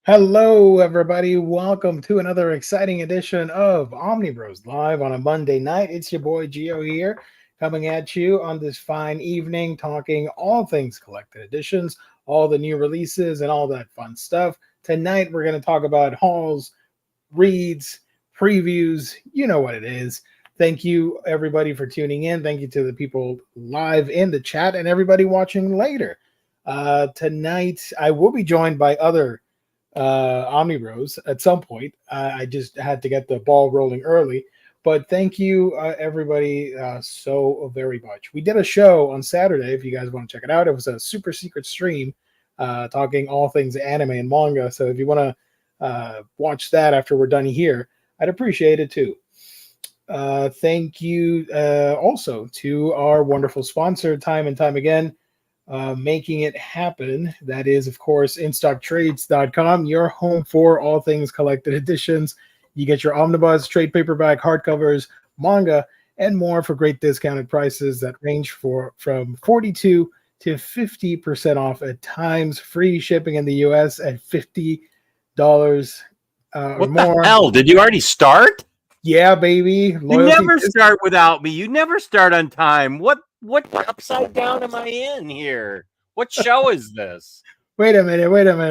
Hello, everybody. Welcome to another exciting edition of Omnibros live on a Monday night. It's your boy Gio here, coming at you on this fine evening, talking all things collected editions, all the new releases, and all that fun stuff. Tonight, we're going to talk about hauls, reads, previews. You know what it is. Thank you, everybody, for tuning in. Thank you to the people live in the chat and everybody watching later. Tonight, I will be joined by other Omnibros at some point. I just had to get the ball rolling early, but thank you everybody so very much. We did a show on Saturday. If you guys want to check it out, it was a super secret stream talking all things anime and manga. So if you want to watch that after we're done here, I'd appreciate it too. Thank you also to our wonderful sponsor time and time again, making it happen. That is, of course, InStockTrades.com, your home for all things collected editions. You get your Omnibus, trade paperback, hardcovers, manga, and more for great discounted prices that range from 42 to 50% off at times. Free shipping in the US at $50 or what more. What the hell? Did you already start? Yeah, baby. You never start without me. You never start on time. What upside down am I in here? What show is this? Wait a minute.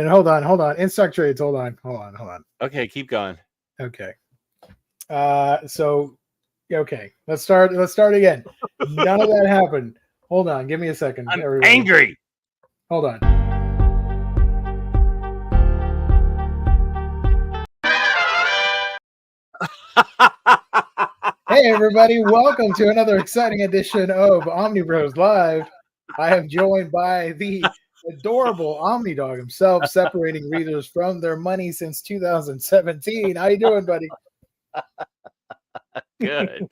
Hold on. In stock trades. Hold on. Okay, keep going. Okay. Okay. Let's start again. None of that happened. Hold on. Give me a second. I'm angry. Hold on. Hey, everybody. Welcome to another exciting edition of Omnibros Live. I am joined by the adorable Omnidog himself, separating readers from their money since 2017. How you doing, buddy? Good.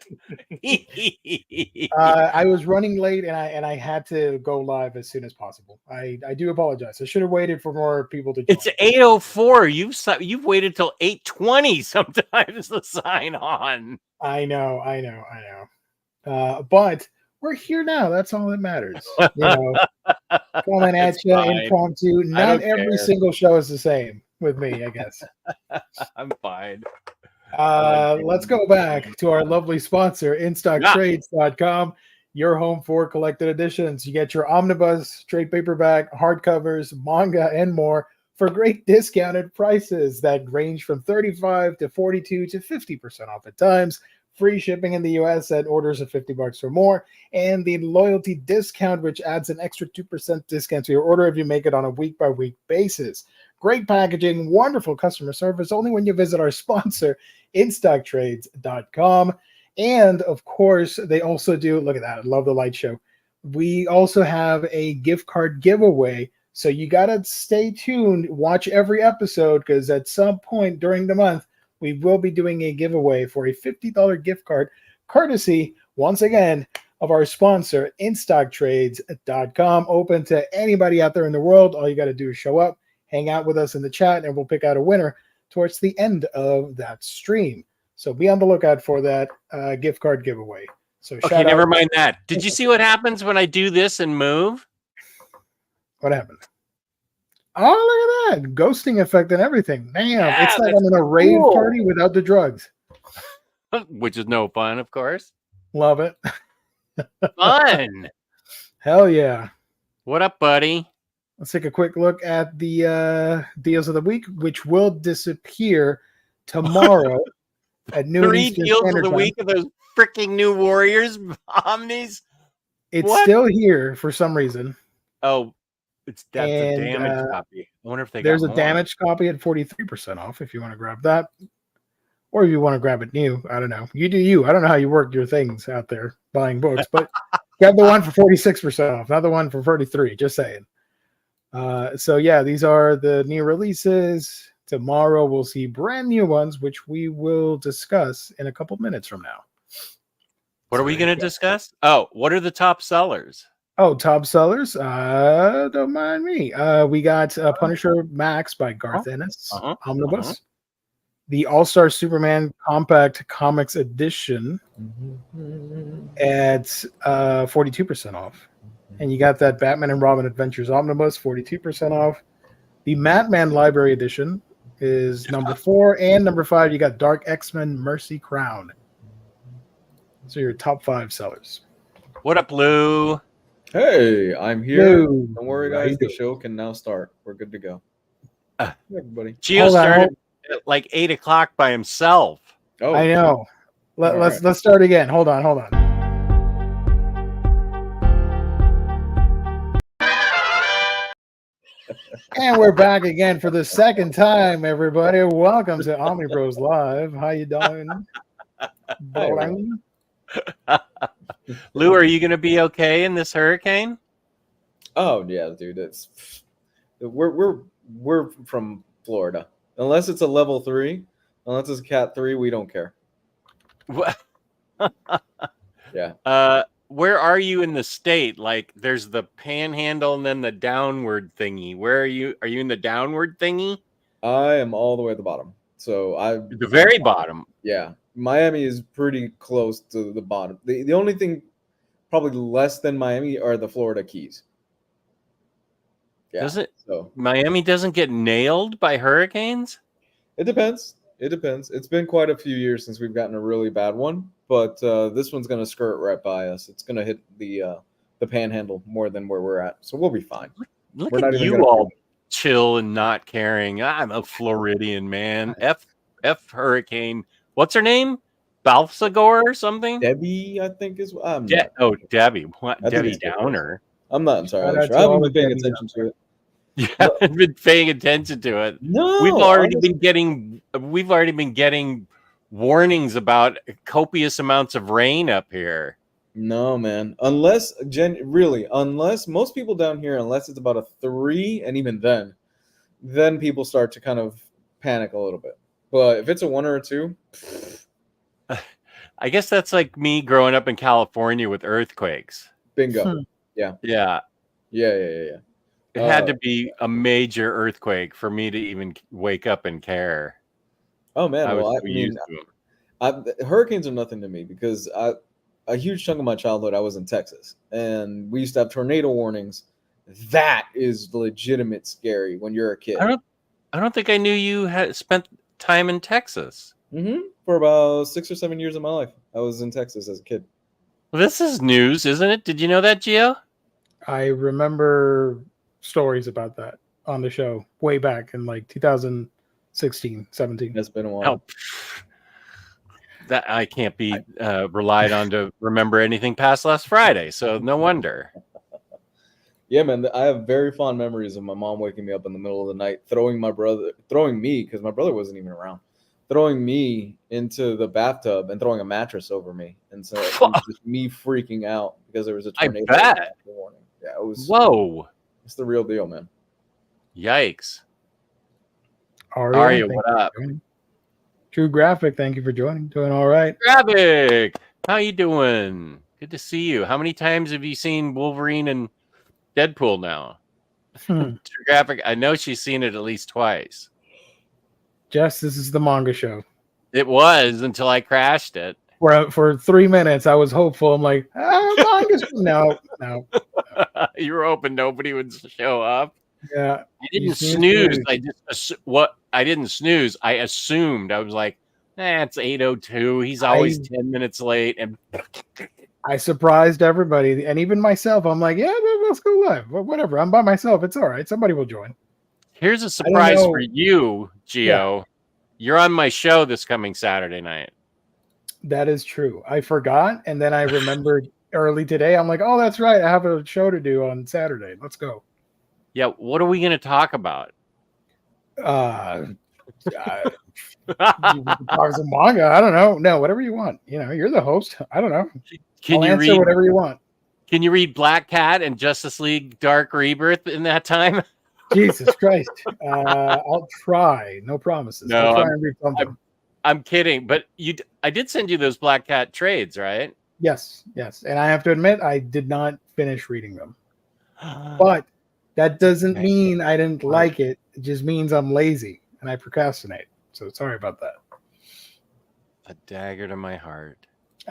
I was running late, and I had to go live as soon as possible. I do apologize. I should have waited for more people to join. It's 8:04. You've waited till 8:20 sometimes to sign on. I know. But we're here now. That's all that matters. Coming at you impromptu. Not every single show is the same with me, I guess. I'm fine. Let's go back to our lovely sponsor, InStockTrades.com, your home for collected editions. You get your Omnibus, trade paperback, hardcovers, manga, and more for great discounted prices that range from 35 to 42 to 50% off at times. Free shipping in the US at orders of $50 or more, and the loyalty discount, which adds an extra 2% discount to your order if you make it on a week-by-week basis. Great packaging, wonderful customer service, only when you visit our sponsor, InStockTrades.com. And, of course, they also do, look at that, I love the light show. We also have a gift card giveaway, so you got to stay tuned, watch every episode, because at some point during the month, we will be doing a giveaway for a $50 gift card, courtesy, once again, of our sponsor, InStockTrades.com. Open to anybody out there in the world. All you got to do is show up, hang out with us in the chat, and we'll pick out a winner towards the end of that stream. So be on the lookout for that gift card giveaway. So okay, never mind that. Did you see what happens when I do this and move? What happened? Oh, look at that. Ghosting effect and everything. Damn. Yeah, it's like I'm in a rave party without the drugs. Which is no fun, of course. Love it. Fun. Hell yeah. What up, buddy? Let's take a quick look at the deals of the week, which will disappear tomorrow at noon. 3 deals of the week of those freaking new Warriors Omnis. It's still here for some reason. Oh, that's a damaged copy. I wonder if there's a damaged copy at 43% off if you want to grab that. Or if you want to grab it new. I don't know. You do you. I don't know how you work your things out there buying books, but grab the one for 46% off, not the one for 33, just saying. So yeah, these are the new releases. Tomorrow we'll see brand new ones, which we will discuss in a couple minutes from now. What are we going to discuss? Oh, what are the top sellers? Oh, top sellers? Don't mind me. We got Punisher Max by Garth Ennis, Omnibus. The All-Star Superman Compact Comics Edition at 42% off. And you got that Batman and Robin Adventures Omnibus, 42% off. The Madman Library Edition, is number 4, and number 5 you got Dark X-Men Mercy Crown. So your top 5 sellers. What up, Lou? Hey, I'm here. Lou, Don't worry, how you guys. The doing? show can now start. We're good to go. Uh, Hey, everybody. Gio Hold on, started at like 8 o'clock by himself. Oh, I know. All Let's right. start again. Hold on. And we're back again for the second time, everybody. Welcome to Omnibros Live. How you doing? Bowling? Lou, are you going to be okay in this hurricane? Oh yeah, dude. It's we're from Florida. Unless it's a level 3, unless it's a cat 3, we don't care. What? Yeah. Where are you in the state? Like, there's the panhandle and then the downward thingy. Where are you? Are you in the downward thingy? I am all the way at the bottom. So The very bottom. yeah. Miami is pretty close to the bottom. The only thing probably less than Miami are the Florida Keys. Yeah. Doesn't So Miami doesn't get nailed by hurricanes? it depends. It depends. It's been quite a few years since we've gotten a really bad one, but this one's going to skirt right by us. It's going to hit the panhandle more than where we're at, so we'll be fine. Look We're not at even you gonna- all chill and not caring. I'm a Floridian, man. F hurricane. What's her name? Balsagor or something? Debbie, I think is. Debbie. What? I think Debbie it's Debbie. Downer. I'm not Shout entirely out sure. to I haven't all been the paying Debbies attention to it. You haven't been paying attention to it. No, We've already honestly- been getting warnings about copious amounts of rain up here. No, man. Unless most people down here, unless it's about a 3, and even then people start to kind of panic a little bit. But if it's a 1 or a 2, I guess that's like me growing up in California with earthquakes. bingo. Yeah. Yeah. It had to be a major earthquake for me to even wake up and care. Oh man, I was well, so used to them. hurricanes are nothing to me because a huge chunk of my childhood I was in Texas, and we used to have tornado warnings. That is legitimate scary when you're a kid. I don't think I knew you had spent time in Texas. For about 6 or 7 years of my life, I was in Texas as a kid. Well, this is news, isn't it? Did you know that, Gio? I remember stories about that on the show way back in like 2016, 17. It's been a while. That I can't be relied on to remember anything past last Friday, so no wonder. Yeah, man, I have very fond memories of my mom waking me up in the middle of the night, throwing me, because my brother wasn't even around, throwing me into the bathtub and throwing a mattress over me. And so it was just me freaking out because there was a tornado warning. Yeah, it was. Whoa. It's the real deal, man. Yikes. Aria, what up? True Graphic, thank you for joining. Doing all right. Graphic, how you doing? Good to see you. How many times have you seen Wolverine and Deadpool now? True Graphic, I know she's seen it at least twice. Jess, this is the manga show. It was until I crashed it. For 3 minutes, I was hopeful. I'm like, manga. No. You were hoping nobody would show up. Yeah. I didn't snooze. I didn't snooze. I assumed. I was like, it's 8:02. He's always 10 minutes late. And I surprised everybody, and even myself. I'm like, yeah, let's go live. Whatever. I'm by myself. It's all right. Somebody will join. Here's a surprise for you, Gio. Yeah. You're on my show this coming Saturday night. That is true. I forgot, and then I remembered early today. I'm like, oh, that's right. I have a show to do on Saturday. Let's go. Yeah. What are we going to talk about? Some manga. I don't know. No, whatever you want. You're the host. I don't know. Can I'll you answer read whatever you want? Can you read Black Cat and Justice League Dark Rebirth in that time? Jesus Christ. I'll try. No promises. No, I'll try and read something. I'm kidding, but I did send you those Black Cat trades, right? Yes. And I have to admit, I did not finish reading them. But that doesn't mean I didn't like it. It just means I'm lazy and I procrastinate. So sorry about that. A dagger to my heart.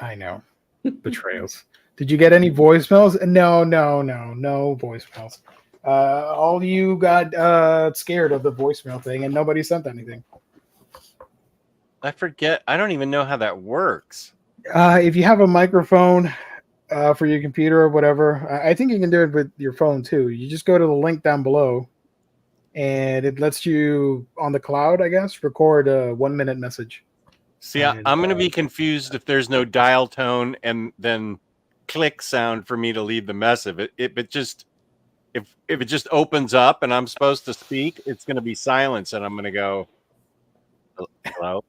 I know. Betrayals. Did you get any voicemails? No voicemails. All you got scared of the voicemail thing, and nobody sent anything. I forget. I don't even know how that works. If you have a microphone for your computer or whatever, I think you can do it with your phone too. You just go to the link down below, and it lets you on the cloud, I guess, record a 1-minute message. See, I'm going to be confused if there's no dial tone and then click sound for me to leave the message. If it just opens up and I'm supposed to speak, it's going to be silence, and I'm going to go, hello,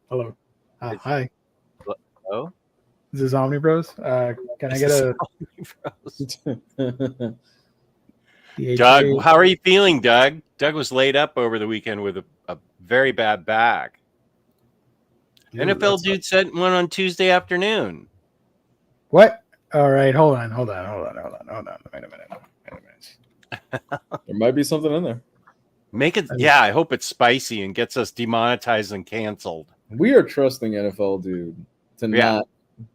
Hello, hi. hello. This is Omnibros. Can I get a Doug? How are you feeling, Doug? Doug was laid up over the weekend with a very bad back. Ooh, NFL dude sent one on Tuesday afternoon. What? All right, hold on. Wait a minute. There might be something in there. Make it, yeah. I hope it's spicy and gets us demonetized and canceled. We are trusting NFL dude to not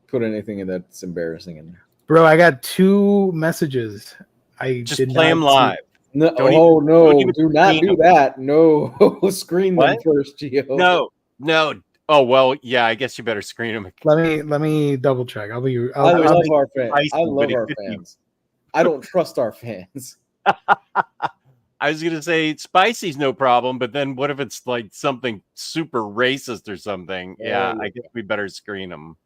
put anything in that's embarrassing in there. Bro, I got 2 messages. I just did play them live. No, do not do that. No, screen them first, Gio. No. Oh well, yeah. I guess you better screen them. Let me double check. I love our fans. I don't trust our fans. I was gonna say spicy's no problem, but then what if it's like something super racist or something? Yeah, I guess we better screen them.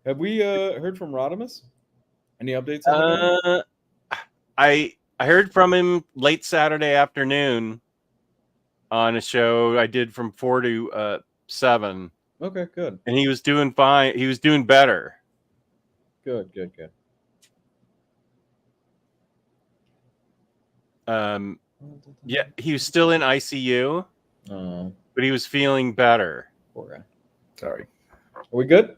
Have we heard from Rodimus? Any updates on that? I heard from him late Saturday afternoon on a show I did from 4 to 7. Okay, good. And he was doing fine. He was doing better. Good. Yeah, he was still in ICU, but he was feeling better. Poor guy. Sorry. Are we good?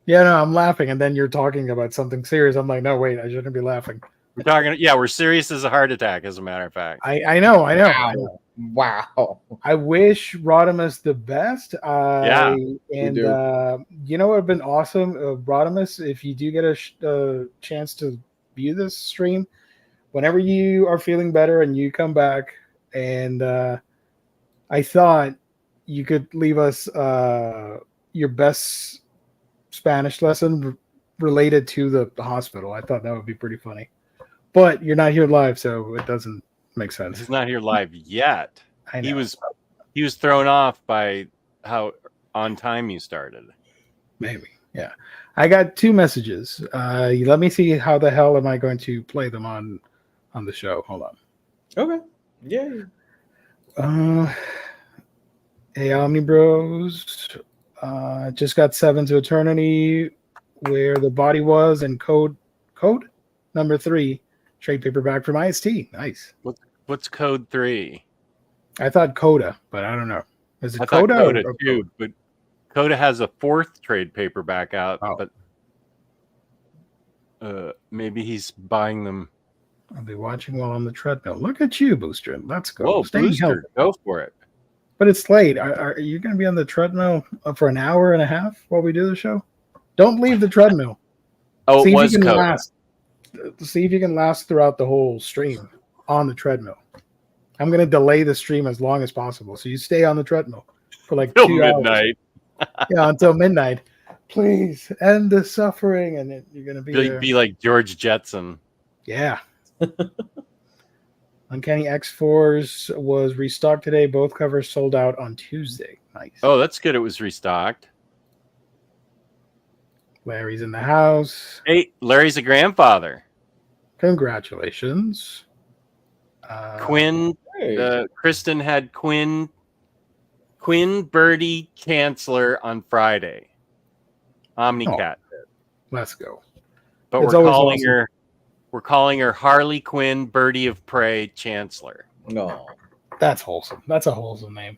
Yeah, no, I'm laughing, and then you're talking about something serious. I'm like, no, wait, I shouldn't be laughing. We're talking. Yeah, we're serious as a heart attack, as a matter of fact. I know. Wow. I wish Rodimus the best. And you know what would have been awesome, Rodimus, if you do get a chance to view this stream, whenever you are feeling better and you come back, and I thought you could leave us your best Spanish lesson related to the hospital. I thought that would be pretty funny. But you're not here live, so it doesn't make sense. He's not here live yet. I know. He was thrown off by how on time you started. Maybe, yeah. I got 2 messages. Let me see how the hell am I going to play them on the show. Hold on. Okay. Yeah. Hey, Omnibros. Just got 7 to Eternity, Where the Body Was, and Code number 3. Trade paperback from IST. Nice. What's Code 3? I thought Coda, but I don't know. Is it Coda? Coda too, but Coda has a 4th trade paperback out, but maybe he's buying them. I'll be watching while on the treadmill. Look at you, Booster. Let's go. Whoa, Booster, go for it. But it's late. Are you going to be on the treadmill for an hour and a half while we do the show? Don't leave the treadmill. Oh, it was Coda. See if you can last throughout the whole stream on the treadmill. I'm going to delay the stream as long as possible. So you stay on the treadmill for like 2 hours. Midnight. Yeah, until midnight. Please end the suffering. And you're going to be like George Jetson. Yeah. Uncanny X-Force was restocked today. Both covers sold out on Tuesday. Nice. Oh, that's good. It was restocked. Larry's in the house. Hey, Larry's a grandfather. Congratulations. Quinn, Kristen had Quinn Birdie Chancellor on Friday. Omnicat. Let's go. But we're calling her Harley Quinn Birdie of Prey Chancellor. No. That's wholesome. That's a wholesome name.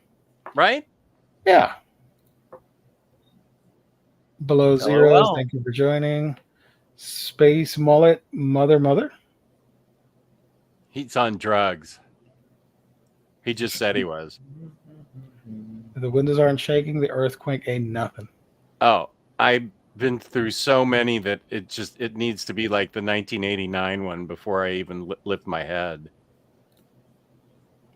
Right? Yeah. Below Zeros, thank you for joining. Space Mullet, Mother. He's on drugs. He just said he was. The windows aren't shaking. The earthquake ain't nothing. Oh, I been through so many that it needs to be like the 1989 one before I even lift my head.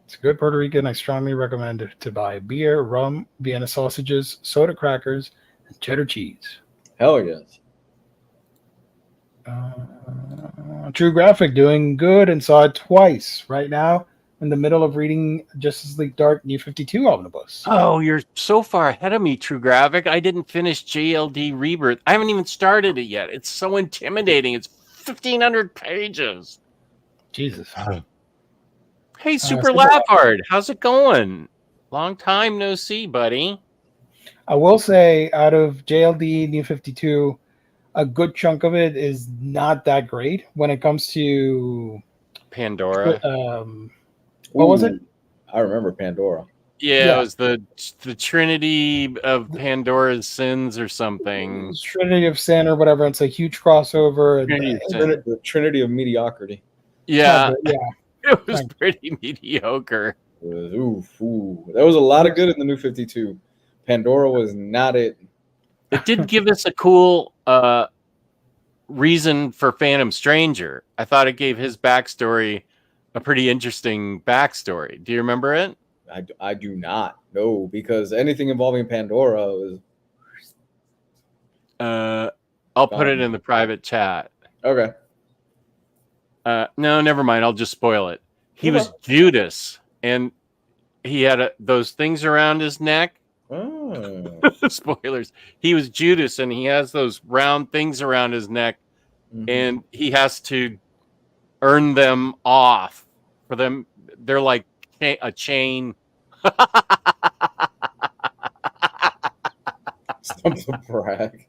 It's good Puerto Rican. I strongly recommend to buy beer, rum, Vienna sausages, soda crackers, and cheddar cheese. Hell yes. True Graphic doing good and saw it twice. Right now, in the middle of reading Justice League Dark New 52 Omnibus. Oh, you're so far ahead of me, True Graphic. I didn't finish JLD Rebirth. I haven't even started it yet. It's so intimidating. It's 1,500 pages. Jesus. Hey, Super Laughard, how's it going? Long time no see, buddy. I will say, out of JLD New 52, a good chunk of it is not that great when it comes to Pandora. What was it? I remember Pandora. Yeah, it was the Trinity of Pandora's Sins or something. Trinity of Sin or whatever. It's a huge crossover. The Trinity of Mediocrity. Yeah. Yeah. It was pretty mediocre. There was a lot of good in the New 52. Pandora was not it. It did give us a cool reason for Phantom Stranger. I thought it gave his backstory a pretty interesting backstory. Do you remember it? I do not. No, because anything involving Pandora was... I'll put it in the private chat. Okay. No, never mind. I'll just spoil it. He was Judas, and he had those things around his neck. Oh. Spoilers. He was Judas, and he has those round things around his neck, and he has to earn them off for them. They're like a chain. Something brag.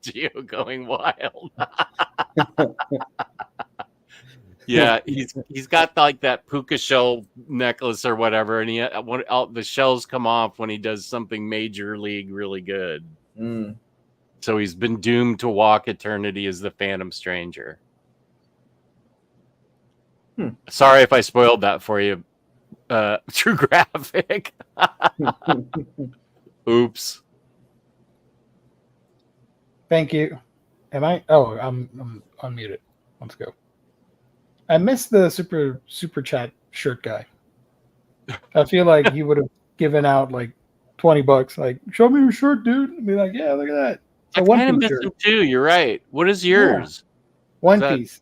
Geo going wild. Yeah, he's got like that puka shell necklace or whatever, and the shells come off when he does something major league really good. So he's been doomed to walk eternity as the Phantom Stranger. Sorry if I spoiled that for you, True Graphic. Oops. Thank you. Am I? Oh, I'm unmuted. Let's go. I missed the super chat shirt guy. I feel like he would have given out like $20. Like, show me your shirt, dude. And be like, yeah, look at that. I kind of missed him too. You're right. What is yours? Yeah. One Piece.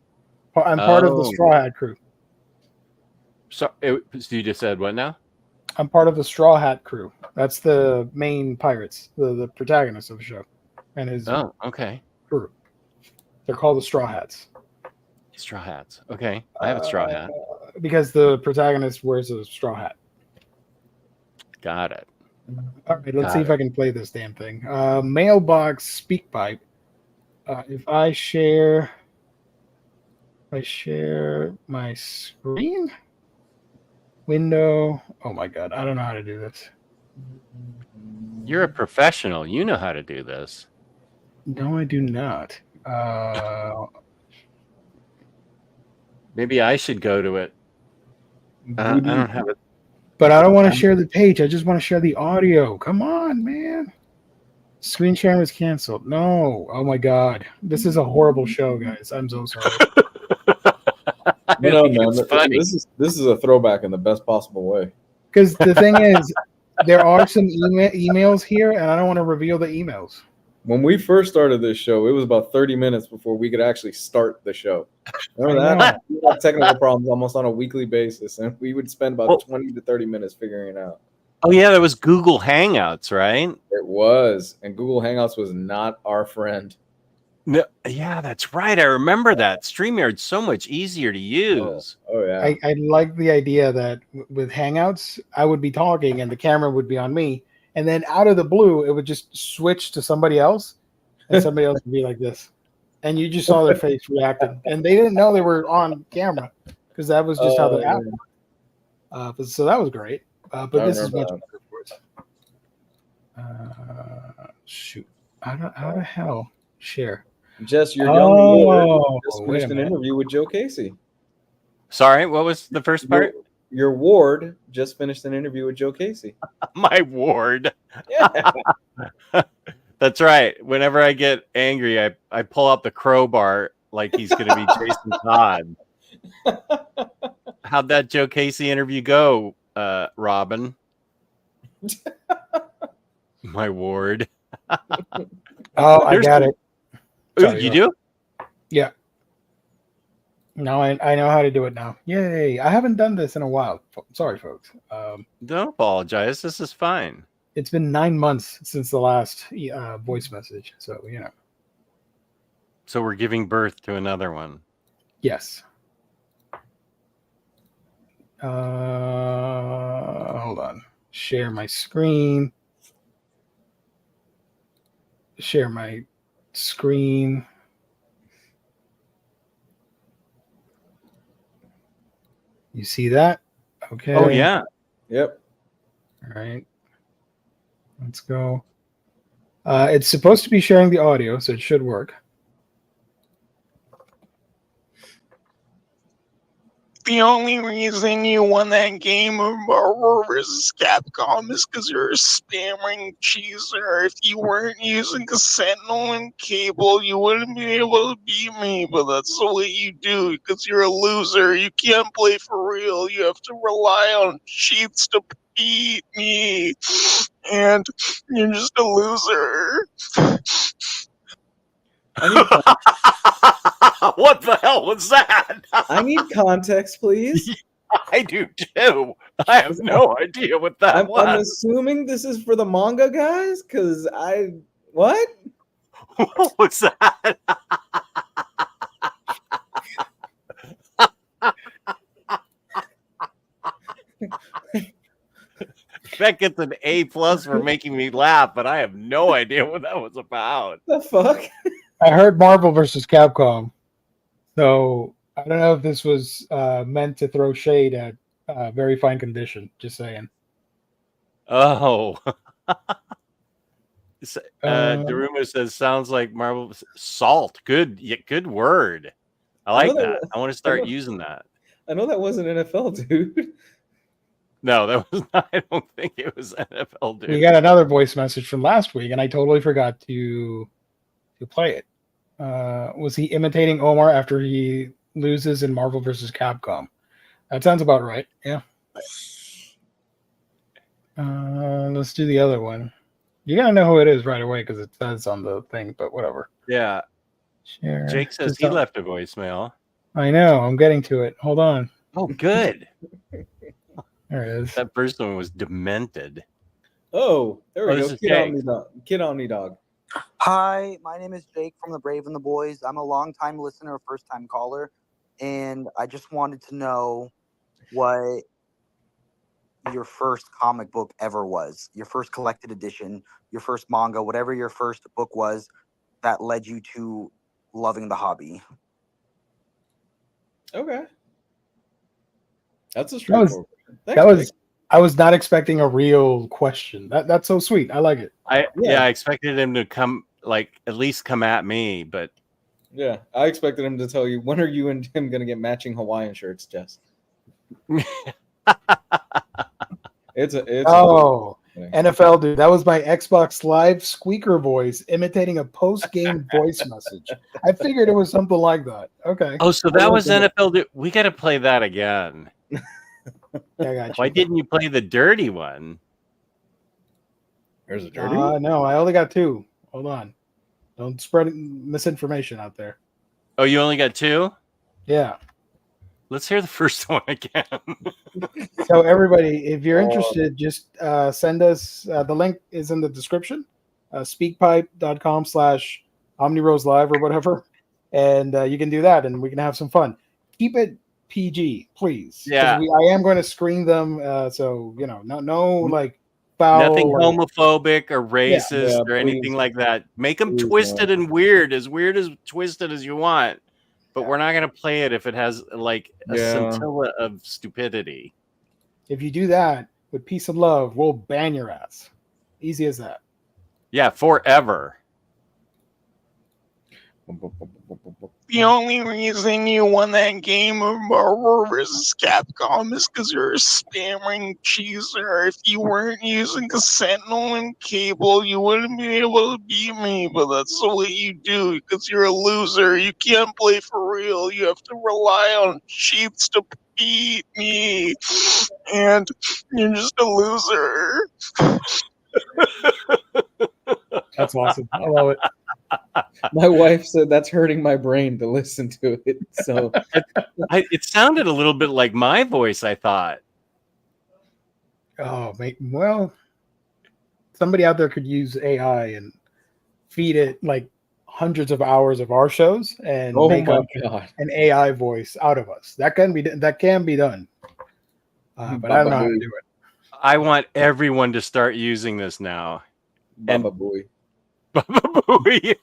I'm part of the Straw Hat crew. So you just said what now? I'm part of the Straw Hat crew. That's the main pirates, the protagonists of the show, and his crew. They're called the Straw Hats. Straw hats. Okay, I have a straw hat because the protagonist wears a straw hat. Got it. All right, let's see if I can play this damn thing. Mailbox speak pipe. If I share my screen window. Oh my god, I don't know how to do this. You're a professional. You know how to do this. No, I do not. Maybe I should go to it. I don't have it. But I don't want to share the page. I just want to share the audio. Come on, man. Screen sharing was canceled. No. Oh my god. This is a horrible show, guys. I'm so sorry. No, man. This is a throwback in the best possible way. Because the thing is, there are some emails here, and I don't want to reveal the emails. When we first started this show, it was about 30 minutes before we could actually start the show. Remember that? We had technical problems almost on a weekly basis, and we would spend about 20 to 30 minutes figuring it out. Oh, yeah, that was Google Hangouts, right? It was, and Google Hangouts was not our friend. No, yeah, that's right. I remember that. StreamYard's so much easier to use. Oh yeah. I like the idea that with Hangouts, I would be talking and the camera would be on me. And then out of the blue, it would just switch to somebody else, and somebody else would be like this. And you just saw their face reacting. And they didn't know they were on camera because that was just how they happened. So that was great. But this is much better for us. Shoot. How the hell share? Jess, your young ward just finished an interview with Joe Casey. Sorry, what was the first part? Your ward just finished an interview with Joe Casey. My ward. Yeah. That's right. Whenever I get angry, I pull out the crowbar like he's going to be Jason Todd. How'd that Joe Casey interview go, Robin? My ward. Oh, I got it. Ooh, Sorry, you go. do? Yeah. No, I know how to do it now. Yay. I haven't done this in a while. Sorry, folks. Don't apologize. This is fine. It's been 9 months since the last voice message. So, So we're giving birth to another one. yes. Hold on. Share my screen. Share my screen. You see that? Okay. Oh, yeah. Yep. All right. Let's go. It's supposed to be sharing the audio, so it should work. The only reason you won that game of Marvel vs. Capcom is because you're a spamming cheeser. If you weren't using a Sentinel and cable, you wouldn't be able to beat me. But that's the way you do because you're a loser. You can't play for real. You have to rely on cheats to beat me. And you're just a loser. What the hell was that? I need context, please. I do too. I have no idea what that I'm was. assuming this is for the manga guys, because what? What was that? That gets an A+ for making me laugh, but I have no idea what that was about. The fuck? I heard Marvel versus Capcom. So I don't know if this was meant to throw shade at Very Fine Condition. Just saying. Oh. Daruma says, sounds like Marvel. Salt. Good. Yeah, good word. I like that. I want to start using that. I know that wasn't NFL, dude. No, that was not. I don't think it was NFL, dude. We got another voice message from last week, and I totally forgot to play it. Was he imitating Omar after he loses in Marvel versus Capcom? That sounds about right. Yeah. Let's do the other one. You gotta know who it is right away because it says on the thing, but whatever. Yeah. Share. Jake says he left a voicemail. I know. I'm getting to it. Hold on. Oh, good. There it is. That first one was demented. Oh, there we this go. is Jake. Kid Omni Dog. Hi, my name is Jake from the Brave and the Boys. I'm a long-time listener, first-time caller, and I just wanted to know what your first comic book ever was, your first collected edition, your first manga, whatever your first book was that led you to loving the hobby. Okay. That's a straightforward. I was not expecting a real question. That's so sweet. I like it. I expected him to come, at least come at me, but yeah, I expected him to tell you, when are you and him gonna get matching Hawaiian shirts, Jess? NFL dude, that was my Xbox Live squeaker voice imitating a post-game voice message. I figured it was something like that. Okay. Oh, so that was NFL dude. We got to play that again. I got you. Why didn't you play the dirty one? There's a dirty one? No, I only got 2. Hold on. Don't spread misinformation out there. Oh, you only got 2? Yeah. Let's hear the first one again. So everybody, if you're interested, just send us. The link is in the description. Speakpipe.com/Omnibros Live or whatever. And you can do that and we can have some fun. Keep it PG, please. Yeah. I am going to screen them. So, no foul. Nothing homophobic or racist or please. anything like that. Make them Please, twisted and weird as twisted as you want. But we're not going to play it if it has a scintilla of stupidity. If you do that with peace and love, we'll ban your ass. Easy as that. Yeah, forever. The only reason you won that game of Marvel vs. Capcom is because you're a spamming cheeser. If you weren't using a Sentinel and cable, you wouldn't be able to beat me. But that's the way you do because you're a loser. You can't play for real. You have to rely on cheats to beat me. And you're just a loser. That's awesome. I love it. My wife said that's hurting my brain to listen to it. So It sounded a little bit like my voice, I thought. Oh, mate. Well, somebody out there could use AI and feed it like hundreds of hours of our shows and oh make my up god. an AI voice out of us. That can be done. But I don't know how to do it. I want everyone to start using this now. Baba Booey. Baba Booey.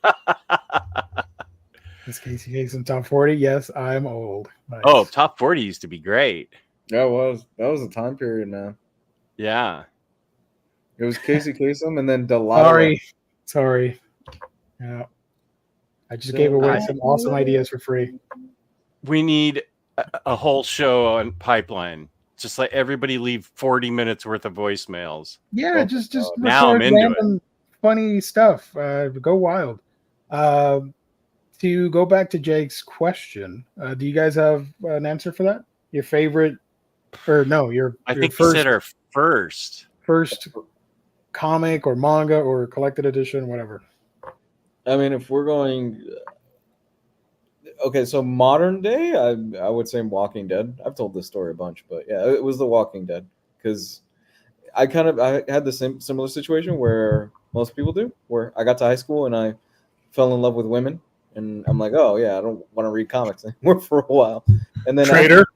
This Casey Kasem top 40. Yes, I'm old. Nice. Oh, top 40 used to be great. That was a time period, man. Yeah. It was Casey Kasem and then Delilah. Sorry. Yeah. I just gave away some awesome ideas for free. We need a whole show on Pipeline. Just like everybody leave 40 minutes worth of voicemails. Yeah, just now I'm record into random funny stuff. Go wild. To go back to Jake's question, do you guys have an answer for that? Your favorite, or no? I think you said our first comic or manga or collected edition, whatever. I mean, if we're going, okay, so modern day, I would say Walking Dead. I've told this story a bunch, but yeah, it was The Walking Dead because I had the similar situation where most people do, where I got to high school and I fell in love with women, and I'm like, oh yeah, I don't want to read comics anymore for a while, and then Traitor.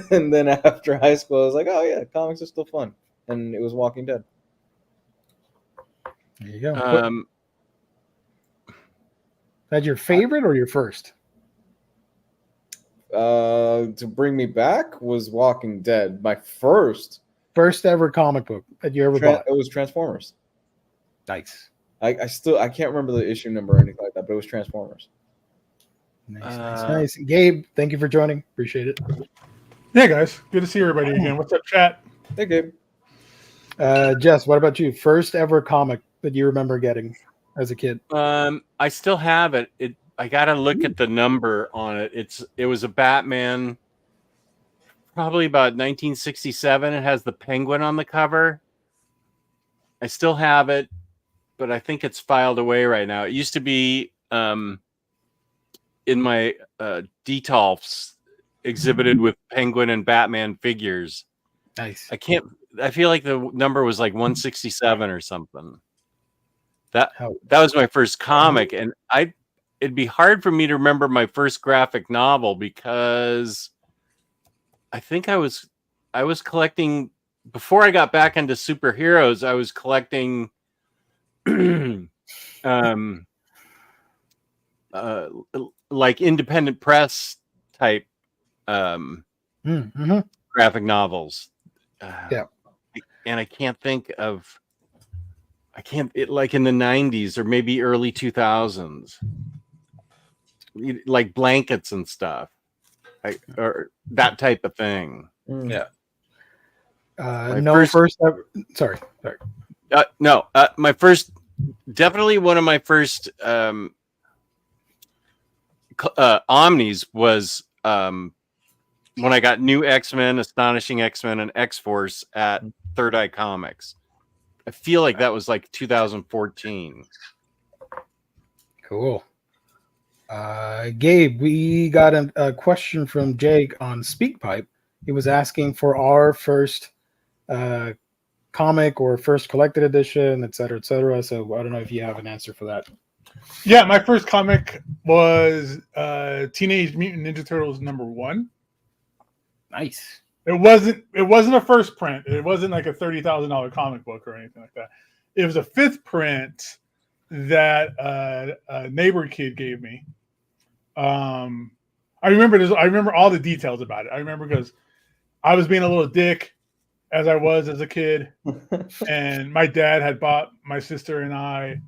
And then after high school, I was like, oh yeah, comics are still fun, and it was Walking Dead. There you go. That's your favorite or your first? To bring me back was Walking Dead. My first ever comic book that you ever bought. It was Transformers. Nice. I can't remember the issue number or anything like that, but it was Transformers. Nice. Gabe, thank you for joining. Appreciate it. Yeah, guys. Good to see everybody again. What's up, chat? Hey, Gabe. Jess, what about you? First ever comic that you remember getting as a kid? I still have it. I gotta look at the number on it. It was a Batman, probably about 1967. It has the Penguin on the cover. I still have it, but I think it's filed away right now. It used to be in my Detolfs exhibited with Penguin and Batman figures. Nice. I feel like the number was like 167 or something. That was my first comic, and it'd be hard for me to remember my first graphic novel because I think I was collecting before I got back into superheroes. I was collecting like independent press type graphic novels. And I can't think of. Like in the 90s or maybe early 2000s, like blankets and stuff, or that type of thing. Yeah. My first, definitely one of my first Omnis was when I got New X-Men, Astonishing X-Men, and X-Force at Third Eye Comics. I feel like that was like 2014. Cool. Gabe, we got a question from Jake on SpeakPipe. He was asking for our first comic or first collected edition, et cetera, et cetera. So I don't know if you have an answer for that. Yeah, my first comic was Teenage Mutant Ninja Turtles #1. Nice. It wasn't a first print. It wasn't like a $30,000 comic book or anything like that. It was a fifth print that a neighbor kid gave me. I remember all the details about it. I remember because I was being a little dick as I was as a kid, and my dad had bought my sister and I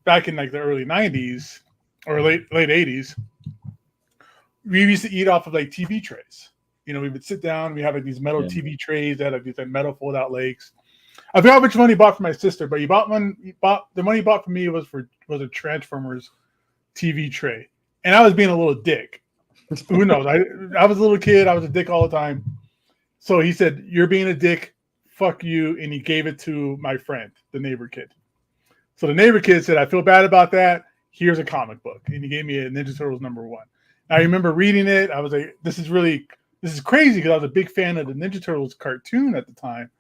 back in like the early 90s or late 80s, we used to eat off of like TV trays. We would sit down. We had like these metal TV trays that had like these like metal fold out legs. I forgot which one he bought for my sister, but the one he bought for me was a Transformers TV tray, and I was being a little dick. Who knows? I was a little kid. I was a dick all the time. So he said, "You're being a dick. Fuck you," and he gave it to my friend, the neighbor kid. So the neighbor kid said, "I feel bad about that. Here's a comic book," and he gave me a Ninja Turtles #1. I remember reading it. I was like, "This is crazy," because I was a big fan of the Ninja Turtles cartoon at the time.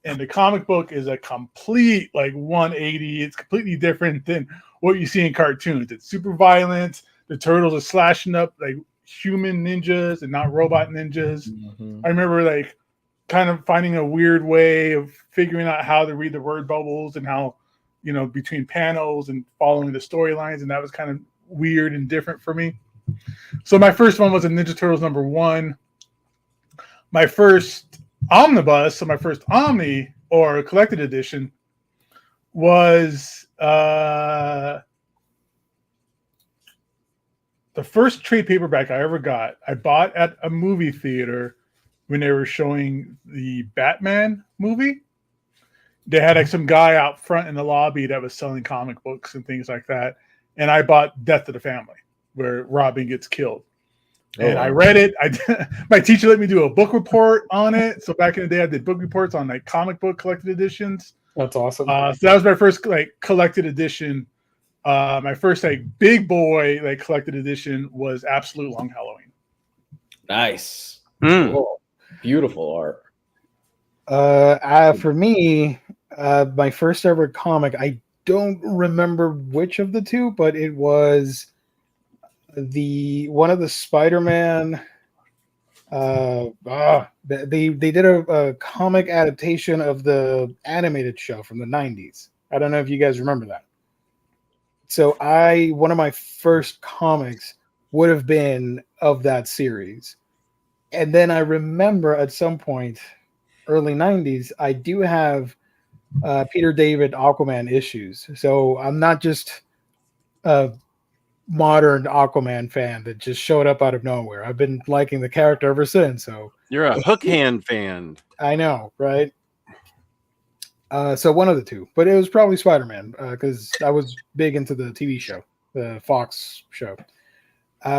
And the comic book is a complete like 180. It's completely different than what you see in cartoons. It's super violent. The turtles are slashing up like human ninjas and not robot ninjas. Mm-hmm. I remember like kind of finding a weird way of figuring out how to read the word bubbles and how, between panels and following the storylines. And that was kind of weird and different for me. So my first one was a Ninja Turtles #1. My first Omnibus, so my first Omni or collected edition was the first trade paperback I ever got. I bought at a movie theater when they were showing the Batman movie. They had like some guy out front in the lobby that was selling comic books and things like that. And I bought Death of the Family, where Robin gets killed. And I read it. My teacher let me do a book report on it. So back in the day, I did book reports on like comic book collected editions. That's awesome. So that was my first like collected edition. My first like big boy like collected edition was Absolute Long Halloween. Nice. Cool. Beautiful art. For me, my first ever comic, I don't remember which of the two, but it was one of the Spider-Man. They did a comic adaptation of the animated show from the 90s. I don't know if you guys remember that. So one of my first comics would have been of that series. And then I remember at some point, early 90s, I do have Peter David Aquaman issues. So I'm not just a modern Aquaman fan that just showed up out of nowhere. I've been liking the character ever since. So you're a Hook Hand fan. I know, right? So one of the two, but it was probably Spider-Man because I was big into the TV show, the Fox show.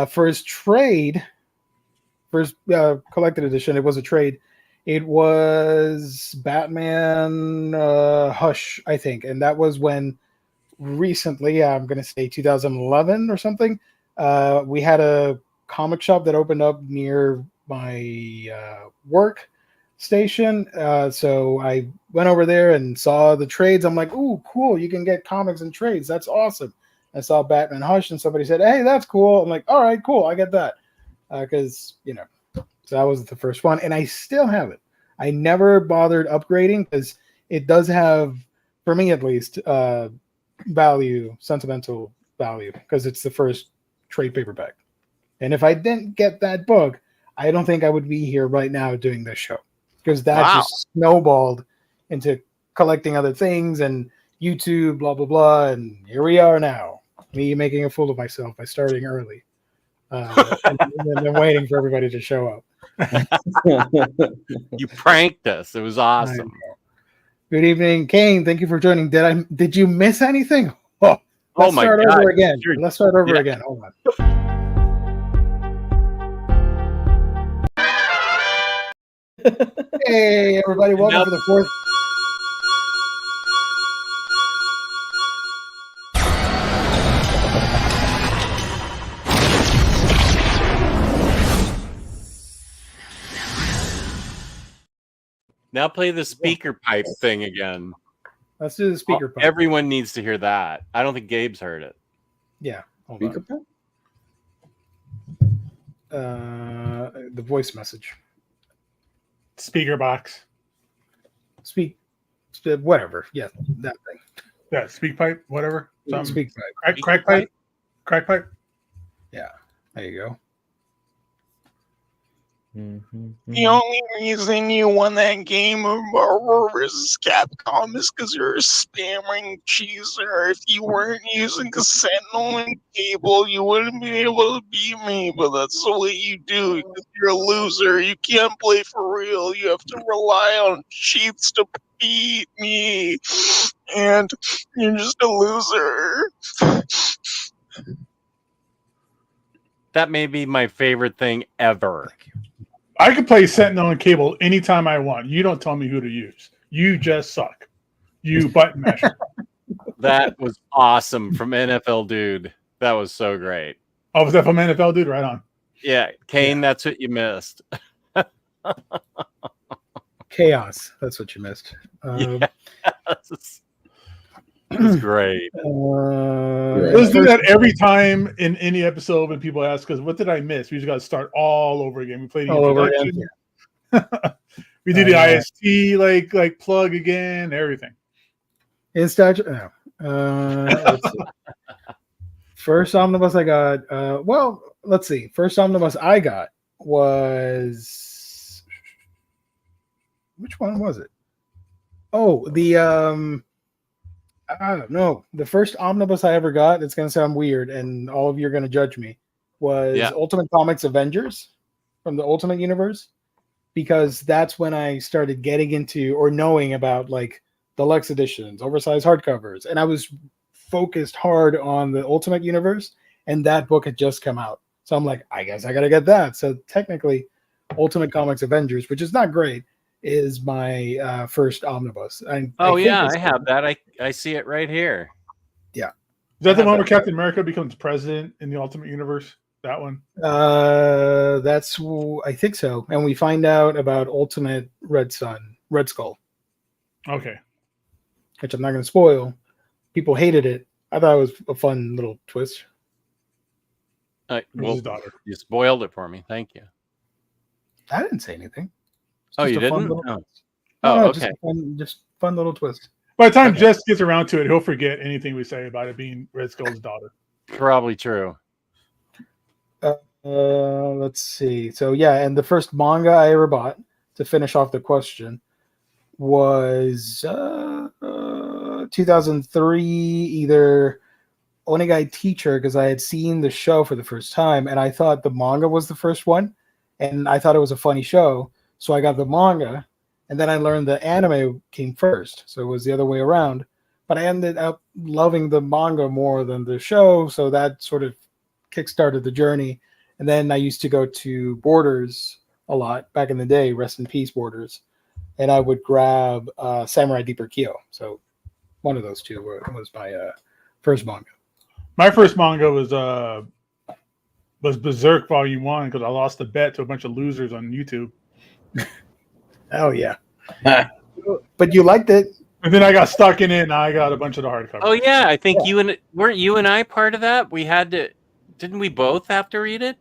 First collected edition, it was a trade. It was Batman Hush, I think, and that was when recently, I'm going to say 2011 or something, we had a comic shop that opened up near my work station. So I went over there and saw the trades. I'm like, ooh, cool. You can get comics and trades. That's awesome. I saw Batman Hush and somebody said, hey, that's cool. I'm like, all right, cool. I get that. Because, so that was the first one. And I still have it. I never bothered upgrading because it does have, for me at least, sentimental value, because it's the first trade paperback. And if I didn't get that book, I don't think I would be here right now doing this show, because that just snowballed into collecting other things and YouTube, blah, blah, blah. And here we are now, me making a fool of myself by starting early and then waiting for everybody to show up. You pranked us. It was awesome. Good evening, Kane. Thank you for joining. Did you miss anything? Let's start over again. Sure. Let's start over again. Hold on. Hey, everybody. Welcome to the fourth. Now play the speaker pipe thing again. Let's do the speaker pipe. Everyone needs to hear that. I don't think Gabe's heard it. Yeah. Speaker pipe? The voice message. Speaker box. Whatever. Yeah, that thing. Yeah, speak pipe, whatever. Speak pipe. Crack pipe. Crack pipe. Yeah, there you go. The only reason you won that game of Marvel vs. Capcom is because you're a spamming cheeser. If you weren't using a Sentinel and cable, you wouldn't be able to beat me. But that's the way you do because you're a loser. You can't play for real. You have to rely on cheats to beat me. And you're just a loser. That may be my favorite thing ever. I could play Sentinel and Cable anytime I want. You don't tell me who to use. You just suck. You button masher. That was awesome from NFL Dude. That was so great. Oh, was that from NFL Dude? Right on. Yeah, Kane, that's what you missed. Chaos. That's what you missed. Yes. It was great. Let's do that every time in any episode when people ask us, what did I miss? We just got to start all over again. We play the all over introduction. again. We do the IST like plug again, everything. Let's see. First omnibus I got. Well, let's see. First omnibus I got was, which one was it? Oh, the no, the first omnibus I ever got. It's gonna sound weird, and all of you are gonna judge me. Was Ultimate Comics Avengers from the Ultimate Universe, because that's when I started getting into or knowing about like deluxe editions, oversized hardcovers, and I was focused hard on the Ultimate Universe, and that book had just come out. So I'm like, I guess I gotta get that. So technically, Ultimate Comics Avengers, which is not great, is my first omnibus. I have that. I see it right here. Yeah. Is that the one where Captain America becomes president in the Ultimate Universe? That one? I think so. And we find out about Ultimate Red Skull. Okay. Which I'm not going to spoil. People hated it. I thought it was a fun little twist. Well, you spoiled it for me. Thank you. I didn't say anything. Oh, you didn't? Okay. Just fun little twist. By the time Jess gets around to it, he'll forget anything we say about it being Red Skull's daughter. Probably true. Let's see. So yeah, and the first manga I ever bought, to finish off the question, was 2003, either Onegai Teacher, because I had seen the show for the first time, and I thought the manga was the first one, and I thought it was a funny show, so I got the manga, and then I learned the anime came first, so it was the other way around. But I ended up loving the manga more than the show, so that sort of kickstarted the journey. And then I used to go to Borders a lot back in the day, rest in peace Borders, and I would grab Samurai Deeper Kyo. So one of those two was my first manga. My first manga was Berserk Volume 1 because I lost a bet to a bunch of losers on YouTube. Oh yeah. But you liked it. And then I got stuck in it, and I got a bunch of the hardcovers. Oh yeah, I think weren't you and I part of that? We had to, didn't we both have to read it?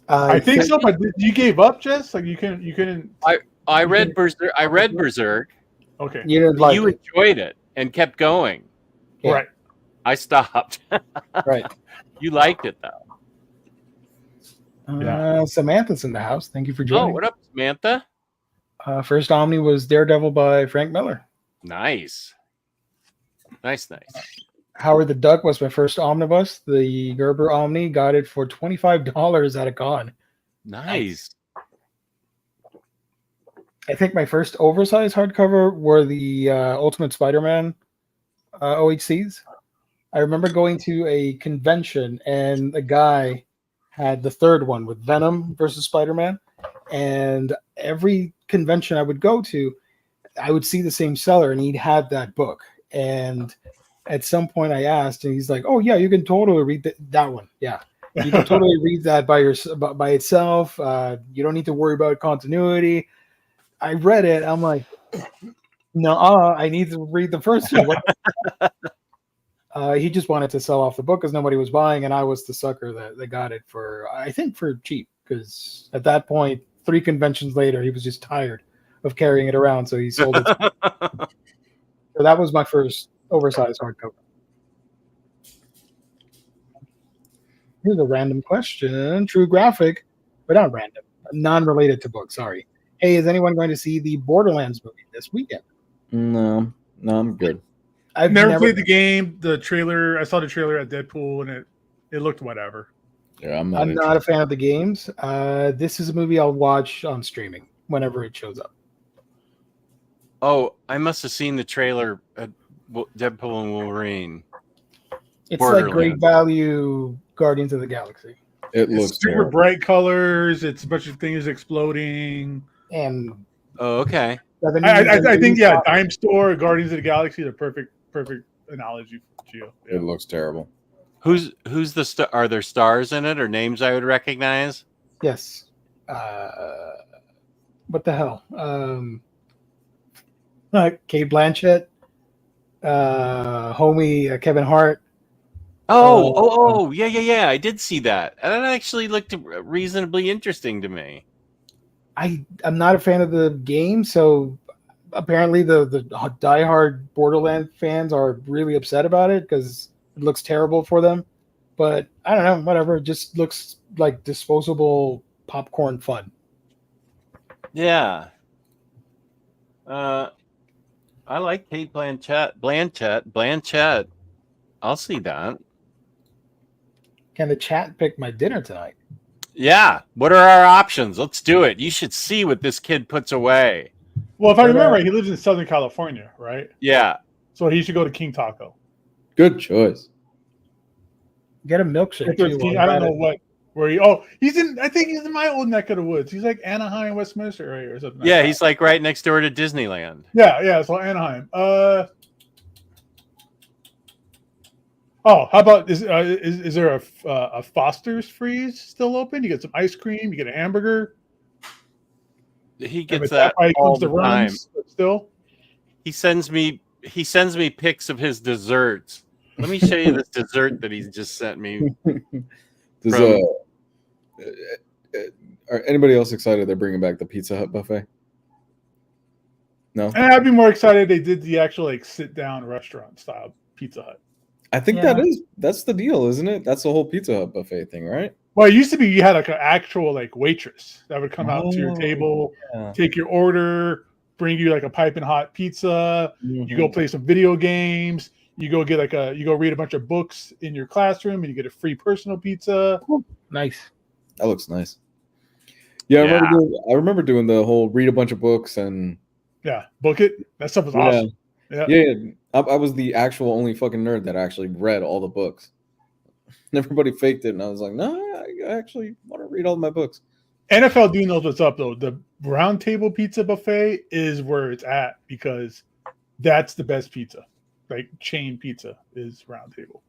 I think so, but you gave up, Jess. Like you couldn't. I read Berserk. I read Berserk. Okay. You didn't like you it. enjoyed it and kept going. Yeah. Right. I stopped. Right. You liked it though. Samantha's in the house. Thank you for joining. Oh, what up, Samantha? First Omni was Daredevil by Frank Miller. Nice. Nice. Howard the Duck was my first omnibus. The Gerber Omni got it for $25 at a con. Nice. I think my first oversized hardcover were the Ultimate Spider-Man OHCs. I remember going to a convention and a guy had the third one with Venom versus Spider-Man. And every convention I would go to, I would see the same seller and he'd had that book. And at some point I asked and he's like, oh yeah, you can totally read that one. Yeah. You can totally read that by itself. You don't need to worry about continuity. I read it. I'm like, no, I need to read the first one. He just wanted to sell off the book because nobody was buying, and I was the sucker that got it for, I think, for cheap. Because at that point, 3 conventions later, he was just tired of carrying it around, so he sold it. So that was my first oversized hardcover. Here's a random question. True Graphic, but not random. non-related to books. Sorry. Hey, is anyone going to see the Borderlands movie this weekend? No, I'm good. I've Never played the game. The trailer, I saw the trailer at Deadpool, and it looked whatever. Yeah, I'm not a fan of the games. This is a movie I'll watch on streaming whenever it shows up. Oh, I must have seen the trailer at Deadpool and Wolverine. It's like great value Guardians of the Galaxy. It looks super terrible. bright colors. It's a bunch of things exploding. And okay. I think Dime Store, Guardians of the Galaxy, the perfect analogy for Geo. Yeah. It looks terrible. Who's the star? Are there stars in it or names I would recognize? Yes. What the hell? Kate Blanchett, homie Kevin Hart. Yeah. I did see that. And that actually looked reasonably interesting to me. I'm not a fan of the game, so apparently the diehard Borderlands fans are really upset about it because it looks terrible for them. But I don't know, whatever. It just looks like disposable popcorn fun. Yeah. I like Kate Blanchett. I'll see that. Can the chat pick my dinner tonight? Yeah. What are our options? Let's do it. You should see what this kid puts away. Well, if I remember right, he lives in Southern California, right? Yeah. So he should go to King Taco. Good choice. Get a milkshake. Too, I don't know where he. I think he's in my old neck of the woods. He's like Anaheim, Westminster area or something. Yeah, like he's like right next door to Disneyland. Yeah. So Anaheim. How about is there a Foster's Freeze still open? You get some ice cream. You get a hamburger. He gets that all the time. Still, he sends me pics of his desserts. Let me show you this dessert that he's just sent me. Are anybody else excited they're bringing back the Pizza Hut buffet? No, and I'd be more excited they did the actual sit down restaurant style Pizza Hut. I think that's the deal, isn't it? That's the whole Pizza Hut buffet thing, right? Well, it used to be you had like an actual waitress that would come out to your table, take your order, bring you like a piping hot pizza. Mm-hmm. You go play some video games. You go get you go read a bunch of books in your classroom, and you get a free personal pizza. Nice. That looks nice. Yeah. I remember doing the whole read a bunch of books and book it. That stuff was awesome. Yeah. I was the actual only fucking nerd that actually read all the books. Everybody faked it, and I was like, no, I actually want to read all my books. NFL knows what's up, though. The Round Table Pizza Buffet is where it's at because that's the best pizza. Like chain pizza is Round Table.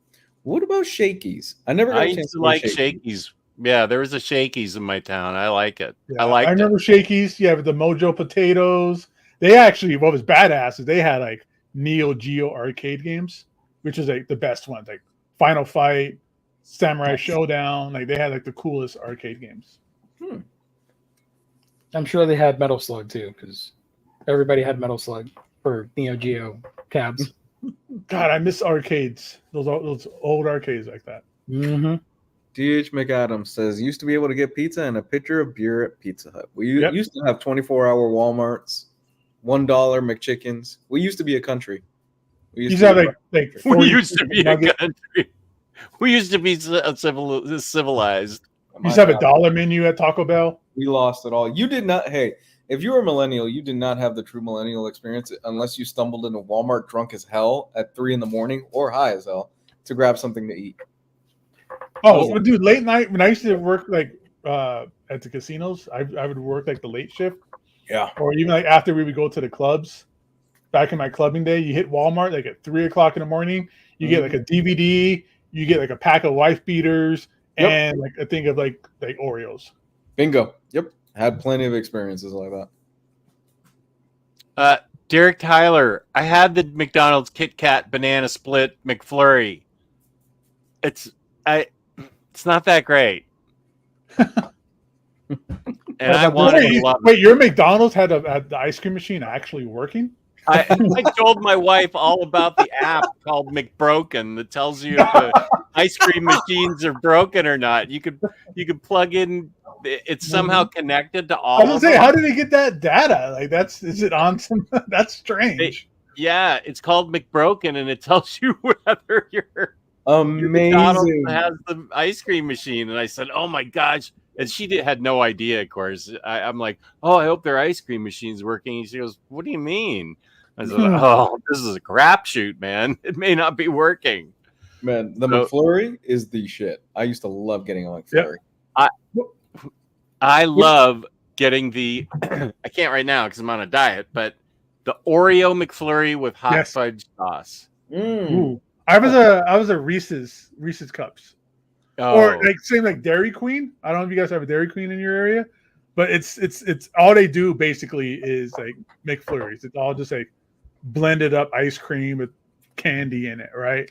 What about Shakey's? I used to like Shakey's. Yeah, there was a Shakey's in my town. I like it. Yeah, I remember Shakey's. Yeah, with the Mojo potatoes. They actually, what was badass is they had like Neo Geo arcade games, which is like the best ones, like Final Fight, Samurai Showdown. Like they had like the coolest arcade games. I'm sure they had Metal Slug too, because everybody had Metal Slug for Neo Geo cabs. God, I miss arcades. Those old arcades like that. Mm-hmm. DH McAdams says, used to be able to get pizza and a pitcher of beer at Pizza Hut. We used to have 24-hour Walmarts, $1 McChickens. We used to be a country. We used to be a country. We used to be civilized. You used to have a dollar menu at Taco Bell. We lost it all. You did not. Hey, if you were a millennial, you did not have the true millennial experience unless you stumbled into Walmart drunk as hell at 3 a.m. or high as hell to grab something to eat. Oh, dude, late night when I used to work like at the casinos, I would work like the late shift. Yeah. Or even like after we would go to the clubs. Back in my clubbing day, you hit Walmart like at 3 o'clock in the morning. You get like a DVD. You get like a pack of wife beaters and like a thing of like Oreos. Bingo. Yep. Had plenty of experiences like that. Derek Tyler, I had the McDonald's Kit Kat banana split McFlurry. It's not that great. And I wanted to love it. Wait, your McDonald's had the ice cream machine actually working? I told my wife all about the app called McBroken that tells you if the ice cream machines are broken or not. You could plug in it's somehow connected to I all was of gonna say, them. how did he get that data? Like, is it on some? That's strange. Yeah, it's called McBroken, and it tells you whether your McDonald's Amazing. has the ice cream machine. And I said, "Oh my gosh!" And she had no idea. Of course, I'm like, "Oh, I hope their ice cream machine's working." And she goes, "What do you mean?" I said, "Oh, this is a crapshoot, man. It may not be working." Man, the McFlurry is the shit. I used to love getting a McFlurry. I love getting the. I can't right now because I'm on a diet, but the Oreo McFlurry with hot fudge sauce. Ooh. I was a Reese's cups. Or like same like Dairy Queen. I don't know if you guys have a Dairy Queen in your area, but it's all they do basically is like McFlurries. It's all just like blended up ice cream with candy in it, right?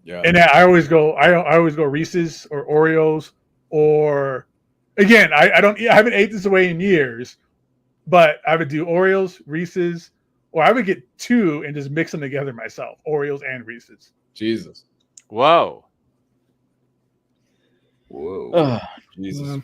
Yeah. And I always go Reese's or Oreos, or again, I haven't ate this away in years, but I would do Oreos, Reese's, or I would get two and just mix them together myself, Oreos and Reese's. Jesus. Whoa. Oh, Jesus.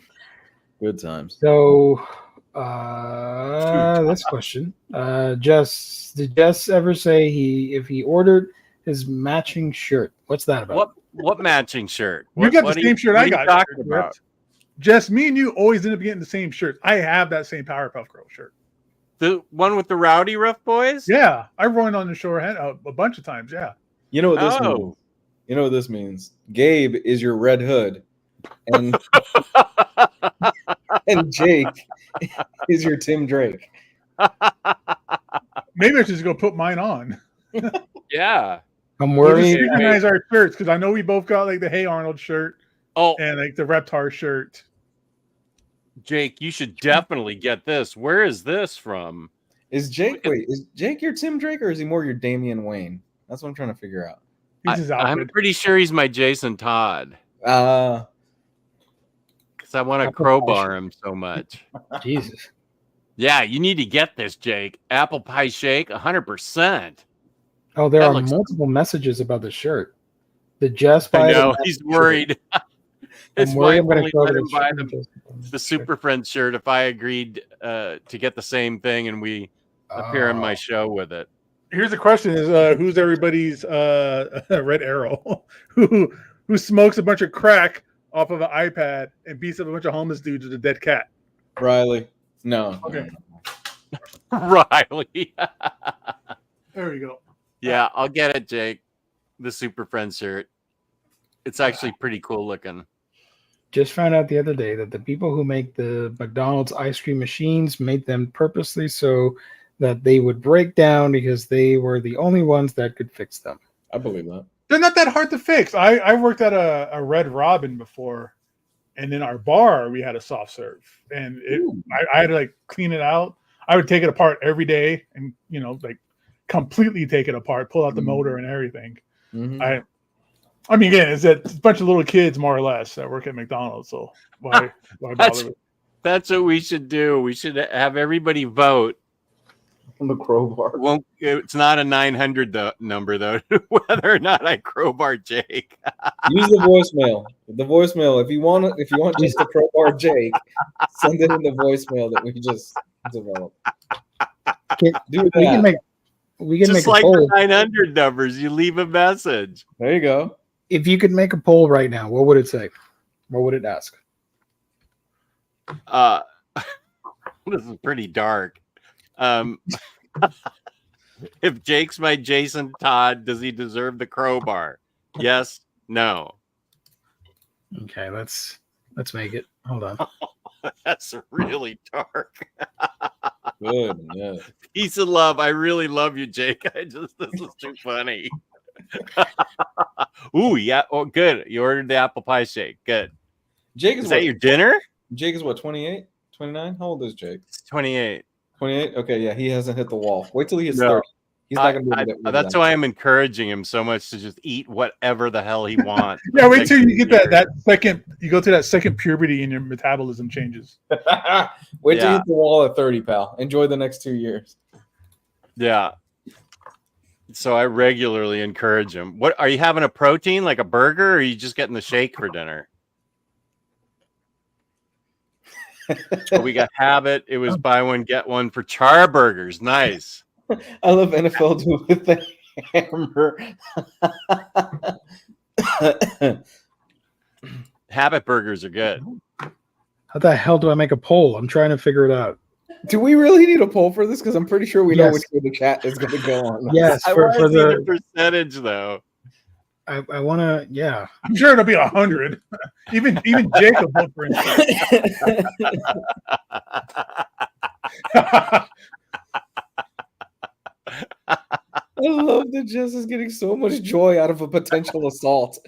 Good times. So, this question. Did Jess ever say if he ordered his matching shirt? What's that about? What matching shirt? You got the same shirt I got. Talking about? Jess, me and you always end up getting the same shirts. I have that same Powerpuff Girl shirt. The one with the Rowdy Rough Boys? Yeah, I've run on the shore head a bunch of times. Yeah. You know what this means? You know what this means? Gabe is your Red Hood, and and Jake is your Tim Drake. Maybe I should just go put mine on. Yeah. I'm We'll worried. just synchronize our shirts because I know we both got like the Hey Arnold shirt. And like the Reptar shirt. Jake, you should definitely get this. Where is this from? Is Jake your Tim Drake, or is he more your Damian Wayne? That's what I'm trying to figure out. I'm pretty sure he's my Jason Todd. Because I want to crowbar him so much. Jesus. Yeah, you need to get this, Jake. Apple pie shake, 100%. Oh, there are multiple messages about the shirt. The Jess buy. I know he's worried. It's why I'm going to let him buy the Super Friends shirt if I agreed to get the same thing and we appear on my show with it. Here's the question: is who's everybody's Red Arrow? who smokes a bunch of crack off of an iPad and beats up a bunch of homeless dudes with a dead cat? Riley. No. Okay. Riley. There we go. Yeah, I'll get it, Jake. The Super Friends shirt. It's actually pretty cool looking. Just found out the other day that the people who make the McDonald's ice cream machines made them purposely so that they would break down because they were the only ones that could fix them. I believe that. They're not that hard to fix. I worked at a Red Robin before, and in our bar we had a soft serve, and I had to like clean it out. I would take it apart every day, and like completely take it apart, pull out the motor and everything. Mm-hmm. I mean, again, it's a bunch of little kids, more or less, that work at McDonald's. So why bother? That's what we should do. We should have everybody vote. On the crowbar. It's not a 900 number, though, whether or not I crowbar Jake. Use the voicemail. The voicemail. If you want just to crowbar Jake, send it in the voicemail that we just developed. We can just make like a poll. The 900 numbers. You leave a message. There you go. If you could make a poll right now, what would it say? What would it ask? This is pretty dark. If Jake's my Jason Todd, does he deserve the crowbar? Yes, no. Okay, let's make it. Hold on. That's really dark. Good, yeah. Peace and love. I really love you, Jake. This is too funny. Ooh, yeah. Oh, good. You ordered the apple pie shake. Good. Jake is that your dinner? Jake is what, 28, 29? How old is Jake? 28. 28? Okay, yeah, he hasn't hit the wall. Wait till he hits 30. He's not gonna be that's why I'm encouraging him so much to just eat whatever the hell he wants. Yeah, wait till you get that second. You go through that second puberty and your metabolism changes. Wait till you hit the wall at 30, pal. Enjoy the next 2 years. Yeah. So I regularly encourage him. What are you having, a protein like a burger, or are you just getting the shake for dinner? Oh, we got Habit. It was buy one get one for Charburgers. Nice. I love NFL do with the hammer. Habit burgers are good. How the hell do I make a poll? I'm trying to figure it out. Do we really need a poll for this? Because I'm pretty sure we know Yes. which way the chat is going to go on. Yes, I for want to see the the percentage though. I want to. Yeah, I'm sure it'll be 100. Even Jacob vote for himself. I love that Jess is getting so much joy out of a potential assault.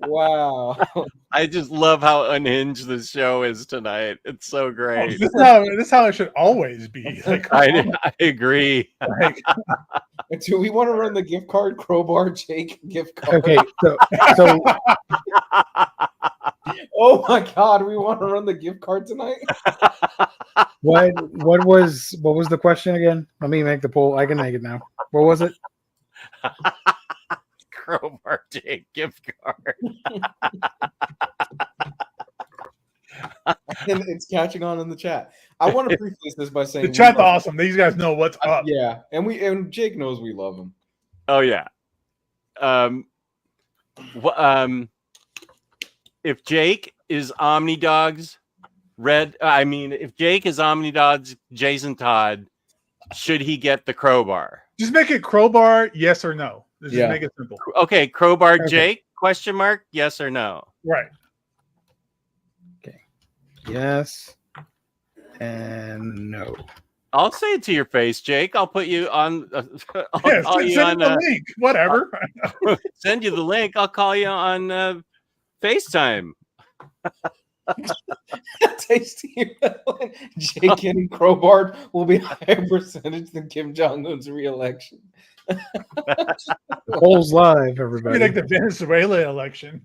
Wow. I just love how unhinged this show is tonight. It's so great. This is how it should always be. Like, I agree. like, Do we want to run the gift card crowbar Jake gift card? okay. So Oh my god, we want to run the gift card tonight? what was the question again? Let me make the poll. I can make it now. What was it? Crowbar Jake gift card. And it's catching on in the chat. I want to preface this by saying the chat's awesome. These guys know what's up. Yeah, and Jake knows we love him. Oh yeah. If Jake is Omnidog's if Jake is Omnidog's Jason Todd, should he get the crowbar? Just make it crowbar, yes or no. Just Yeah. make it simple. Okay, crowbar Okay. Jake? Question mark? Yes or no? Right. Yes and no. I'll say it to your face, Jake. I'll put you on. I'll Yes, call you send on. me the link. Whatever. Send you the link. I'll call you on FaceTime. Tasty. Jake getting crowbarred will be a higher percentage than Kim Jong-un's re-election. The poll's live, Be everybody. like the Venezuela election.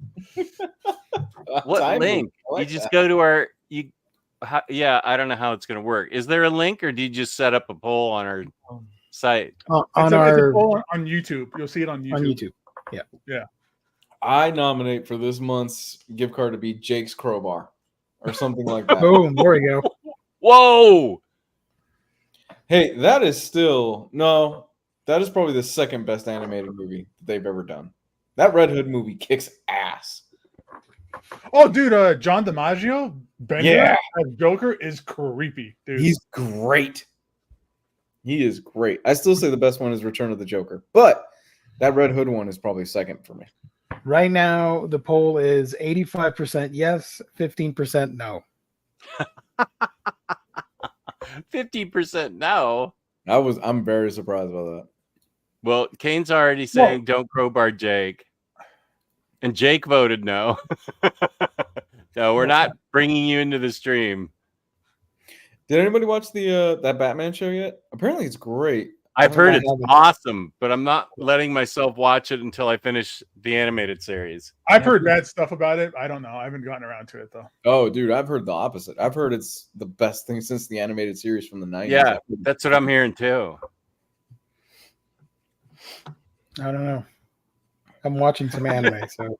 What Timely. link? I like You just that. go to our. Yeah, I don't know how it's going to work. Is there a link, or do you just set up a poll on our site? on It's a our poll on YouTube. You'll see it on YouTube. on YouTube. I nominate for this month's gift card to be Jake's crowbar or something like that. Boom. There we go. Whoa! Hey, that is probably the second best animated movie they've ever done. That Red Hood movie kicks ass. Oh, dude, John DiMaggio, Bender Yeah. as Joker is creepy, dude. He's great. He is great. I still say the best one is Return of the Joker, but that Red Hood one is probably second for me. Right now, the poll is 85% yes, 15% no. 50% no. I'm very surprised by that. Well, Kane's already saying don't crowbar Jake, and Jake voted no. No, we're not bringing you into the stream. Did anybody watch the that Batman show yet? Apparently, it's great. I've heard it's haven't. awesome, but I'm not letting myself watch it until I finish the animated series. I've heard bad stuff about it. I don't know. I haven't gotten around to it though. Oh, dude, I've heard the opposite. I've heard it's the best thing since the animated series from the 90s. Yeah, that's what I'm hearing too. I don't know. I'm watching some anime, so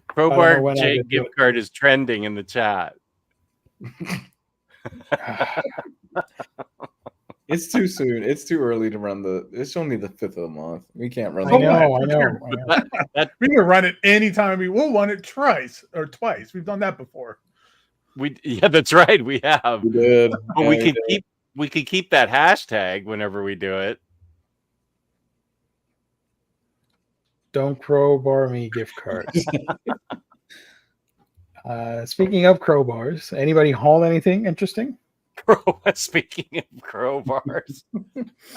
Crowbar when I Jake get to gift card is trending in the chat. It's too soon. It's too early to run it's only the 5th of the month. We can't run I the know. We can run it anytime we'll run it twice. We've done that before. Yeah, that's right. We have. We did. But Yeah, we could keep that hashtag whenever we do it. Don't crowbar me gift cards. Speaking of crowbars, anybody haul anything interesting? Speaking of crowbars,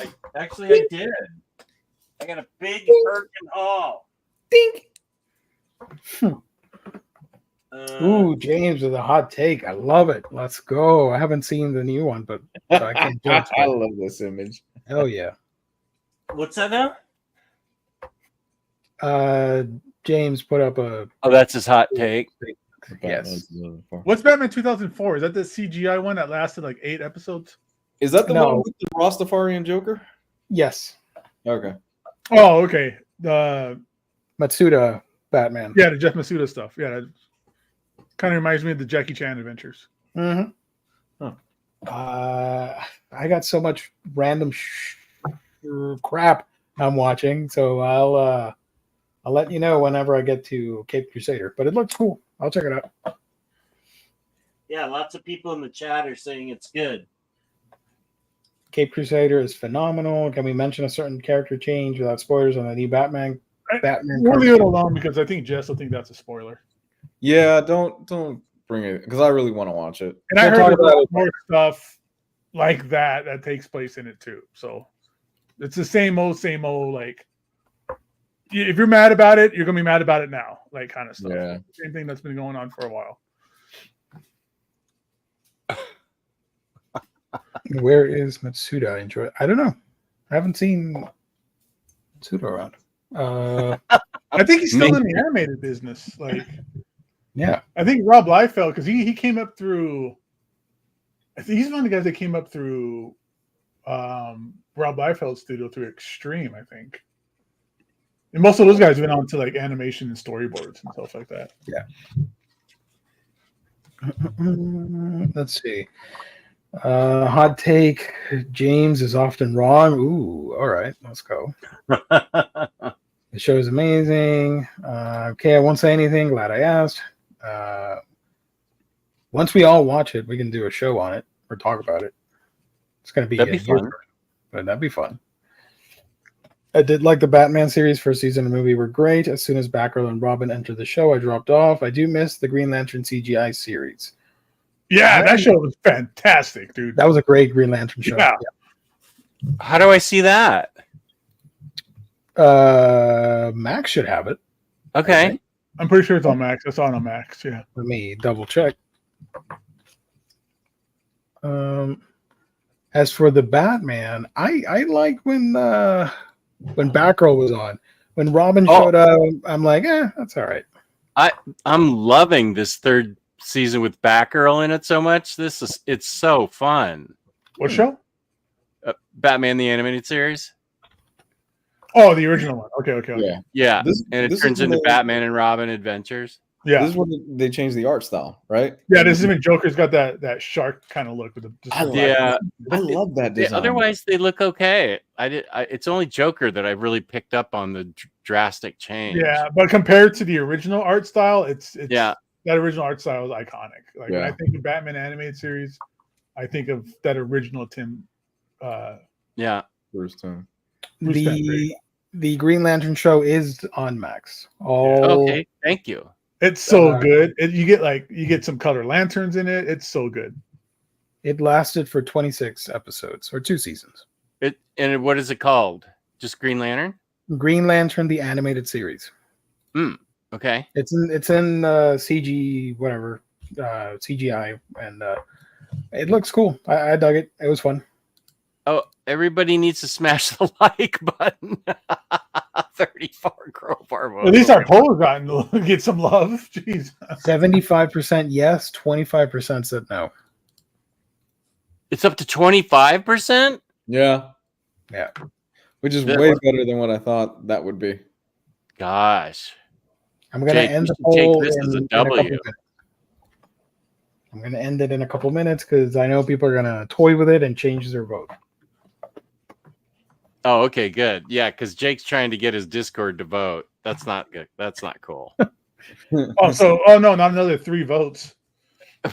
I did. I got a big Birkin haul. Dink. Ooh, James with a hot take. I love it. Let's go. I haven't seen the new one, but I can't judge. I love this image. Hell yeah. What's that now? James put up a Oh, that's his hot take. yes. What's Batman 2004? Is that the CGI one that lasted like 8 episodes? Is that the No. one with the Rastafarian Joker? Yes. Okay. Oh, okay. Matsuda Batman. Yeah, the Jeff Masuda stuff. Yeah, that kind of reminds me of the Jackie Chan adventures. Mm-hmm. Huh. I got so much random crap I'm watching, so I'll let you know whenever I get to Cape Crusader. But it looks cool. I'll check it out. Yeah, lots of people in the chat are saying it's good. Cape Crusader is phenomenal. Can we mention a certain character change without spoilers on the new Batman? We'll leave it alone because I think Jess will think that's a spoiler. Yeah, don't bring it because I really want to watch it. And I We'll heard talk there's about it. more stuff like that takes place in it too. So it's the same old. Like, if you're mad about it, you're gonna be mad about it now. Like, kind of stuff. Yeah. Same thing that's been going on for a while. Where is Matsuda? I enjoy it. I don't know. I haven't seen Matsuda around. I think he's still in the animated business. Like, Yeah. I think Rob Liefeld, because he came up through. I think he's one of the guys that came up through Rob Liefeld's studio through Extreme, I think. And most of those guys went on to like animation and storyboards and stuff like that. Yeah. Let's see. Hot take. James is often wrong. Ooh, all right. Let's go. The show is amazing. Okay, I won't say anything. Glad I asked. Once we all watch it, we can do a show on it or talk about it. It's going to be, That'd be fun. But that'd be fun. I did like the Batman series. First season and movie were great. As soon as Batgirl and Robin entered the show, I dropped off. I do miss the Green Lantern CGI series. Yeah, that show was fantastic, dude. That was a great Green Lantern show. Yeah. How do I see that? Max should have it. Okay. I'm pretty sure it's on Max. I saw it on Max. Yeah. Let me double check. As for the Batman, I like when Batgirl was on. When Robin showed up, I'm like, that's all right. I'm loving this third season with Batgirl in it so much. It's so fun. What show? Batman the Animated Series. Oh, the original one. Okay. Yeah, This and it is turns when into they- Batman and Robin adventures. Yeah. This is when they changed the art style, right? Yeah, this is when Joker's got that shark kind of look with the Yeah, I love that design. otherwise they look okay. It's only Joker that I really picked up on the drastic change. Yeah, but compared to the original art style, it's Yeah. that original art style is iconic. Like when I Yeah. think of Batman animated series, I think of that original Tim. Yeah. First time. The Green Lantern show is on Max. Oh, Okay. Thank you. It's so good. You get some color lanterns in it. It's so good. It lasted for 26 episodes or 2 seasons. What is it called? Just Green Lantern? Green Lantern, the animated series. Okay. It's in CG whatever CGI, and it looks cool. I dug it. It was fun. Oh, everybody needs to smash the like button. 34 crowbar. At least our poll get some love. Jeez. 75% yes, 25% said no. It's up to 25%? Yeah. Yeah. Which is way better than what I thought that would be. Gosh. I'm gonna Jake, end you the should poll take this as a in a couple W. minutes. I'm gonna end it in a couple minutes because I know people are gonna toy with it and change their vote. Oh, okay, good. Yeah, because Jake's trying to get his Discord to vote. That's not good. That's not cool. Oh no, not another 3 votes. I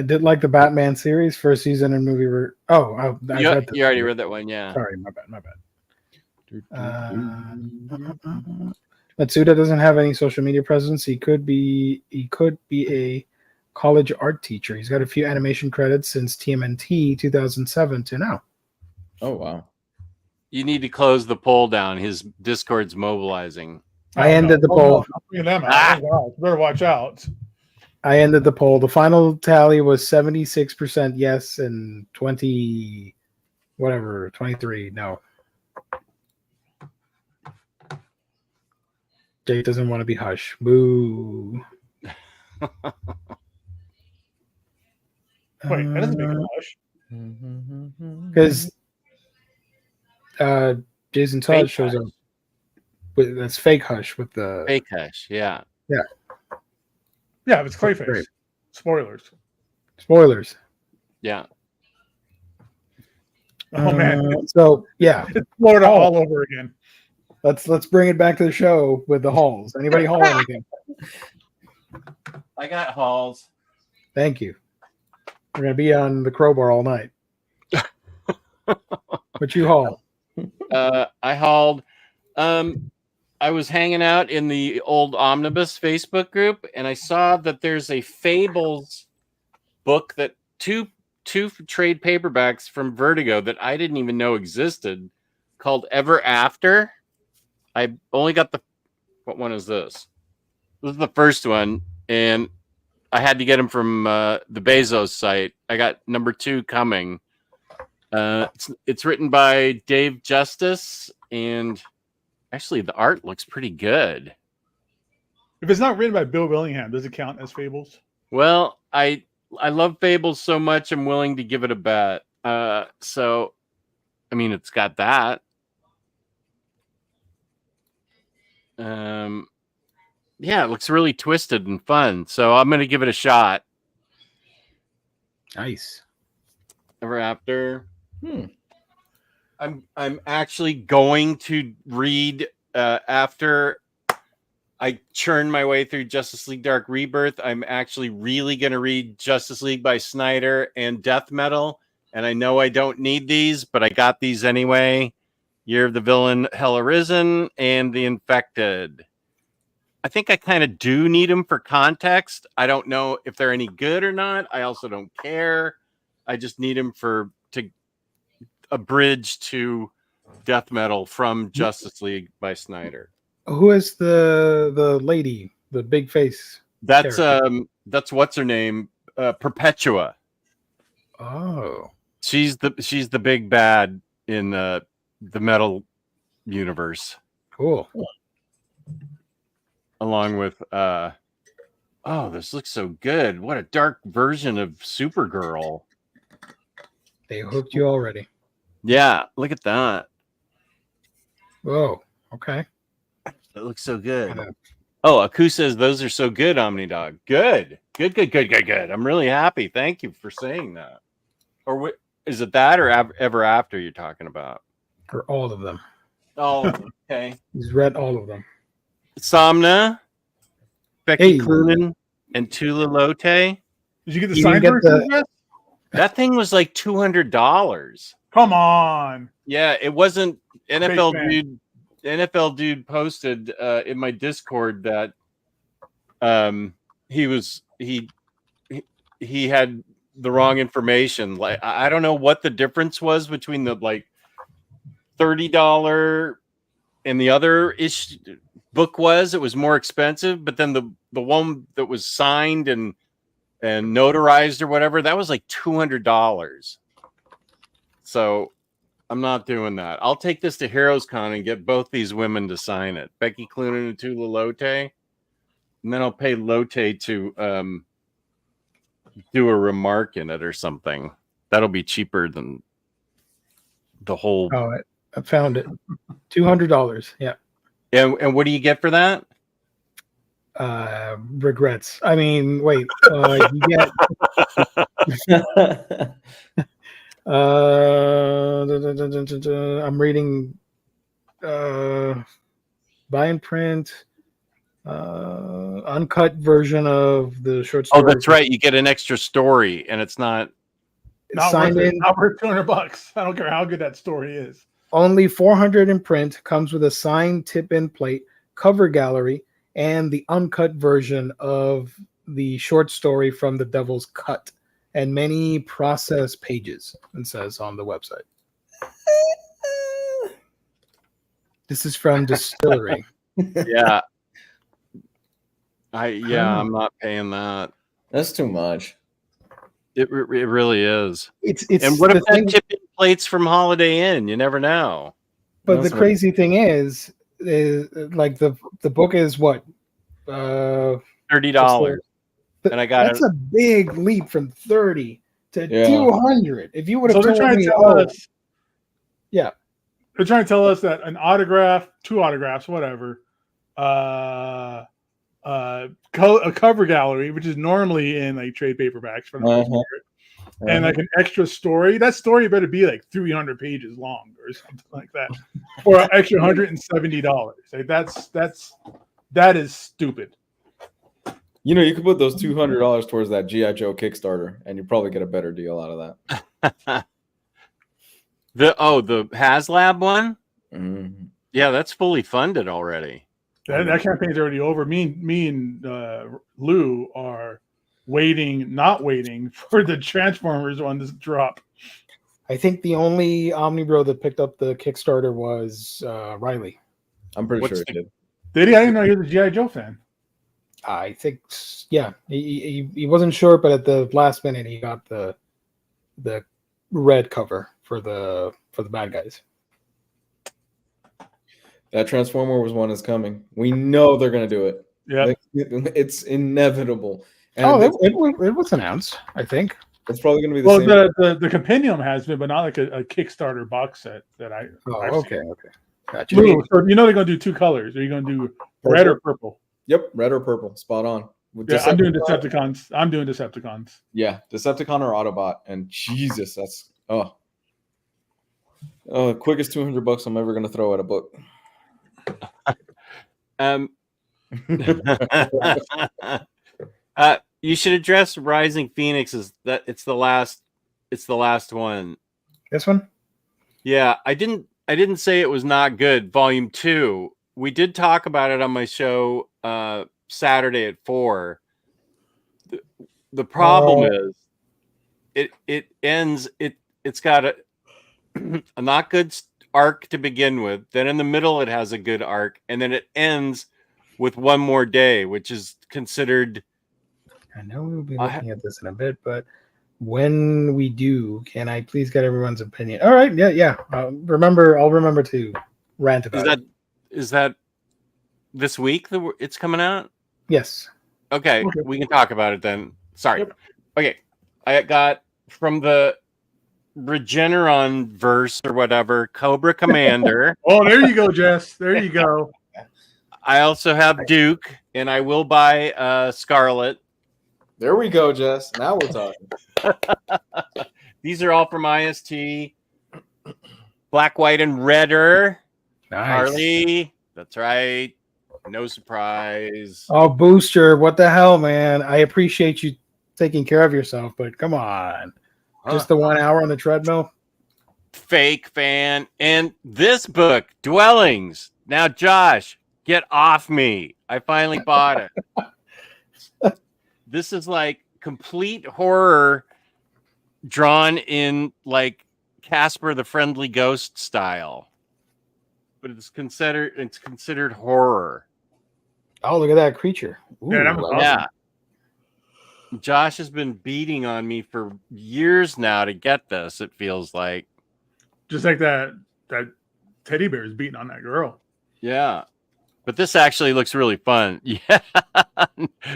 did like the Batman series, first season and movie. I read this. You already read that one, yeah. Sorry, my bad. Matsuda doesn't have any social media presence. He could be a college art teacher. He's got a few animation credits since TMNT 2007 to now. Oh wow. You need to close the poll down. His Discord's mobilizing. I ended the poll. Look at them out. Oh, gosh, better watch out. I ended the poll. The final tally was 76% yes and 23 no. Jake doesn't want to be hush. Boo. Wait, that doesn't make a hush. Because Jason Todd shows up. that's fake Hush with the Fake Hush, yeah. Yeah, if it's Great. Clayface. Spoilers. spoilers. Yeah. Oh man, So yeah, it's Florida Oh. all over again. let's bring it back to the show with the hauls. Anybody haul anything? I got hauls. Thank you. We're gonna be on the crowbar all night. What you haul? I hauled. I was hanging out in the old Omnibus Facebook group, and I saw that there's a Fables book that two trade paperbacks from Vertigo that I didn't even know existed, called Ever After. I only got what one is this? This is the first one, and I had to get them from the Bezos site. I got number 2 coming. It's written by Dave Justice, and actually the art looks pretty good. If it's not written by Bill Willingham, does it count as Fables? Well, I love Fables so much, I'm willing to give it a bet. So, I mean, it's got that. Yeah, it looks really twisted and fun. So I'm going to give it a shot. Nice. Ever After. I'm actually going to read after I churn my way through Justice League Dark Rebirth. I'm actually really going to read Justice League by Snyder and Death Metal. And I know I don't need these, but I got these anyway. Year of the Villain, Hell Arisen, and The Infected. I think I kind of do need them for context. I don't know if they're any good or not. I also don't care. I just need them to a bridge to Death Metal from Justice League by Snyder. Who is the lady, the big face? That's character? that's what's her name, Perpetua. Oh, She's the big bad in the Metal universe, cool. along with oh, this looks so good. What a dark version of Supergirl. They hooked you already. Yeah, look at that. Whoa. Okay. It looks so good. Kinda- Oh, Aku says those are so good, Omnidog. Good. I'm really happy. Thank you for saying that. Or is it that or Ever After you're talking about? For all of them. Oh, okay. He's read all of them. Somna, Becky Hey. Cloonan, and Tula Lote. Did you get the You signed didn't get version? the- Of that? That thing was like $200. Come on. Yeah, it wasn't. NFL fan. dude posted in my Discord that he had the wrong information. Like I don't know what the difference was between the like $30 and the other book was. It was more expensive, but then the one that was signed and notarized or whatever, that was like $200. So I'm not doing that. I'll take this to Heroes Con and get both these women to sign it. Becky Cloonan and Tula Lote. And then I'll pay Lote to do a remark in it or something. That'll be cheaper than the whole. Oh, I found it. $200. Yeah. And what do you get for that? Regrets. I mean, wait. You get. I'm reading. Buy and print. Uncut version of the short story. Oh, that's right. You get an extra story, and it's not. Not Signed worth it. in. Not worth $200. I don't care how good that story is. Only 400 in print. Comes with a signed tip-in plate, cover gallery, and the uncut version of the short story from The Devil's Cut, and many process pages. It says on the website. This is from Distillery. Yeah. I'm not paying that. That's too much. It really is. It's And what the if that thing- tipping plates from Holiday Inn? You never know. But the That's what- crazy thing is like the book is what $30. And I got that's a big leap from 30 to Yeah. 200. If you would So have they're told trying me, to tell us. yeah, They're trying to tell us that an autograph, 2 autographs, whatever, a cover gallery, which is normally in like trade paperbacks for the most part, and like an extra story. That story better be like 300 pages long or something like that, for an extra $170. Like that is stupid. You know, you could put those $200 towards that GI Joe Kickstarter, and you probably get a better deal out of that. The HasLab one? Mm-hmm. Yeah, that's fully funded already. That campaign's already over. Me and Lou are not waiting for the Transformers one to drop. I think the only Omnibro that picked up the Kickstarter was Riley. I'm pretty sure he did. Did he? I didn't know he was a G.I. Joe fan. I think, yeah. He wasn't sure, but at the last minute, he got the red cover for the bad guys. That Transformers one is coming. We know they're going to do it. Yeah, it's inevitable. And it was announced, I think. It's probably going to be the same. The Compendium has been, but not like a Kickstarter box set that I. Oh, I've okay, seen. okay. Gotcha. So you know they're going to do 2 colors. Are you going to do red or purple? Yep, red or purple. Spot on. Yeah, I'm doing Decepticons. Yeah, Decepticon or Autobot. And Jesus, that's quickest $200 I'm ever going to throw at a book. You should address Rising Phoenix as that it's the last one. This one? Yeah, I didn't say it was not good. Volume 2. We did talk about it on my show Saturday at 4. The problem is it ends it's got a not good arc to begin with. Then in the middle it has a good arc, and then it ends with One More Day, which is considered. I know we'll be looking at this in a bit, but when we do, can I please get everyone's opinion? All right, yeah. I'll remember to rant about it. Is that this week it's coming out? Yes. Okay, we can talk about it then. Sorry. Yep. Okay, I got from the Regeneron verse or whatever, Cobra Commander. Oh, there you go, Jess. There you go. I also have Duke, and I will buy Scarlet. There we go, Jess. Now we're talking. These are all from IST. Black, White, and Redder. Nice. Harley. That's right. No surprise. Oh, Booster, what the hell, man? I appreciate you taking care of yourself, but come on. Just the 1 hour on the treadmill? Fake fan. And this book, Dwellings. Now, Josh, get off me. I finally bought it. This is like complete horror drawn in like Casper the Friendly Ghost style. But it's considered horror. Oh, look at that creature. Ooh, yeah. Josh has been beating on me for years now to get this, it feels like. Just like that teddy bear is beating on that girl. Yeah. But this actually looks really fun. Yeah.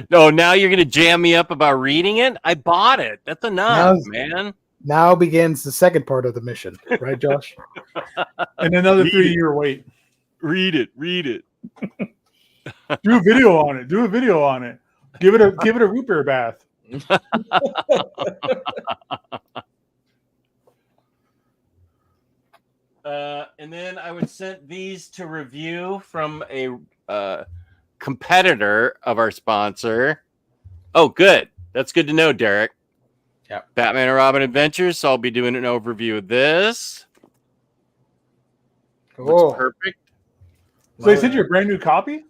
No, now you're going to jam me up about reading it? I bought it. That's enough, man. Now begins the second part of the mission. Right, Josh? And another 3-year wait. Read it. Do a video on it. Give it a root beer bath. And then I was sent these to review from a competitor of our sponsor. Oh, good. That's good to know, Derek. Yeah. Batman and Robin Adventures. So I'll be doing an overview of this. Cool. Looks perfect. So they sent you a brand new copy?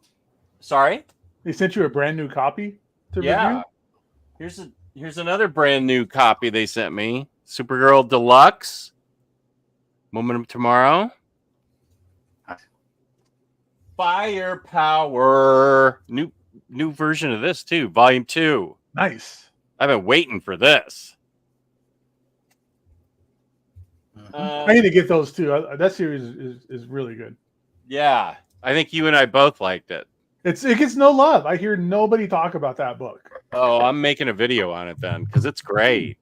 Sorry? They sent you a brand new copy to review? Here's another brand new copy they sent me. Supergirl Deluxe. Moment of Tomorrow. Firepower. New version of this too. Volume 2. Nice. I've been waiting for this. I need to get those too. That series is really good. Yeah. I think you and I both liked it. It gets no love. I hear nobody talk about that book. Oh, I'm making a video on it then because it's great.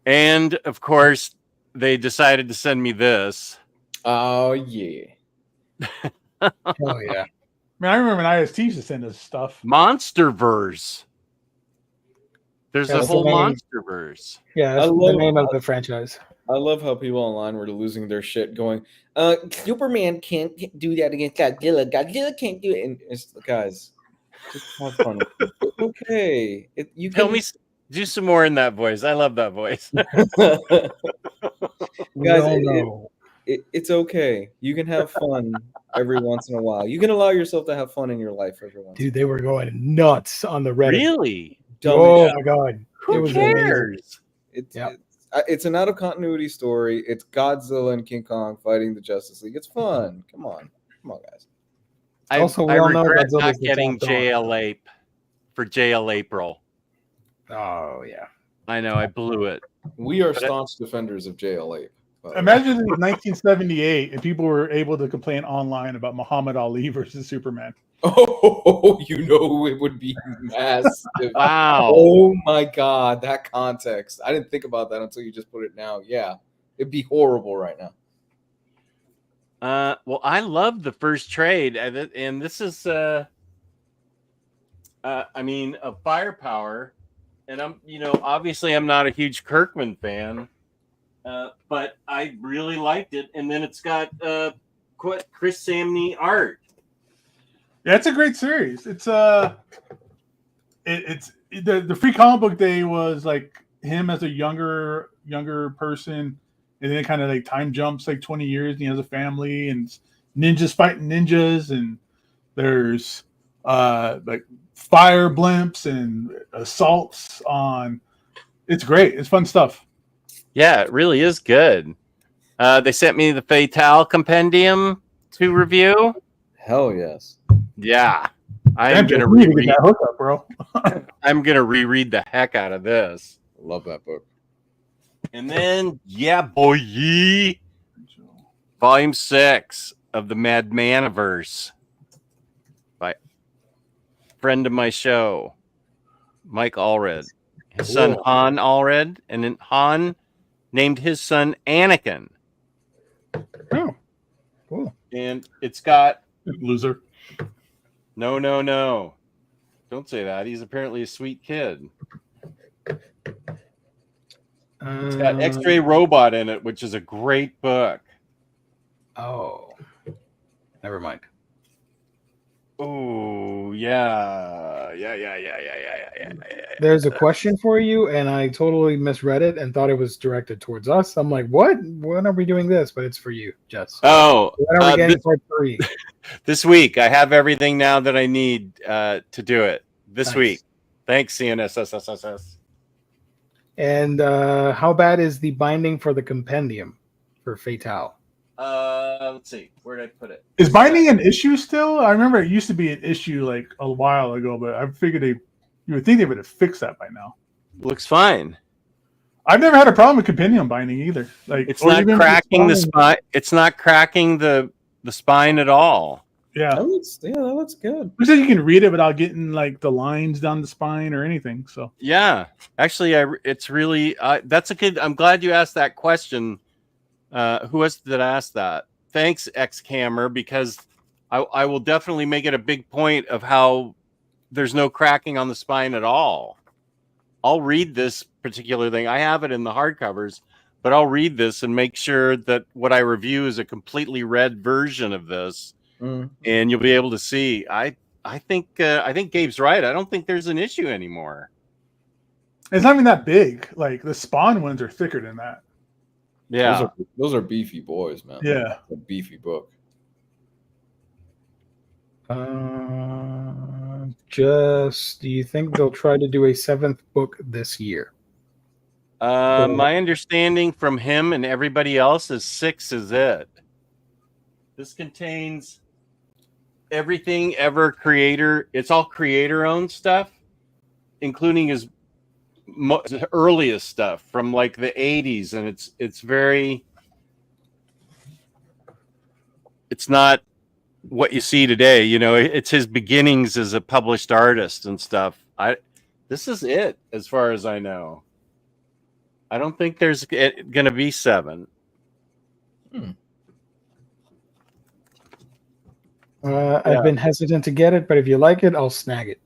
And of course, they decided to send me this. Oh yeah. Oh yeah. I remember when IST used to send us stuff. Monsterverse. There's Yeah, a that's the whole name. Monsterverse. Yeah, I that's the love name of the franchise. I love how people online were losing their shit going, Superman can't do that against Godzilla. Godzilla can't do it. And it's guys, just have fun. It's okay. You Tell can me, do some more in that voice. I love that voice. We guys, all know. it's okay. You can have fun every once in a while. You can allow yourself to have fun in your life every once. Dude, they were going nuts on the Reddit. Really? Oh Dumb. my god. It Who was amazing. cares? It's an out of continuity story. It's Godzilla and King Kong fighting the Justice League. It's fun. Come on, guys. Also, we I all know regret Godzilla's not the getting top dog. JL Ape for JL April. Oh yeah. I know I blew it. We are staunch defenders of JL8. Imagine it was 1978 and people were able to complain online about Muhammad Ali versus Superman. Oh, you know it would be massive. Wow. Oh my god, that context. I didn't think about that until you just put it now. Yeah, it'd be horrible right now. Well, I love the first trade, and this is, I mean, a firepower, and obviously I'm not a huge Kirkman fan, but I really liked it, and then it's got Chris Samney art. Yeah, it's a great series. It's the free comic book day was like him as a younger person, and then it kind of like time jumps like 20 years, and he has a family and ninjas fighting ninjas, and there's like fire blimps and assaults on. It's great. It's fun stuff. Yeah, it really is good. They sent me the Fatale Compendium to review. Hell yes. Yeah, I'm Damn, gonna you need to reread. get that hookup, bro. I'm gonna reread the heck out of this. Love that book. And then, yeah, boy, Volume 6 of the Madmaniverse by friend of my show, Mike Allred. His son Han Allred, and then Han named his son Anakin. Oh, cool. And it's got Loser. no. Don't say that. He's apparently a sweet kid. It's got X-Ray Robot in it, which is a great book. Oh, never mind. Oh, yeah. There's a question for you, and I totally misread it and thought it was directed towards us. I'm like, what? When are we doing this? But it's for you, Jess. Oh, When are we getting part 3? this week. I have everything now that I need to do it this week. Thanks, CNSSSS. And how bad is the binding for the compendium for Fatale? Let's see. Where did I put it? Is binding an issue still? I remember it used to be an issue like a while ago, but I figured you would think they would have fixed that by now. Looks fine. I've never had a problem with compendium binding either. Like It's not cracking the spine. It's not cracking the spine at all. Yeah, that looks good. you said you can read it without getting like the lines down the spine or anything. So Yeah, actually, it's really that's a good. I'm glad you asked that question. Who was that asked that? Thanks, X-Cammer, because I will definitely make it a big point of how there's no cracking on the spine at all. I'll read this particular thing. I have it in the hardcovers, but I'll read this and make sure that what I review is a completely read version of this, and you'll be able to see. I think Gabe's right. I don't think there's an issue anymore. it's not even that big. Like the Spawn ones are thicker than that. Yeah, Those are beefy boys, man. Yeah, a beefy book. Just, do you think they'll try to do a 7th book this year? my understanding from him and everybody else is 6 is it. This contains everything ever creator. It's all creator-owned stuff, including his earliest stuff from like the 80s, and it's very. It's not what you see today, it's his beginnings as a published artist and stuff. This is it as far as I know. I don't think there's going to be 7. I've been hesitant to get it, but if you like it, I'll snag it.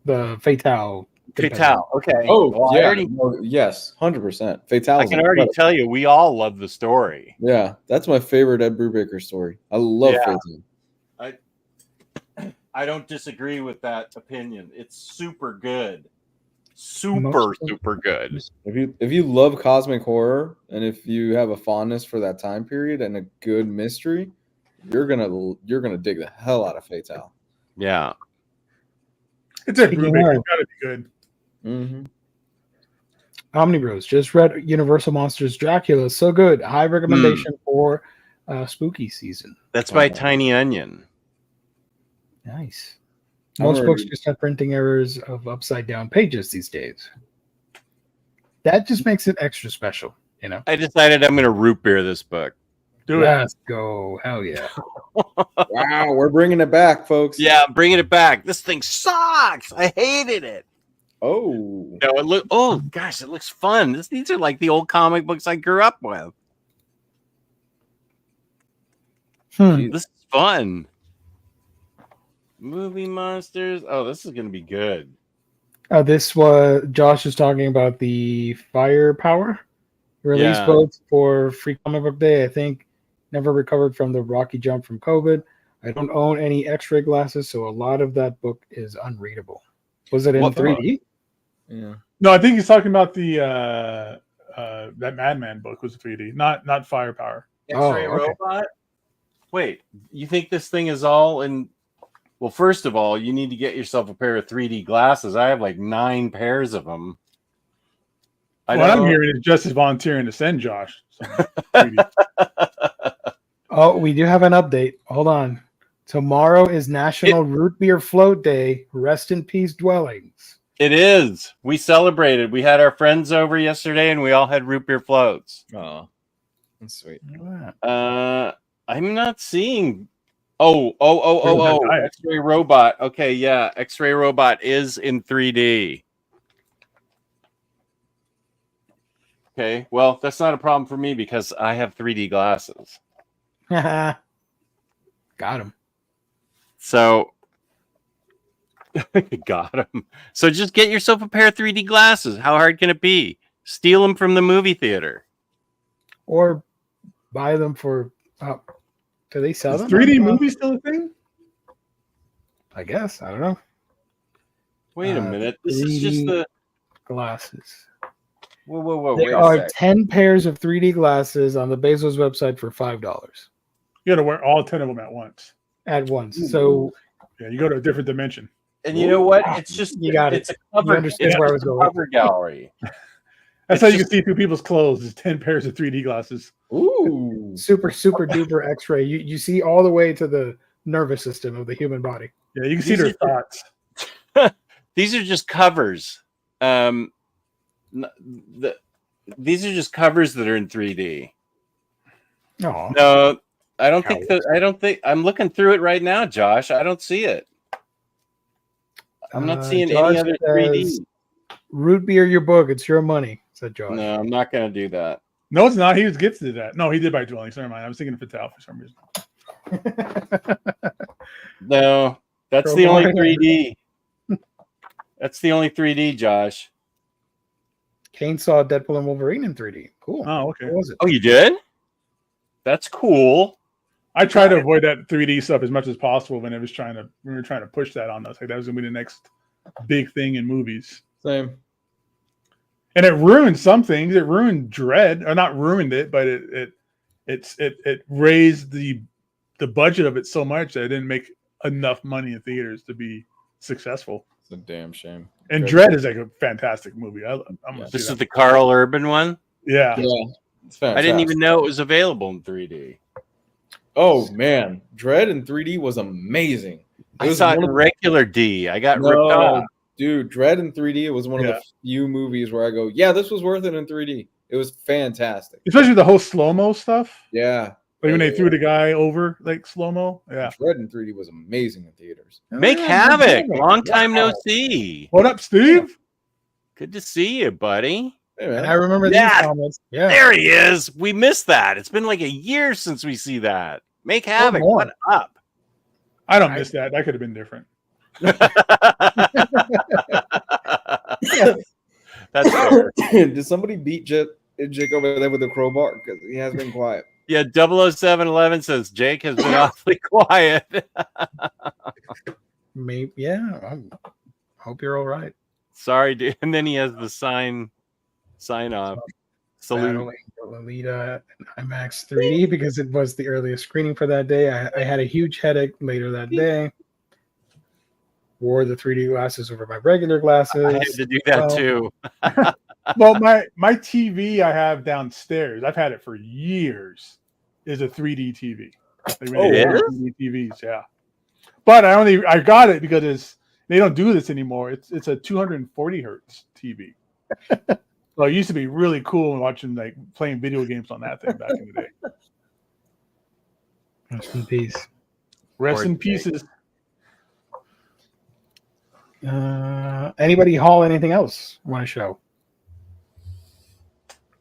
The Fatale. Fatale. Okay. Oh, Well, yeah. I already, Yes, 100%. Fatale. I can already tell you, we all love the story. Yeah, that's my favorite Ed Brubaker story. I love Yeah. Fatale. I don't disagree with that opinion. It's super good. Super good. If you love cosmic horror and if you have a fondness for that time period and a good mystery, you're gonna dig the hell out of Fatale. Yeah. It's a Speaking Brubaker. of- It's got to be good. Mm-hmm. Omnibros just read Universal Monsters Dracula. So good. High recommendation for spooky season. That's by Tiny Onion. Nice. I'm Most books already- just have printing errors of upside down pages these days. That just makes it extra special, you know. I decided I'm going to root beer this book. Do it. Let's go. Hell yeah. Wow, we're bringing it back, folks. Yeah, I'm bringing it back. This thing sucks. I hated it. Oh. No, oh gosh, it looks fun. These are like the old comic books I grew up with. This is fun. Movie monsters. Oh, this is going to be good. This was Josh is talking about the Firepower release Yeah. book for Free Comic Book Day. I think never recovered from the rocky jump from COVID. I don't own any X-ray glasses, so a lot of that book is unreadable. Was it in What 3D? Yeah. No, I think he's talking about the that Madman book was 3D, not Firepower. X-ray okay. robot. Wait, you think this thing is all in? Well, first of all, you need to get yourself a pair of 3D glasses. I have like 9 pairs of them. What I'm hearing is Justice volunteering to send Josh. some 3D. Oh, we do have an update. Hold on. Tomorrow is National Root Beer Float Day. Rest in peace, Dwellings. It is. We celebrated. We had our friends over yesterday, and we all had root beer floats. Oh, that's sweet. I'm not seeing. Where's that diet? X-ray robot. Okay, yeah, X-ray robot is in 3D. Okay, well, that's not a problem for me because I have 3D glasses. Got him. So, got him. So just get yourself a pair of 3D glasses. How hard can it be? Steal them from the movie theater. Or buy them for. Do they sell Is them? 3D movie still a thing? I guess. I don't know. Wait a minute. This is just 3D the. Glasses. Whoa. There Wait a are sec. 10 pairs of 3D glasses on the Bezos website for $5 You got to wear all 10 of them at once. at once. So Yeah, you go to a different dimension. And you know what? It's just You got it's it. a cover. You understand It's where I just was a going. cover gallery. That's It's how you just- can see through people's clothes. Is 10 pairs of 3D glasses. Ooh. super duper X-ray. You see all the way to the nervous system of the human body. Yeah, you can see their thoughts. These are just covers. These are just covers that are in 3D. Oh, No, I don't think that. I don't think I'm looking through it right now, Josh. I don't see it. I'm not seeing Josh any other 3D. says, root beer your book. It's your money, said Josh. No, I'm not going to do that. No, it's not. He was gifted that. No, he did by dwelling. Never mind. I was thinking of Fatale for some reason. No, that's the only 3D. That's the only 3D, Josh. Kane saw Deadpool and Wolverine in 3D. Cool. Oh, okay. What was it? Oh, you did? That's cool. I try to avoid that 3D stuff as much as possible when we were trying to push that on us. Like that was gonna be the next big thing in movies. Same. And it ruined some things. It ruined Dread, or not ruined it, but it raised the budget of it so much that it didn't make enough money in theaters to be successful. It's a damn shame. And Dread is like a fantastic movie. I'm gonna see This that. is the Carl Urban one. Yeah. Yeah. It's fantastic. I didn't even know it was available in 3D. Oh man, Dread in 3D was amazing. I saw it in regular D. I got ripped No, off. dude, Dread in 3D. It was one of the few movies where I go, yeah, this was worth it in 3D. It was fantastic. Especially the whole slow-mo stuff. Yeah. Like when they threw the guy over like slow-mo. Yeah. Dread in 3D was amazing in theaters. Make Havoc. Long time no see. What up, Steve? Good to see you, buddy. Hey, man. And I remember Yeah. these comments. Yeah. There he is. We missed that. It's been like a year since we see that. Make havoc. more. What up? I don't miss that. That could have been different. That's fair. Did somebody beat Jake over there with a crowbar? Because he has been quiet. Yeah, 00711 says Jake has been awfully quiet. Maybe. Yeah. I hope you're all right. Sorry, dude. And then he has the sign off. Salute. Battle Angel Alita and IMAX 3D because it was the earliest screening for that day. I had a huge headache later that day. Wore the 3D glasses over my regular glasses. I had to do that too. Well, my TV I have downstairs, I've had it for years, is a 3D TV. Like when Oh, they it have 3D TVs, yeah. But I got it because they don't do this anymore. It's a 240 hertz TV. So it used to be really cool watching playing video games on that thing back in the day. Rest in peace. Rest in pieces. Anybody haul anything else want to show?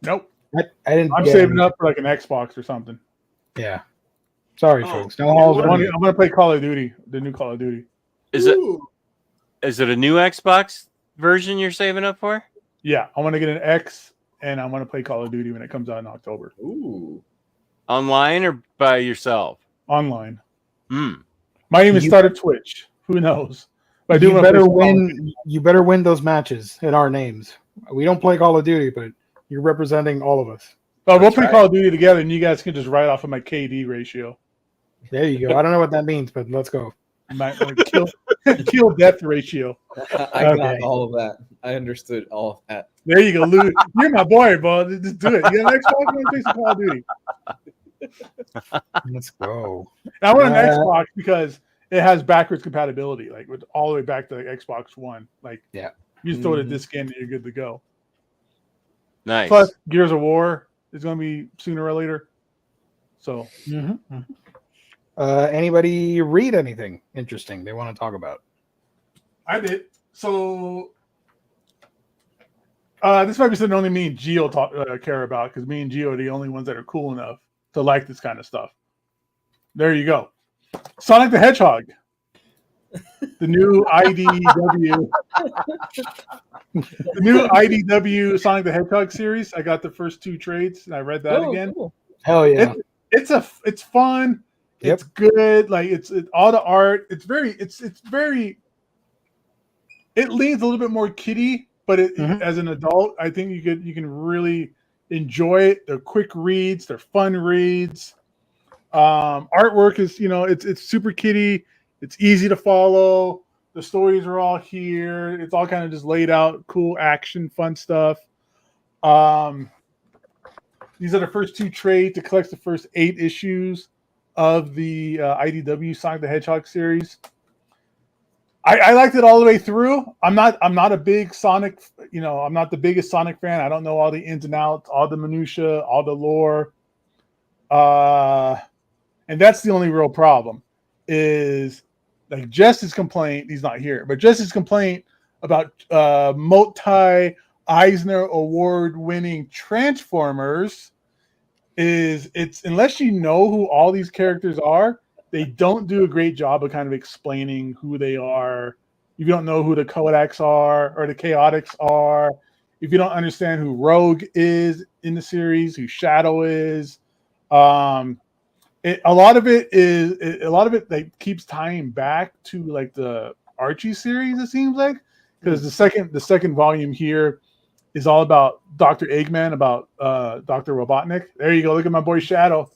Nope. I didn't. I'm get saving any- up for like an Xbox or something. Yeah. Sorry, Oh, folks. No hauls. I'm going to play Call of Duty, the new Call of Duty. Is it a new Xbox version you're saving up for? Yeah, I want to get an X, and I want to play Call of Duty when it comes out in October. Ooh. Online or by yourself? Online. Hmm. Might even You- start a Twitch. Who knows? But I do You want to better play some Call of Duty. win. You better win those matches in our names. We don't play Call of Duty, but you're representing all of us. Oh, we'll That's play right. Call of Duty together, and you guys can just write off of my KD ratio. There you go. I don't know what that means, but let's go. My kill death ratio. I got Okay. all of that. I understood all of that. There you go, Lou. You're my boy, bro. Just do it. You got an Xbox? You want to play some Call of Duty? Let's go. And I want an Uh, Xbox because it has backwards compatibility, like with all the way back to like Xbox One. Like, Yeah. you just throw the Mhm. disc in, and you're good to go. Nice. Plus, Gears of War is going to be sooner or later. So, Anybody read anything interesting they want to talk about? I did. So, this might be something only me and Gio care about because me and Gio are the only ones that are cool enough to like this kind of stuff. There you go. Sonic the Hedgehog. The new IDW. The new IDW Sonic the Hedgehog series. I got the first 2 trades and I read that again. Cool. Hell yeah. It's fun. Yep. It's good. Like it's all the art. It's very. It leans a little bit more kiddie, but Mhm. as an adult, I think you can really enjoy it. They're quick reads. They're fun reads. Artwork is it's super kiddie. It's easy to follow. The stories are all here. It's all kind of just laid out, cool action, fun stuff. These are the first 2 trades to collect the first 8 issues of the IDW Sonic the Hedgehog series. I liked it all the way through. I'm not a big Sonic, I'm not the biggest Sonic fan. I don't know all the ins and outs, all the minutia, all the lore. And that's the only real problem is like Jess's complaint, he's not here, but Jess's complaint about multi Eisner award winning Transformers is it's unless you know who all these characters are, they don't do a great job of kind of explaining who they are. If you don't know who the Kodaks are or the Chaotix are, if you don't understand who Rogue is in the series, who Shadow is, a lot of it like keeps tying back to like the Archie series. It seems like because the second volume here is all about Dr. Eggman, about Dr. Robotnik. There you go. Look at my boy Shadow.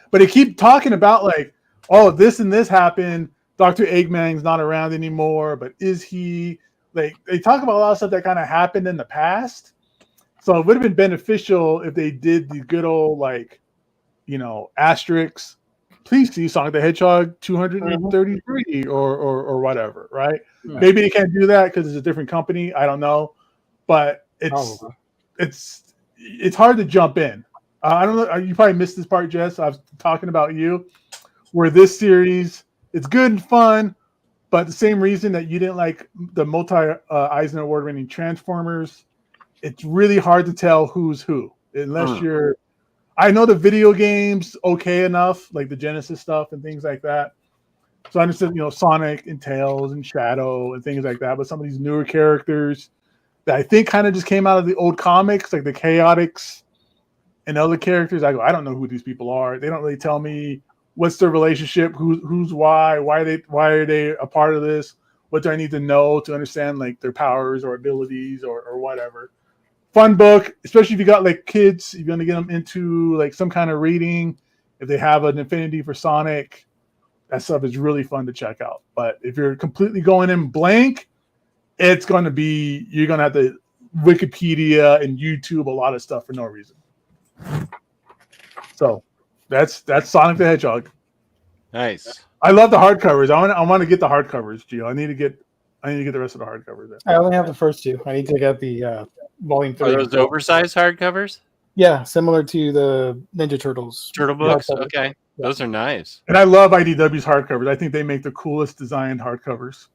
But they keep talking about like, oh, this and this happened. Dr. Eggman's not around anymore, but is he? Like they talk about a lot of stuff that kind of happened in the past. So it would have been beneficial if they did the good old like, asterisks. Please see Sonic the Hedgehog 233 or whatever, right? Yeah. Maybe they can't do that because it's a different company. I don't know, but it's hard to jump in. I don't know. You probably missed this part, Jess. I was talking about you, where this series it's good and fun, but the same reason that you didn't like the multi Eisner award winning Transformers, it's really hard to tell who's who unless Mm. you're. I know the video games okay enough, like the Genesis stuff and things like that. So I understand, Sonic and Tails and Shadow and things like that. But some of these newer characters that I think kind of just came out of the old comics, like the Chaotix and other characters, I don't know who these people are. They don't really tell me what's their relationship, who's why are they a part of this? What do I need to know to understand like their powers or abilities or whatever? Fun book, especially if you got like kids, you're gonna get them into like some kind of reading. If they have an affinity for Sonic, that stuff is really fun to check out. But if you're completely going in blank, you're gonna have to Wikipedia and YouTube a lot of stuff for no reason. So that's Sonic the Hedgehog. Nice. I love the hardcovers. I want to get the hardcovers, Gio. I need to get the rest of the hardcovers. I only have the first two. I need to get the volume 3. Are those oversized hardcovers? Yeah, similar to the Ninja Turtles. Turtle books? Yeah. Okay. Those are nice. And I love IDW's hardcovers. I think they make the coolest designed hardcovers.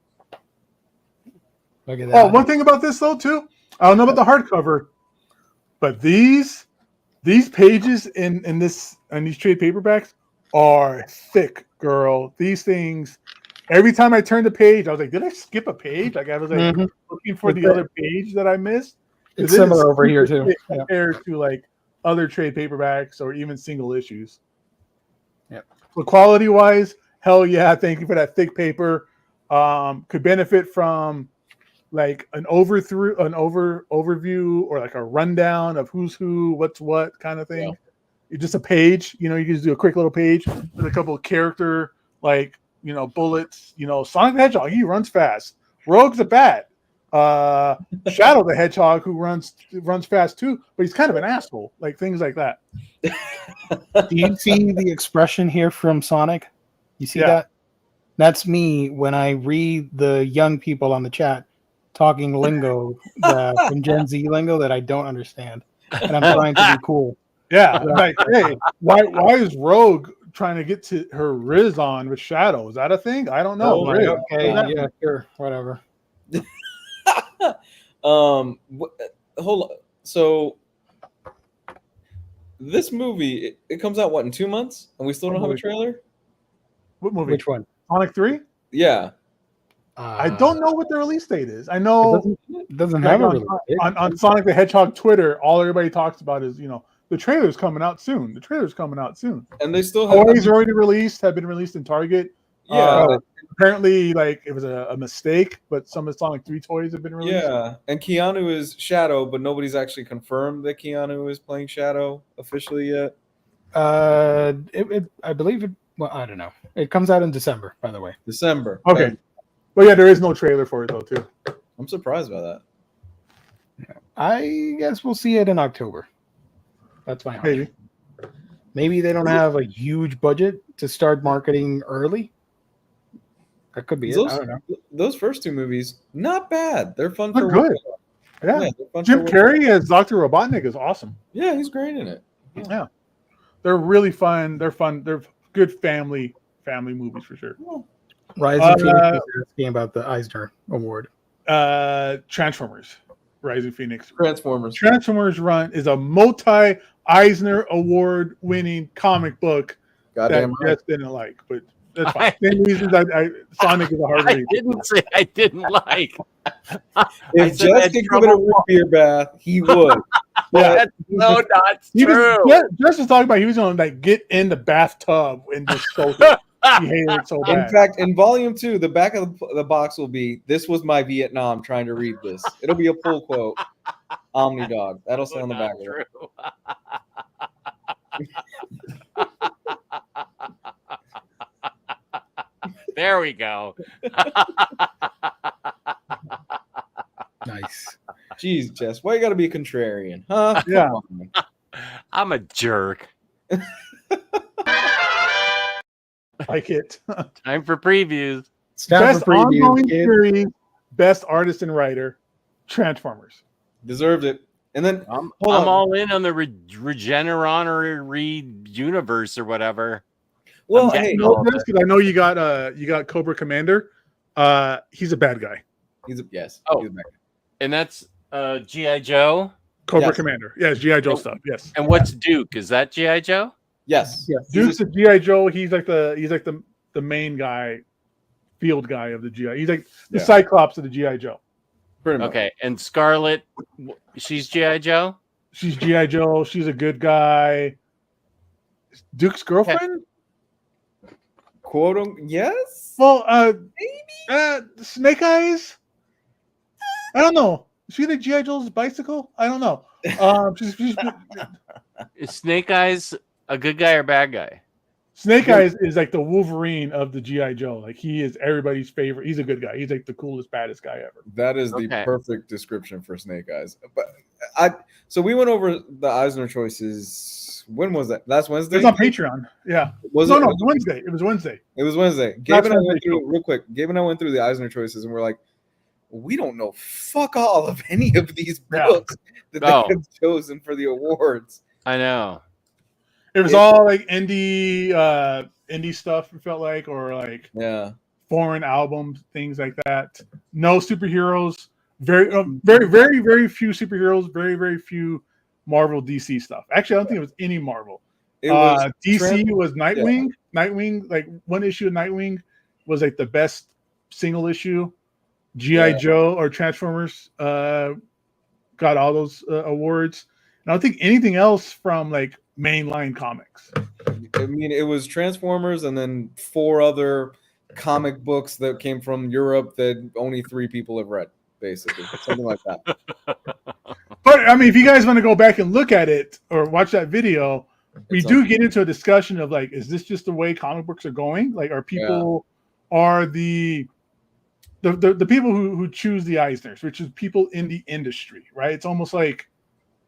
Look at that. Oh, one thing about this though too, I don't know about the hardcover, but these pages in these trade paperbacks are thick, girl. These things. Every time I turned the page, I was like, "Did I skip a page?" Like I was like looking for the other page that I missed. It's similar over here too. Yeah. Compared to like other trade paperbacks or even single issues. Yeah. So quality wise, hell yeah! Thank you for that thick paper. Could benefit from like an overview or like a rundown of who's who, what's what kind of thing. Yeah. Just a page, you can just do a quick little page with a couple of character bullets. Sonic the Hedgehog, he runs fast. Rogue's a bat. Shadow the Hedgehog, who runs fast too, but he's kind of an asshole. Like things like that. Do you see the expression here from Sonic? You see that? That's me when I read the young people on the chat talking lingo from Gen Z lingo that I don't understand, and I'm trying to be cool. Yeah, like, hey, why is Rogue trying to get to her Riz on with Shadow? Is that a thing? I don't know. Oh, okay, yeah, sure, whatever. Hold on. So this movie, it comes out in 2 months, and we still don't have a trailer. What movie? Which one? Sonic 3? Yeah. I don't know what the release date is. I know it doesn't have a release date. On Sonic the Hedgehog Twitter. All everybody talks about is the trailer's coming out soon. And they still have toys already released. Have been released in Target. Yeah. Apparently, like it was a mistake, but some of the Sonic 3 toys have been released. Yeah, and Keanu is Shadow, but nobody's actually confirmed that Keanu is playing Shadow officially yet. I believe it. Well, I don't know. It comes out in December, by the way. December. Okay. Well, yeah, there is no trailer for it though, too. I'm surprised by that. I guess we'll see it in October. That's my hunch. Maybe they don't have a huge budget to start marketing early. That could be it. I don't know. Those first two movies, not bad. They're fun. They're good. Yeah. Jim Carrey as Dr. Robotnik is awesome. Yeah, he's great in it. Yeah. They're really fun. They're fun. They're good family movies for sure. Rising Phoenix is asking about the Eisner Award. Transformers. Rising Phoenix. Transformers Run is a multi-Eisner Award winning comic book that Jess didn't like, but that's fine. Same reasons Sonic is a hard read. I didn't say I didn't like. If Jess could give it a root beer bath, he would. That's not true. Jess was talking about he was going to get in the bathtub and just soak it. He hated it so bad. In fact, in volume 2, the back of the box will be, "This was my Vietnam trying to read this." It'll be a pull quote. Omnidog. That'll say on the back of it. There we go. Nice. Jeez, Jess, why you got to be contrarian, huh? Yeah. I'm a jerk. Like it. Time for previews. Best ongoing series, best artist and writer, Transformers. Deserved it. And then I'm all in on the Regeneron universe or whatever. Well, I know you got Cobra Commander. He's a bad guy. He's a bad guy. And that's GI Joe. Cobra Yes. Commander. Yes, GI Joe stuff. Yes. And what's Duke? Is that GI Joe? Yes. Yes. Duke's the GI Joe. He's like the main guy, field guy of the GI. He's like the Yeah. Cyclops of the GI Joe. Pretty much. Okay, and Scarlet, she's GI Joe. She's GI Joe. She's a good guy. Duke's girlfriend. Quote yes. Well, Snake Eyes. I don't know. Is she the GI Joe's bicycle? I don't know. She's Is Snake Eyes a good guy or bad guy? Snake Eyes is like the Wolverine of the GI Joe. Like he is everybody's favorite. He's a good guy. He's like the coolest, baddest guy ever. That is the Okay. perfect description for Snake Eyes. But so we went over the Eisner choices. When was that? Last Wednesday? It's on Patreon. Yeah. Was No, it? it was Wednesday. It was Wednesday. It was Wednesday. Gabe and I went through real quick. Gabe and I went through the Eisner choices, and we're like, we don't know fuck all of any of these Yeah. books that Oh. they have chosen for the awards. I know. It was all like indie stuff. It felt like, or like Yeah. foreign albums, things like that. No superheroes. Very few superheroes. Very, very few Marvel DC stuff. Actually, I don't think it was any Marvel. It was DC was Nightwing. Nightwing, like one issue of Nightwing was like the best single issue. GI Joe or Transformers got all those awards. And I don't think anything else from like mainline comics. I mean, it was Transformers and then 4 other comic books that came from Europe that only 3 people have read, basically. Something like that. But I mean, if you guys want to go back and look at it or watch that video, we It's do on- get into a discussion of like, is this just the way comic books are going? Like, are people are the people who choose the Eisners, which is people in the industry, right? It's almost like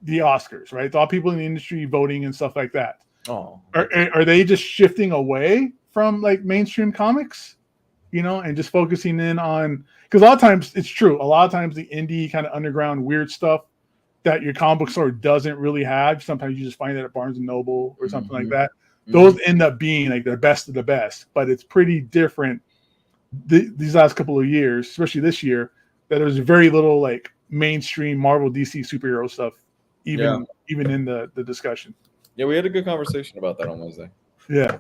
the Oscars, right? It's all people in the industry voting and stuff like that. Oh. Are they just shifting away from like mainstream comics, you know, and just focusing in on, because a lot of times it's true. A lot of times the indie kind of underground weird stuff that your comic book store doesn't really have. Sometimes you just find that at Barnes and Noble or something like that. Those end up being like the best of the best, but it's pretty different these last couple of years, especially this year, that there's very little like mainstream Marvel DC superhero stuff, even in the discussion. Yeah, we had a good conversation about that on Wednesday. Yeah.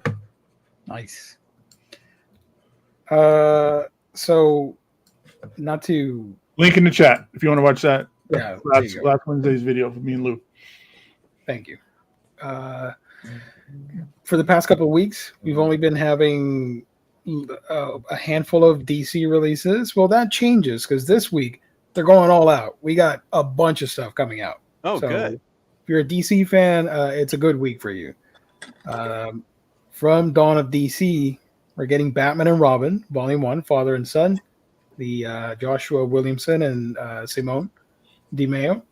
Nice. So not to Link in the chat if you want to watch that. yeah, there you go. Last Wednesday's video for me and Lou. Thank you. For the past couple of weeks, we've only been having a handful of DC releases. Well, that changes because this week they're going all out. We got a bunch of stuff coming out. Oh, So, good. If you're a DC fan, it's a good week for you. From Dawn of DC, we're getting Batman and Robin, Volume 1, Father and Son, the Joshua Williamson and Simone DiMeo.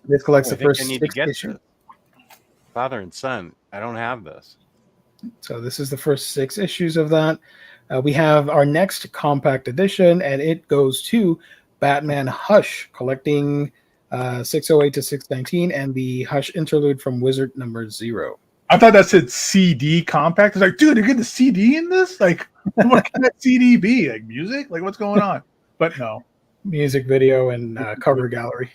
This collects the first 6 issues. Father and Son. I don't have this. So this is the first 6 issues of that. We have our next compact edition, and it goes to Batman Hush, collecting 608 to 619, and the Hush interlude from Wizard number 0. I thought that said CD compact. It's like, dude, you're getting the CD in this? Like, what can that CD be? Like music? Like, what's going on? But no. Music video and cover gallery.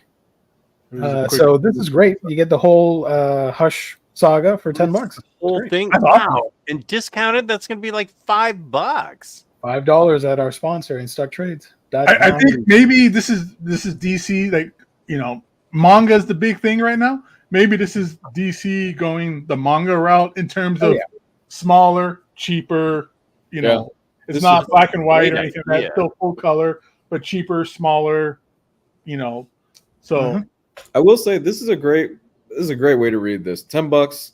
So this is great. You get the whole Hush saga for $10. Whole Great. thing. That's Wow. awesome. And discounted, that's going to be like $5. $5 at our sponsor in Stuck Trades. I think maybe this is DC, like, you know, manga is the big thing right now. Maybe this is DC going the manga route in terms of smaller, cheaper, you know, it's This not is black and white or great anything. idea. That's still full color, but cheaper, smaller, you know. So I will say this is a great way to read this. $10.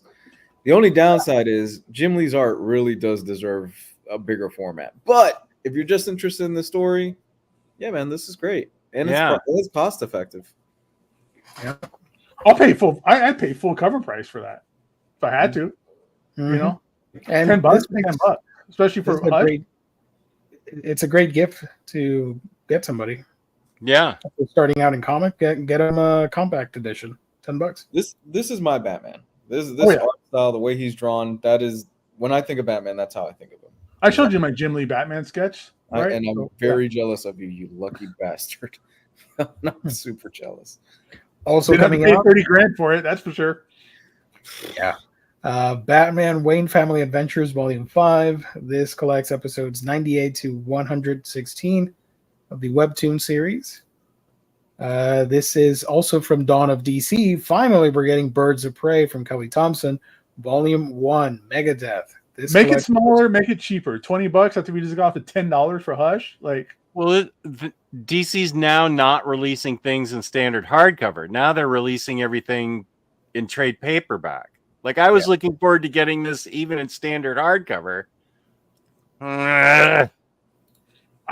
The only downside is Jim Lee's art really does deserve a bigger format. But if you're just interested in the story, yeah, man, this is great. And it's cost effective. Yeah. I'll pay full. I'd pay full cover price for that if I had to. You know, and $10, this makes- $10, especially for It's a great, it's a great gift to get somebody Yeah. starting out in comic. Get them a compact edition, $10. This is my Batman. This Oh, yeah. art style, the way he's drawn, that is when I think of Batman, that's how I think of him. I showed you my Jim Lee Batman sketch, right? And I'm So, very jealous of you, you lucky bastard. I'm super jealous. Also didn't have to coming pay out, 30 grand for it, that's for sure. Batman Wayne Family Adventures Volume 5. This collects episodes 98 to 116 of the Webtoon series. This is also from Dawn of DC. Finally, we're getting Birds of Prey from Kelly Thompson, Volume 1, Megadeth. This Make it collects- smaller, make it cheaper. $20 after we just got off at $10 for Hush. Like, Well, DC's now not releasing things in standard hardcover. Now they're releasing everything in trade paperback. Like I was looking forward to getting this even in standard hardcover. I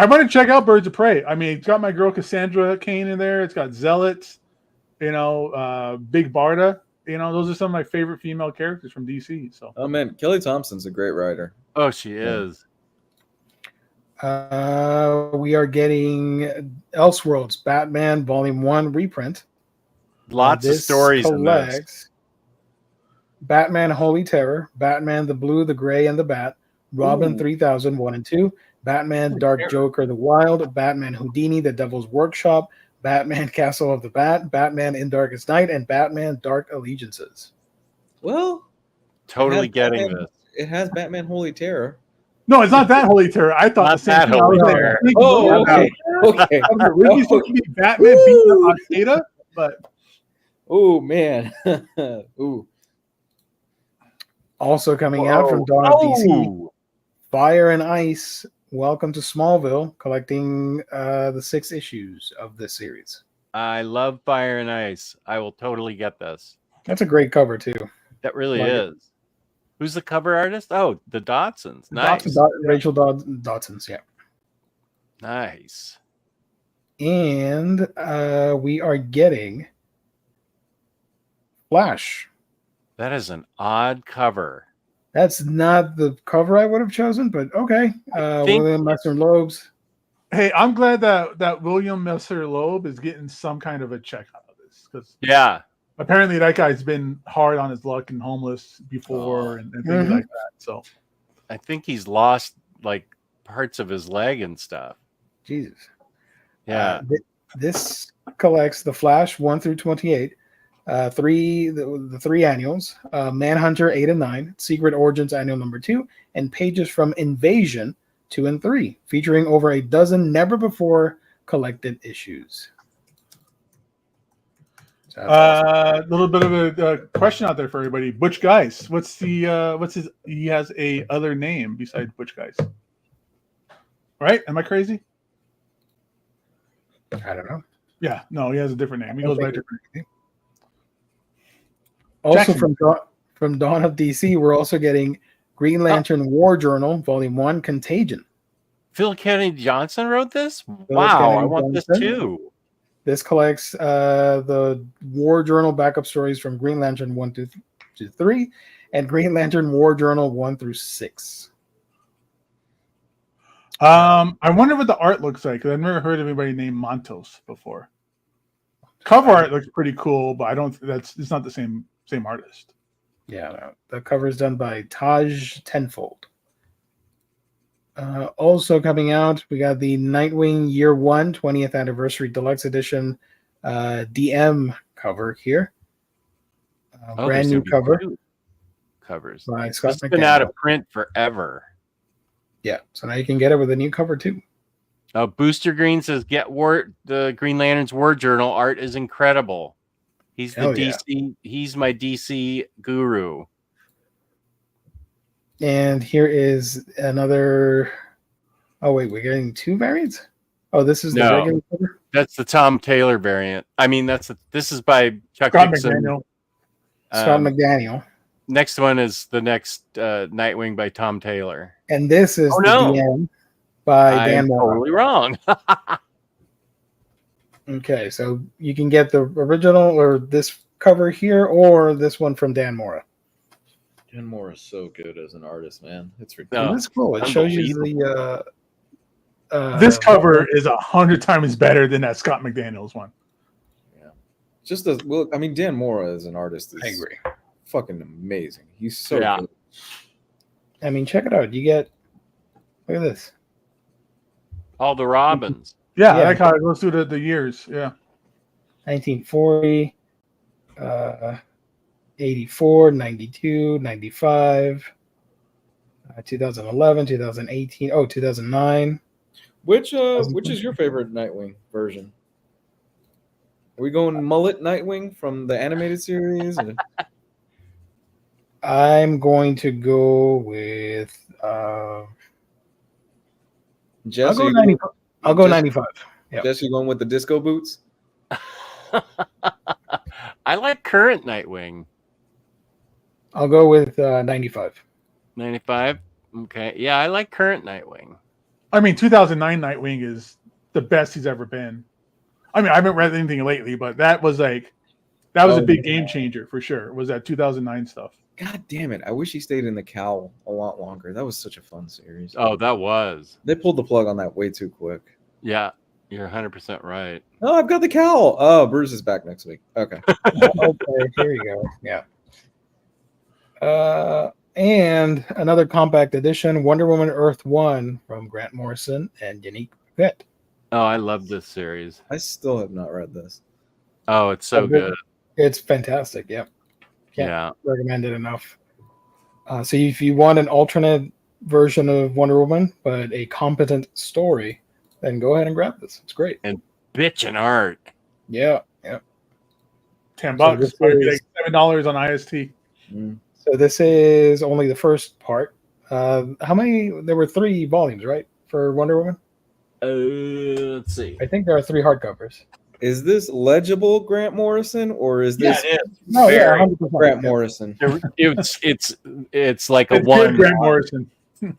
want to check out Birds of Prey. I mean, it's got my girl Cassandra Cain in there. It's got Zealot, Big Barda. Those are some of my favorite female characters from DC. So, Oh man, Kelly Thompson's a great writer. Oh, she is. we are getting Elseworlds Batman Volume 1 reprint. Lots of This stories in this. collects Batman Holy Terror, Batman the Blue, the Gray, and the Bat, Robin Ooh. 3001 and 2, Batman Dark Joker the Wild, Batman Houdini the Devil's Workshop, Batman Castle of the Bat, Batman in Darkest Night, and Batman Dark Allegiances. Well, Totally it has getting Batman- this. It has Batman Holy Terror. no, it's not that Holy Terror. I thought Not the same that thing. Holy I was Terror. like, Oh, okay. Okay. I was like, really supposed to be Batman beating up Al-Qaeda? But Oh man. Ooh. Also coming out from Dawn of DC, Oh, Fire and Ice, Welcome to Smallville, collecting the 6 issues of this series. I love Fire and Ice. I will totally get this. That's a great cover, too. That really Like it. is. Who's the cover artist? Oh, the Dotsons. Nice. Rachel Dotson's, yeah. Nice. And we are getting Flash. That is an odd cover. That's not the cover I would have chosen, but okay. think- William Messer Loeb's. hey, I'm glad that William Messer Loeb is getting some kind of a check out of this because Yeah. apparently that guy's been hard on his luck and homeless before and things Mhm. like that. So I think he's lost like parts of his leg and stuff. Jesus. Yeah. This collects the Flash 1 through 28, the 3 annuals, Manhunter 8 and 9, Secret Origins Annual number 2, and pages from Invasion 2 and 3, featuring over a dozen never before collected issues. So that's awesome. a little bit of a question out there for everybody. Butch Guys, what's his? He has a other name besides Butch Guys, right? Am I crazy? I don't know. Yeah, no, he has a different name. He goes by a different name. Also Jackson. from Dawn of DC, we're also getting Green Lantern War Journal, Volume 1, Contagion. Phil Kennedy Johnson wrote this? Phil Wow, I Kennedy want this Johnson. too. This collects the War Journal backup stories from Green Lantern 1 to 3 and Green Lantern War Journal 1 through 6. I wonder what the art looks like because I've never heard of anybody named Montos before. Cover art looks pretty cool, but I don't. It's not the same artist. Yeah, no, the cover is done by Taj Tenfold. Also coming out, we got the Nightwing Year 1 20th Anniversary Deluxe Edition DM cover here. Oh, Brand there's new gonna be cover two covers. by Scott It's been out McDaniel. of print forever. Yeah, so now you can get it with a new cover too. Booster Green says, the Green Lantern's War Journal art is incredible. He's the Hell yeah. DC. He's my DC guru. And here is another. Oh wait, we're getting 2 variants. Oh, this is the No. regular cover. That's the Tom Taylor variant. I mean, this is by Chuck Scott Dixon. McDaniel. Scott McDaniel, Next one is the next Nightwing by Tom Taylor. and this is Oh, the no. DM by Dan I'm Mora. totally wrong. Okay, so you can get the original or this cover here, or this one from Dan Mora. Dan Moore is so good as an artist, man. It's No. ridiculous. That's cool. It shows you the. This cover is 100 times better than that Scott McDaniel's one. Just as well. I mean, Dan Moore as an artist is I agree. fucking amazing. He's so Yeah. good. I mean, check it out. You get Look at this. All the Robins. Yeah, Yeah. I like how it goes through the years. Yeah. 1940, 84, 92, 95, 2011, 2018, 2009. Which is your favorite Nightwing version? Are we going mullet Nightwing from the animated series? Or? I'm going to go with Jess, I'll go are you 90, I'll go Jess- 95. Yeah. Jess, you going with the disco boots? I like current Nightwing. I'll go with 95. 95. Okay. Yeah, I like current Nightwing. I mean, 2009 Nightwing is the best he's ever been. I mean, I haven't read anything lately, but that was a big game changer for sure. Was that 2009 stuff? God damn it! I wish he stayed in the cowl a lot longer. That was such a fun series. Oh, that was. They pulled the plug on that way too quick. Yeah, you're 100% right. Oh, I've got the cowl. Oh, Bruce is back next week. Okay. Okay, here you go. Yeah. And another compact edition, Wonder Woman Earth 1 from Grant Morrison and Unique Pitt. Oh, I love this series. I still have not read this. Oh, it's so good. It's fantastic. Yep. Can't Yeah. recommend it enough. So if you want an alternate version of Wonder Woman, but a competent story, then go ahead and grab this. It's great. Bitchin' art. Yeah. Yeah. $10. this Or is- like $7 on IST. Mm. So this is only the first part. How many? There were 3 volumes, right, for Wonder Woman? Let's see. I think there are 3 hardcovers. Is this legible Grant Morrison or is this it is. No, yeah, Very. 100%. Grant Yeah. Morrison? It's like a It's good, one. Grant Morrison.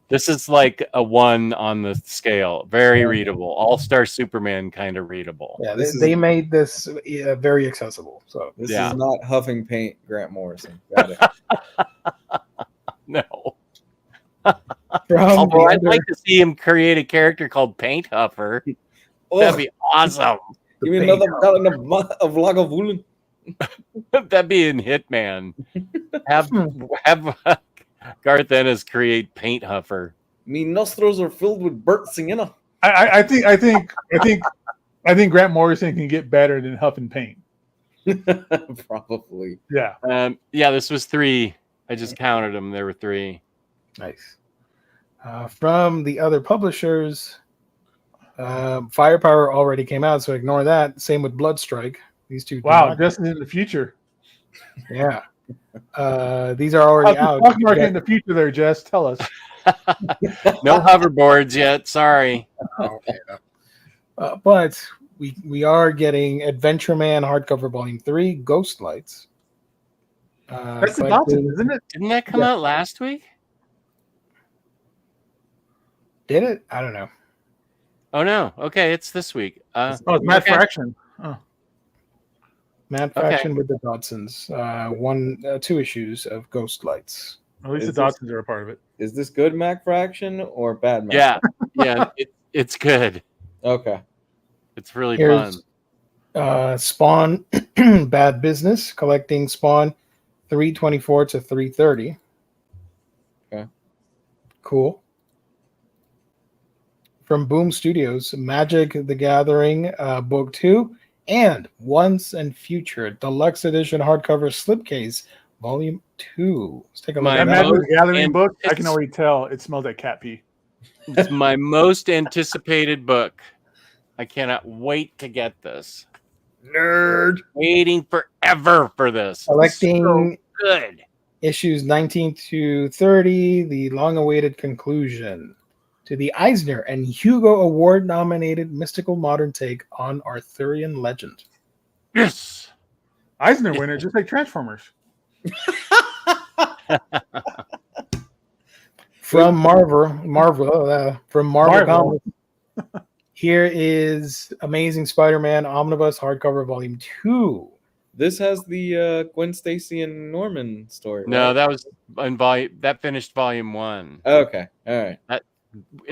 This is like a 1 on the scale. Very readable. All-Star Superman kind of readable. Yeah, This they is- made this very accessible. So This Yeah. is not huffing paint, Grant Morrison. Got it. No. from Although the I'd other- like to see him create a character called Paint Huffer. That'd Oh, be awesome. give me paint another gallon of Lagavulin. That'd be in Hitman. Have Garth Ennis create Paint Huffer. Me nostrils are filled with Bert Sienna. I think Grant Morrison can get better than Huff and Paint. Probably. Yeah. Yeah, this was 3. I just counted them. There were 3. nice. From the other publishers, Firepower already came out, so ignore that. Same with Bloodstrike. These 2. Wow, Justin in the future. Yeah. These are already out. Stock market in the future there, Jess. Tell us. No hoverboards yet. Sorry. Okay. But we are getting Adventure Man hardcover volume 3, Ghost Lights. That's the collected- Dawson, isn't it? Didn't that come Yeah. out last week? Did it? I don't know. Oh no. Okay, it's this week. Oh, it's Matt okay. Fraction. Oh. Mad Okay. Faction with the Dodsons. 2 issues of Ghost Lights. At least Is the this- Dodsons are a part of it. Is this good Mac Fraction or bad Mac? Yeah. Yeah. It's good. Okay. It's really fun. Here's Spawn Bad Business, collecting Spawn 324 to 330. Okay. Cool. From Boom Studios, Magic the Gathering Book 2 and Once and Future Deluxe Edition hardcover slipcase Volume 2. Let's take a look My at That that. Magic the Gathering and book, I can it's- already tell it smells like cat pee. It's my most anticipated book. I cannot wait to get this. Nerd. Waiting forever for this. Collecting So good. issues 19 to 30, the long-awaited conclusion to the Eisner and Hugo Award-nominated mystical modern take on Arthurian legend. Yes. Eisner winner, just like Transformers. From Marvel Marvel. Comics. Here is Amazing Spider-Man Omnibus hardcover volume 2. This has the Gwen Stacy and Norman story. No, right? that was in volume. That finished volume 1. Okay. All right.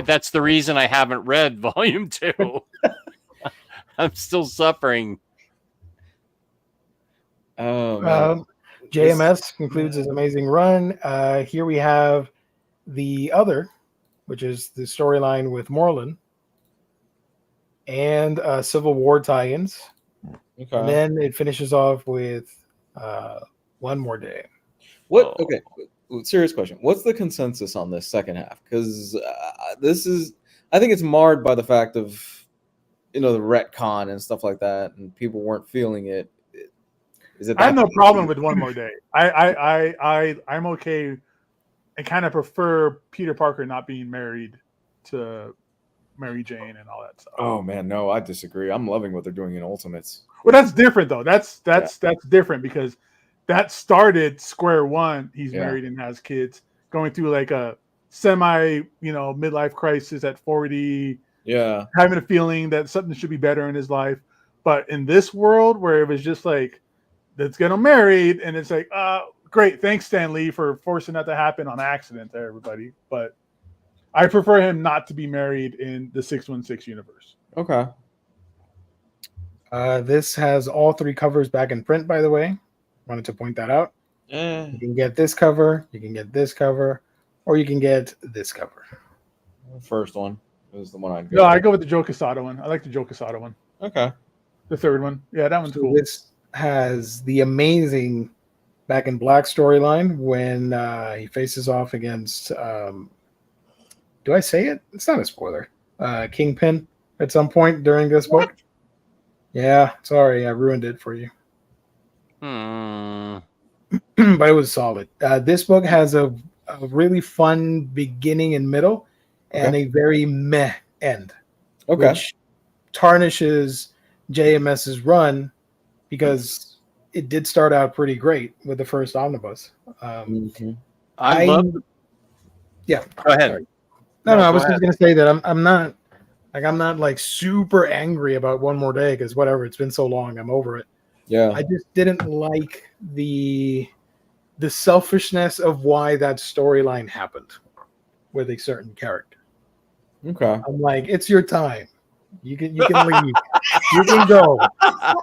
That's the reason I haven't read volume 2. I'm still suffering. Oh, man. JMS concludes his amazing run. Here we have the other which is the storyline with Moreland, and Civil War tie-ins. Okay. And then it finishes off with One More Day. What? Okay. Serious question. What's the consensus on this second half? Because this is, I think it's marred by the fact of, the retcon and stuff like that, and people weren't feeling it. Is it? I have no problem with One More Day. I'm okay. I kind of prefer Peter Parker not being married to Mary Jane and all that stuff. Oh man, no, I disagree. I'm loving what they're doing in Ultimates. Well, that's different though. That's different because that started square one. He's married and has kids, going through like a semi, midlife crisis at 40. Yeah, having a feeling that something should be better in his life. But in this world where it was just like, let's get him married, and it's like, great, thanks Stan Lee for forcing that to happen on accident to everybody. But I prefer him not to be married in the 616 universe. Okay. This has all 3 covers back in print, by the way. Wanted to point that out. You can get this cover, you can get this cover, or you can get this cover. The first one is the one I'd go. No, I go with the Joe Quesada one. I like the Joe Quesada one. Okay. The third one. Yeah, that one's cool. This has the amazing Back in Black storyline when he faces off against do I say it? It's not a spoiler. Kingpin at some point during this book. Yeah, sorry, I ruined it for you. But it was solid. This book has a really fun beginning and middle and a very meh end. Okay. Which tarnishes JMS's run because it did start out pretty great with the first omnibus. I love. Yeah. Go ahead. Sorry. No, I was just gonna say that I'm not like super angry about One More Day because whatever, it's been so long, I'm over it. Yeah. I just didn't like the selfishness of why that storyline happened with a certain character. Okay. I'm like, it's your time. You can leave. You can go.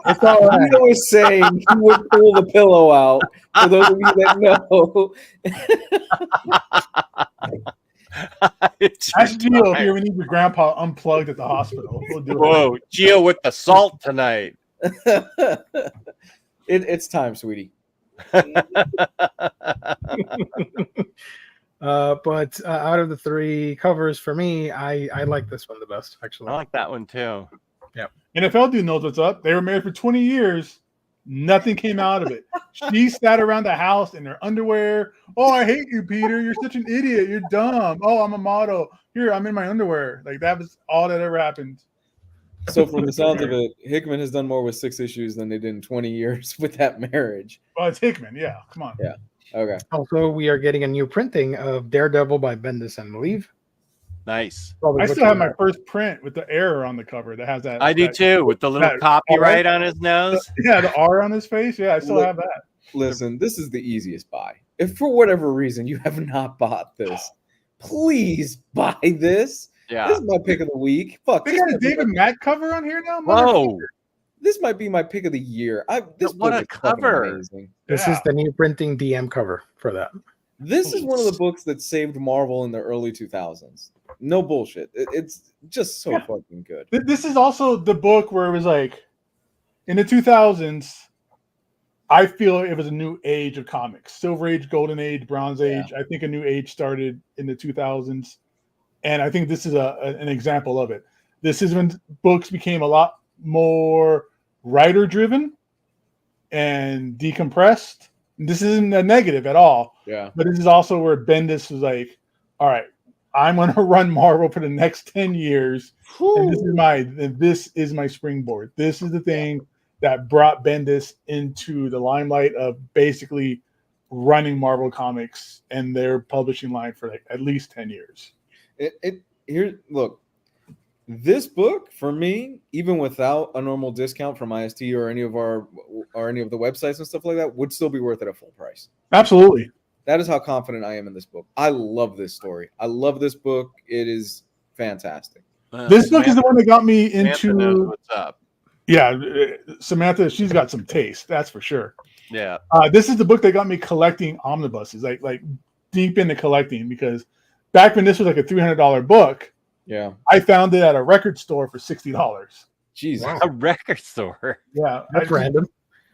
It's all right. He was saying he would pull the pillow out. For those of you that know. Ask Gio here. We need your grandpa unplugged at the hospital. We'll do it. Whoa, Gio with the salt tonight. It's time, sweetie. But out of the 3 covers for me, I like this one the best, actually. I like that one too. Yeah. NFL dude knows what's up. They were married for 20 years. Nothing came out of it. She sat around the house in her underwear. Oh, I hate you, Peter. You're such an idiot. You're dumb. Oh, I'm a model. Here, I'm in my underwear. Like, that was all that ever happened. So from the sounds of it, Hickman has done more with 6 issues than they did in 20 years with that marriage. Well, it's Hickman. Yeah, come on. Yeah. Okay. Also, we are getting a new printing of Daredevil by Bendis and Leave. Nice. Probably I what still you have my know. first print with the error on the cover that has that. I do too, with the little that copyright R. on his nose. Yeah, the R on his face. Yeah, I still have that. Listen, this is the easiest buy. If for whatever reason you have not bought this, please buy this. Yeah. This is my pick of the week. Fuck. They This got a might be David my- Mack cover on here now. Whoa. This might be my pick of the year. This What book a is fucking cover. amazing. This is the new printing DM cover for that. This is one of the books that saved Marvel in the early 2000s. No bullshit. It's just so fucking good. This is also the book where it was like, in the 2000s, I feel it was a new age of comics. Silver Age, Golden Age, Bronze Age. I think a new age started in the 2000s. And I think this is an example of it. This is when books became a lot more writer-driven and decompressed. This isn't a negative at all. Yeah. But this is also where Bendis was like, all right, I'm going to run Marvel for the next 10 years. And this is my springboard. This is the thing that brought Bendis into the limelight of basically running Marvel Comics and their publishing line for like at least 10 years. Here, look, this book for me, even without a normal discount from IST or any of the websites and stuff like that, would still be worth it at full price. Absolutely. That is how confident I am in this book. I love this story. I love this book. It is fantastic. This book is the one that got me Samantha knows into. what's up. Yeah, Samantha, she's got some taste, that's for sure. Yeah. This is the book that got me collecting omnibuses, like deep into collecting, because back when this was like a $300 book, Yeah. I found it at a record store for $60. Jesus. Wow. A record store. Yeah, That's random.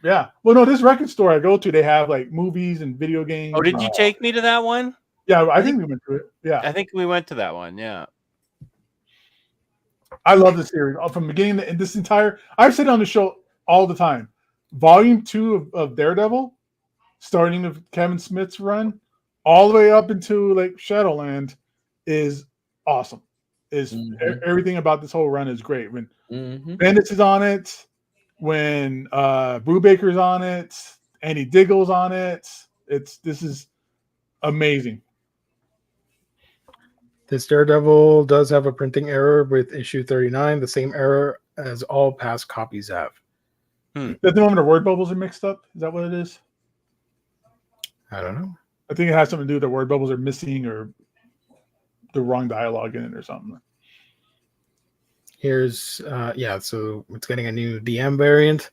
Yeah. Well, no, this record store I go to, they have like movies and video games. Oh, did you take me to that one? Yeah, I think we went to it. Yeah, I think we went to that one. Yeah. I love the series from beginning to this entire. I've said it on the show all the time. Volume 2 of Daredevil, starting with Kevin Smith's run, all the way up into like Shadowland, is awesome. Everything about this whole run is great. When Bendis is on it, when Brubaker's on it, Andy Diggle's on it, this is amazing. This Daredevil does have a printing error with issue 39, the same error as all past copies have. Is that the moment the word bubbles are mixed up? Is that what it is? I don't know. I think it has something to do with the word bubbles are missing or the wrong dialogue in it or something. Here's, so it's getting a new DM variant.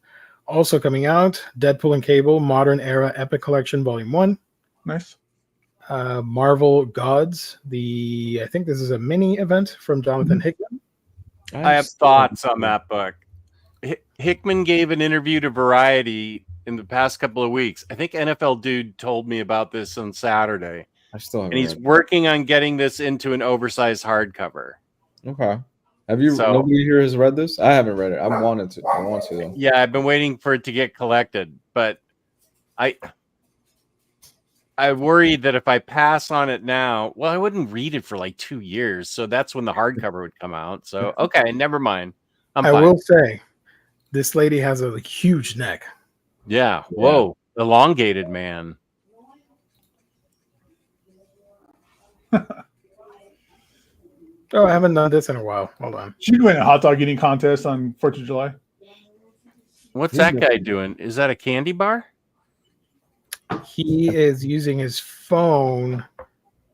Also coming out, Deadpool and Cable, Modern Era Epic Collection, Volume 1. Nice. Marvel Gods, I think this is a mini event from Jonathan Hickman. I have thoughts on that book. Hickman gave an interview to Variety in the past couple of weeks. I think NFL Dude told me about this on Saturday. I still haven't. And he's working on getting this into an oversized hardcover. Okay. Have you? Nobody here has read this? I haven't read it. I want to though. Yeah, I've been waiting for it to get collected, but I worry that if I pass on it now, well, I wouldn't read it for like 2 years. So that's when the hardcover would come out. So, okay, never mind. I will say, this lady has a huge neck. Yeah. Whoa. Elongated man. Oh, I haven't done this in a while. Hold on. She could win a hot dog eating contest on 4th of July. What's that guy doing? Is that a candy bar? He is using his phone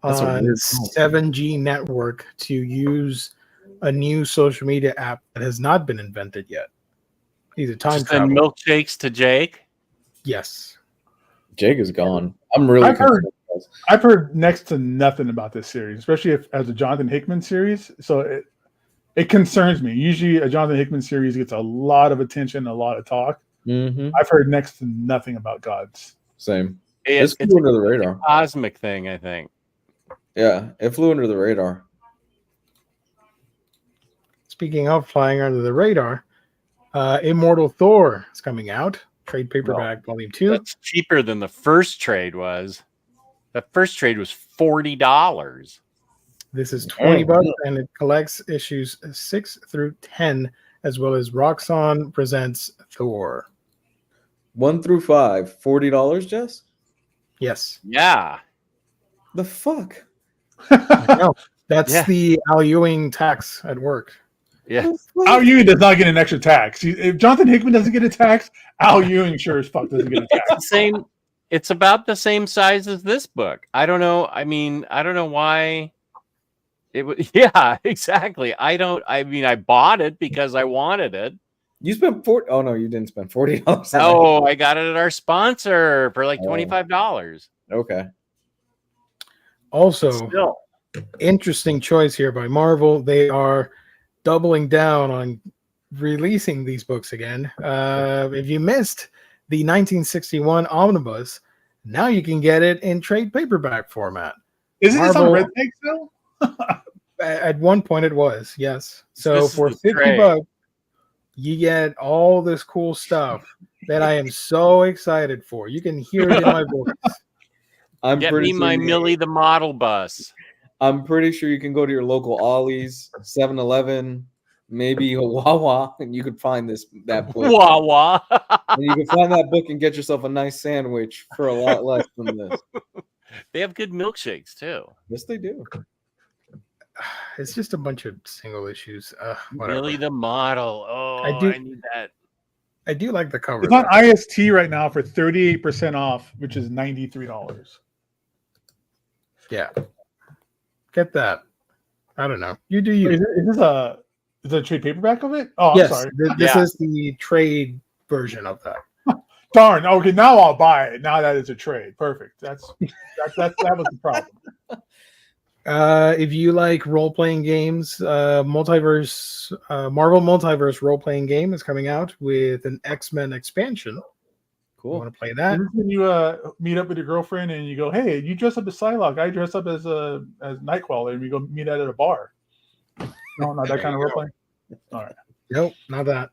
That's a on weird phone. 7G network to use a new social media app that has not been invented yet. He's a time Just send traveler. milkshakes to Jake? Yes. Jake is gone. I'm really I've heard next to nothing about this series, especially as a Jonathan Hickman series. So it concerns me. Usually a Jonathan Hickman series gets a lot of attention, a lot of talk. I've heard next to nothing about Gods. Same. It's flew under the radar. Cosmic thing, I think. Yeah, it flew under the radar. Speaking of flying under the radar, Immortal Thor is coming out. Trade paperback, Volume 2. That's cheaper than the first trade was. The first trade was $40. This is $20, and it collects issues 6 through 10, as well as Roxxon Presents Thor. 1 through 5, $40, Jess? Yes. Yeah. The fuck? No, that's the Al Ewing tax at work. Yeah. Al Ewing does not get an extra tax. If Jonathan Hickman doesn't get a tax, Al Ewing sure as fuck doesn't get a tax. It's about the same size as this book. I don't know. I mean, I don't know why it would. Yeah, exactly. I bought it because I wanted it. You spent $40. Oh no, you didn't spend $40. Oh, I got it at our sponsor for like $25. Okay. Also, interesting choice here by Marvel. They are doubling down on releasing these books again. If you missed the 1961 Omnibus, now you can get it in trade paperback format. Isn't this on Red Tag still? At one point it was, yes. So This is for the $50, you get all this cool stuff that I am so excited for. You can hear it in my voice. Get me my Millie the Model Bus. I'm pretty sure you can go to your local Ollie's, 7-Eleven, maybe a Wawa, and you could find that book. Wawa. And you can find that book and get yourself a nice sandwich for a lot less than this. They have good milkshakes too. Yes, they do. It's just a bunch of single issues. Whatever. Millie the Model. Oh, I need that. I do like the cover. It's on IST right now for 38% off, which is $93. Yeah. Get that. I don't know. You do you. Is this a trade paperback of it? Oh, yes, I'm sorry. This is the trade version of that. Darn. Okay, now I'll buy it. Now that it's a trade. Perfect. That was the problem. If you like role-playing games, multiverse, Marvel Multiverse role-playing game is coming out with an X-Men expansion. You Cool. want to play that? This is when you meet up with your girlfriend and you go, "Hey, you dress up as Psylocke. I dress up as Nightcrawler," and we go meet at a bar. No, not that kind of role playing. All right. Nope, not that.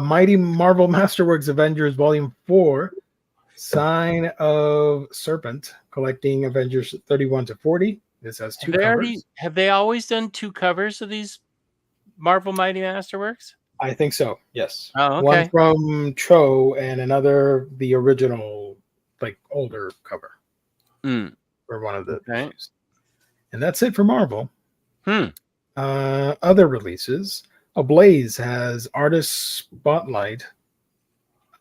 Mighty Marvel Masterworks Avengers Volume 4, Sign of Serpent, collecting Avengers 31 to 40. This has two covers. Have they always done two covers of these Marvel Mighty Masterworks? I think so, yes. Oh, okay. One from Cho and another, the original, like, older cover. For one of the issues. And that's it for Marvel. Other releases. Ablaze has Artist Spotlight.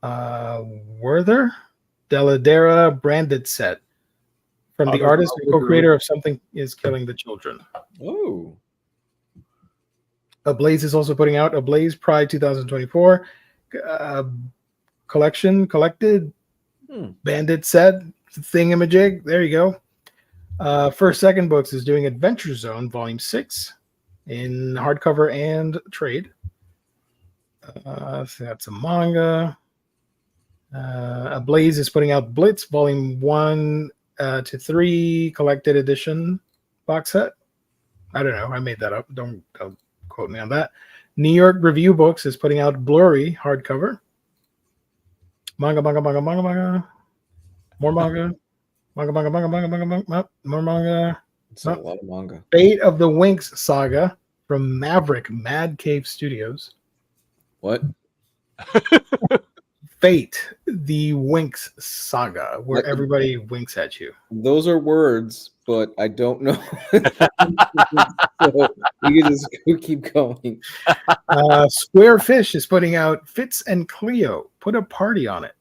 Werther Deladera branded set from the artist and co-creator of Something Is Killing the Children. Oh. Ablaze is also putting out Ablaze Pride 2024 collected bandit set thingamajig. There you go. First Second Books is doing Adventure Zone Volume 6 in hardcover and trade. So that's a manga. Ablaze is putting out Blitz Volume 1 to 3 collected edition box set. I don't know. I made that up. Don't quote me on that. New York Review Books is putting out Blurry hardcover. Manga. More manga. More manga. It's a lot of manga. Fate of the Winx Saga from Maverick Mad Cave Studios. What? Fate, the Winx Saga, where everybody winks at you. Those are words, but I don't know. So you can just keep going. Square Fish is putting out Fitz and Cleo. Put a party on it.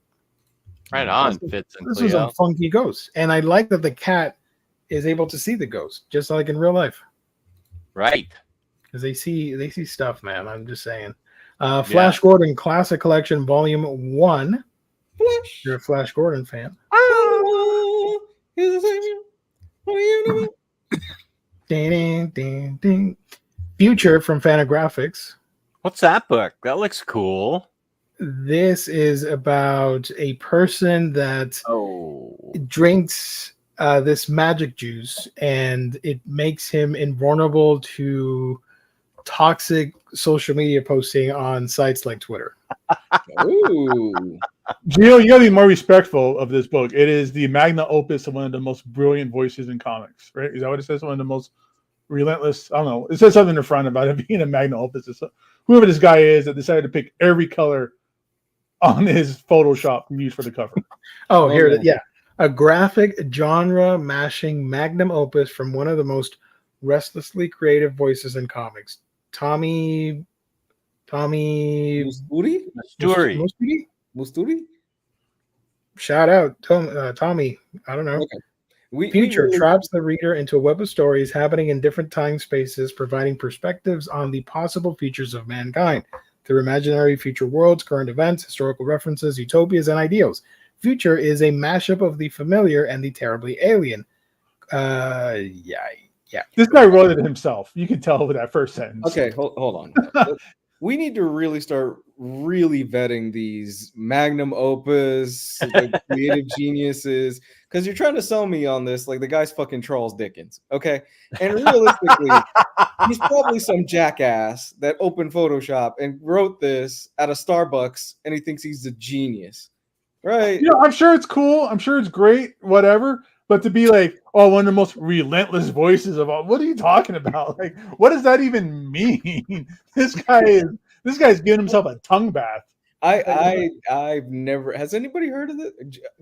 Right on, Fitz and Cleo. This is a funky ghost. And I like that the cat is able to see the ghost, just like in real life. Right. Because they see stuff, man. I'm just saying. Flash Gordon Classic Collection Volume 1. Flash. You're a Flash Gordon fan. Ding, ding, ding. Future from Fantagraphics. What's that book? That looks cool. This is about a person that drinks this magic juice, and it makes him invulnerable to toxic social media posting on sites like Twitter. Ooh. Gio, you gotta be more respectful of this book. It is the magnum opus of one of the most brilliant voices in comics, right? Is that what it says? One of the most relentless. I don't know. It says something in the front about it being a magnum opus. It's whoever this guy is that decided to pick every color on his Photoshop to use for the cover. Oh, here it is. Yeah. A graphic genre mashing magnum opus from one of the most restlessly creative voices in comics. Tommy Musturi? Shout out Tommy. I don't know. Okay. Future traps the reader into a web of stories happening in different time spaces, providing perspectives on the possible futures of mankind through imaginary future worlds, current events, historical references, utopias, and ideals. Future is a mashup of the familiar and the terribly alien. Yeah. This guy wrote it himself. You can tell with that first sentence. Okay, hold on. We need to really start vetting these magnum opus, like creative geniuses, because you're trying to sell me on this like the guy's fucking Charles Dickens, okay? And realistically, he's probably some jackass that opened Photoshop and wrote this at a Starbucks, and he thinks he's a genius, right? You know, I'm sure it's cool. I'm sure it's great, whatever. But to be like, oh, one of the most relentless voices of all, what are you talking about? Like, what does that even mean? This guy's giving himself a tongue bath. I've never. Has anybody heard of it?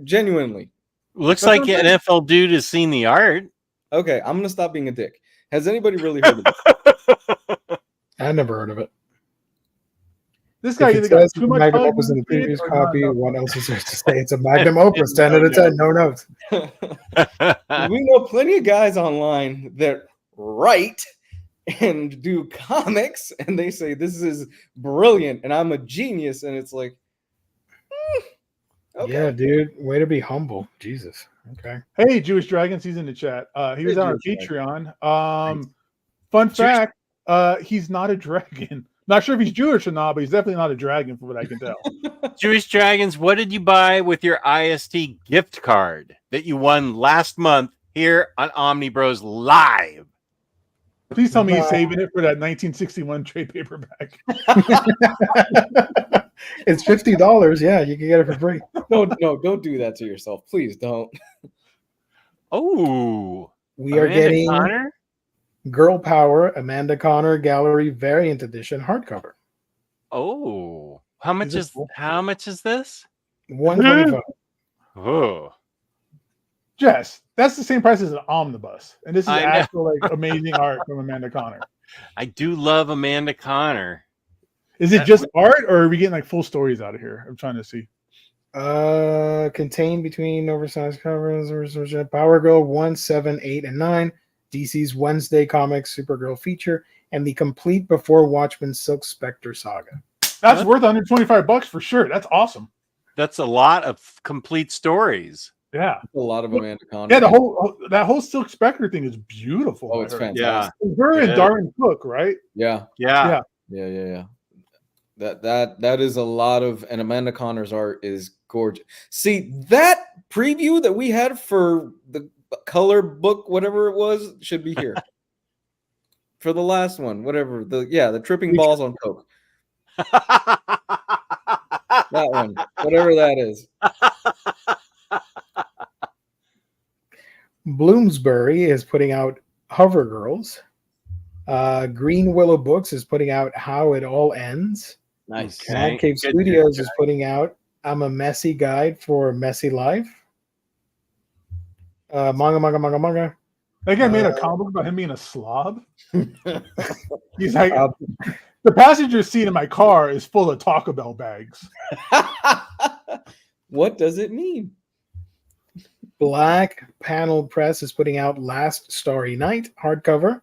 Genuinely, looks like an NFL dude has seen the art. Okay, I'm gonna stop being a dick. Has anybody really heard of it? I never heard of it. This guy either got too much magnum opus in the previous copy. What else is there to say? It's a magnum opus. 10 out of 10. No notes. We know plenty of guys online that write and do comics, and they say this is brilliant, and I'm a genius, and it's like, Okay. Yeah, dude. Way to be humble. Jesus. Okay. Hey, Jewish Dragons, he's in the chat. He was Hey, on our Jewish Patreon. Fun fact, he's not a dragon. Not sure if he's Jewish or not, but he's definitely not a dragon from what I can tell. Jewish Dragons, what did you buy with your IST gift card that you won last month here on Omnibros Live? Please tell me he's saving it for that 1961 trade paperback. It's $50. Yeah, you can get it for free. No, don't do that to yourself. Please don't. Oh, We are Amanda getting Connor? Girl Power Amanda Connor Gallery Variant Edition hardcover. Oh, how much Is it is cool? this? $125. Oh, Jess, that's the same price as an omnibus. And this is I know. actual like amazing art from Amanda Connor. I do love Amanda Connor. Is it just art or are we getting like full stories out of here? I'm trying to see. Contained between oversized covers, Power Girl 1, 7, 8, and 9, DC's Wednesday Comics Supergirl feature, and the complete Before Watchmen Silk Spectre saga. That's worth $125 for sure. That's awesome. That's a lot of complete stories. Yeah. A lot of Amanda Connor. Yeah, that whole Silk Spectre thing is beautiful. Oh, I it's heard. fantastic. Her and It is. Darwin Cook, right? Yeah. Yeah. That is a lot of, and Amanda Connor's art is gorgeous. See, that preview that we had for the color book, whatever it was, should be here. For the last one, whatever. The tripping balls on coke. That one. Whatever that is. Bloomsbury is putting out Hover Girls. Green Willow Books is putting out How It All Ends. Nice. Okay. Mad Cave Good, Studios good, is putting out I'm a Messy Guide for a Messy Life. Manga. That guy made a comic book about him being a slob. He's like, the passenger seat in my car is full of Taco Bell bags. What does it mean? Black Panel Press is putting out Last Starry Night hardcover.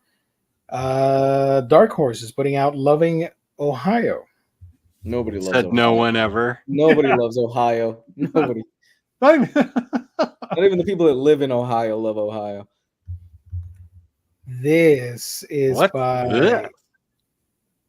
Dark Horse is putting out Loving Ohio. Nobody loves Said Ohio. no one ever. Nobody loves Ohio. Nobody. Not even Not even the people that live in Ohio love Ohio. This is What? by Ugh.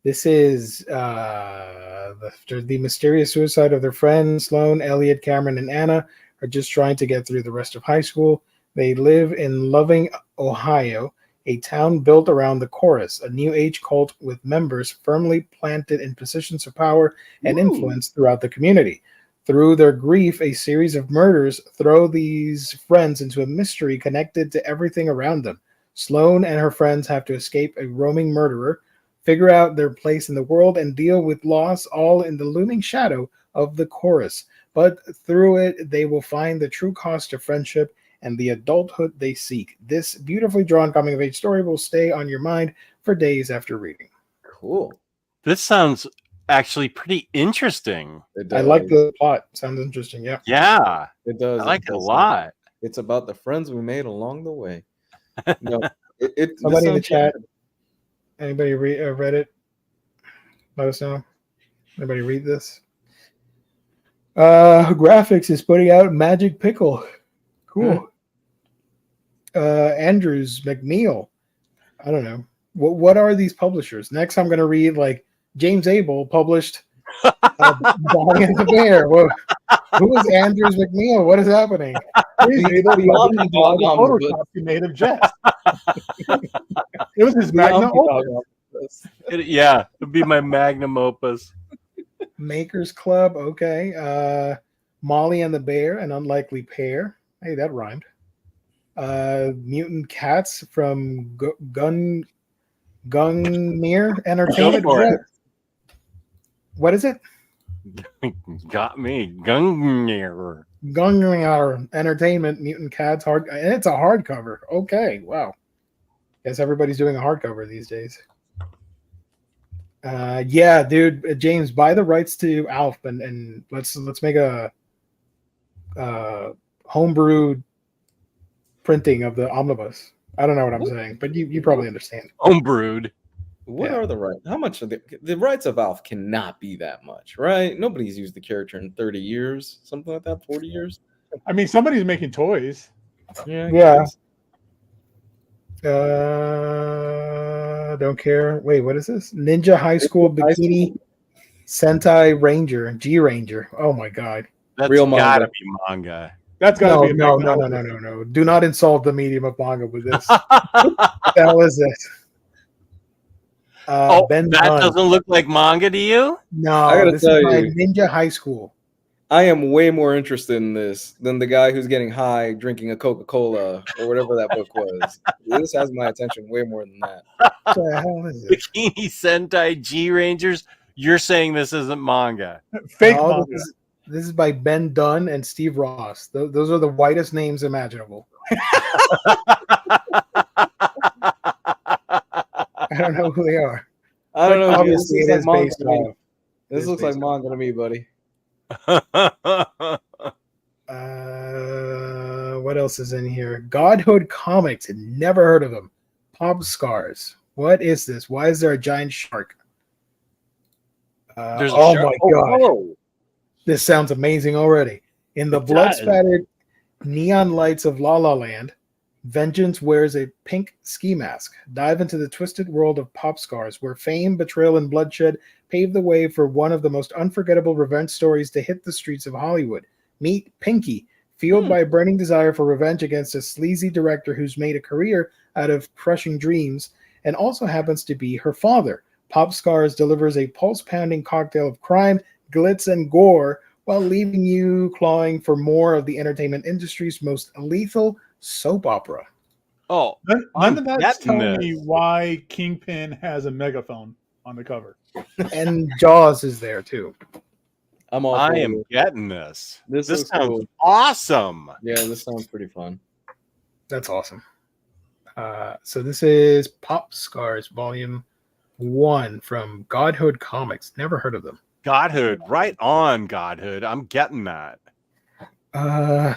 this is the mysterious suicide of their friends Sloan, Elliot, Cameron, and Anna are just trying to get through the rest of high school. They live in Loving, Ohio, a town built around the Chorus, a new age cult with members firmly planted in positions of power and influence throughout the community. Through their grief, a series of murders throw these friends into a mystery connected to everything around them. Sloan and her friends have to escape a roaming murderer, figure out their place in the world, and deal with loss, all in the looming shadow of the Chorus. But through it, they will find the true cost of friendship and the adulthood they seek. This beautifully drawn coming-of-age story will stay on your mind for days after reading. Cool. This sounds actually pretty interesting. It I does. like the plot. Sounds interesting. Yeah. Yeah, It does. I like it a does. lot. It's about the friends we made along the way. No, Somebody in the sounds chat. good. Anybody read it? Let us know. Anybody read this? Graphics is putting out Magic Pickle. Cool. Andrews McNeil. I don't know. What are these publishers? Next, I'm going to read like James Abel published Bonnie and the Bear. Who is Andrews McNeil? What is happening? Photoshop he made of Jess. It was his magnum opus. Yeah, it'd be my magnum opus. Makers Club. Okay. Molly and the Bear, an unlikely pair. Hey, that rhymed. Mutant Cats from Gungnir Entertainment. Go for it. What is it? Got me. Gungnir. Gungnir Entertainment, Mutant Cats, and it's a hardcover. Okay, wow. Guess everybody's doing a hardcover these days. Yeah, dude, James, buy the rights to Alf and let's make a homebrewed printing of the omnibus. I don't know what I'm saying, but you probably understand. Homebrewed. What Yeah. are the rights? How much are the rights of Alf cannot be that much, right? Nobody's used the character in 30 years, something like that, 40 years. I mean, somebody's making toys. Yeah. I Yeah. guess. Don't care. Wait, what is this? Ninja High School High School. Bikini Sentai Ranger, G Ranger. Oh my god. That's Real gotta manga. be manga. That's got to No, be a no, big no, no, no, no, no. Do not insult the medium of manga with this. What the hell is this? Oh, Ben that Dunn. doesn't look like manga to you? I No, gotta this is tell by you. Ninja High School. I am way more interested in this than the guy who's getting high drinking a Coca-Cola or whatever that book was. This has my attention way more than that. What the hell is this? Bikini Sentai G Rangers. You're saying this isn't manga? fake No, manga. this is by Ben Dunn and Steve Ross. Those are the whitest names imaginable. I don't know who they are. I don't know. Dude, Obviously, it is based to me. off. This is looks like based manga to me, buddy. What else is in here? Godhood Comics. Never heard of them. Pop Scars. What is this? Why is there a giant shark? There's a oh shark. my god! Oh, This sounds amazing already. In the It blood does. spattered neon lights of La La Land, Vengeance wears a pink ski mask. Dive into the twisted world of Pop Scars, where fame, betrayal, and bloodshed pave the way for one of the most unforgettable revenge stories to hit the streets of Hollywood. Meet Pinky, fueled by a burning desire for revenge against a sleazy director who's made a career out of crushing dreams and also happens to be her father. Pop Scars delivers a pulse-pounding cocktail of crime, glitz, and gore while leaving you clawing for more of the entertainment industry's most lethal soap opera. oh, None I'm of that's getting telling me this. why Kingpin has a megaphone on the cover. And Jaws is there too. I'm all I for am it. getting this. This This looks sounds cool. awesome. Yeah, this sounds pretty fun. That's awesome. So this is Pop Scars Volume 1 from Godhood Comics. Never heard of them. Godhood, right on Godhood. I'm getting that.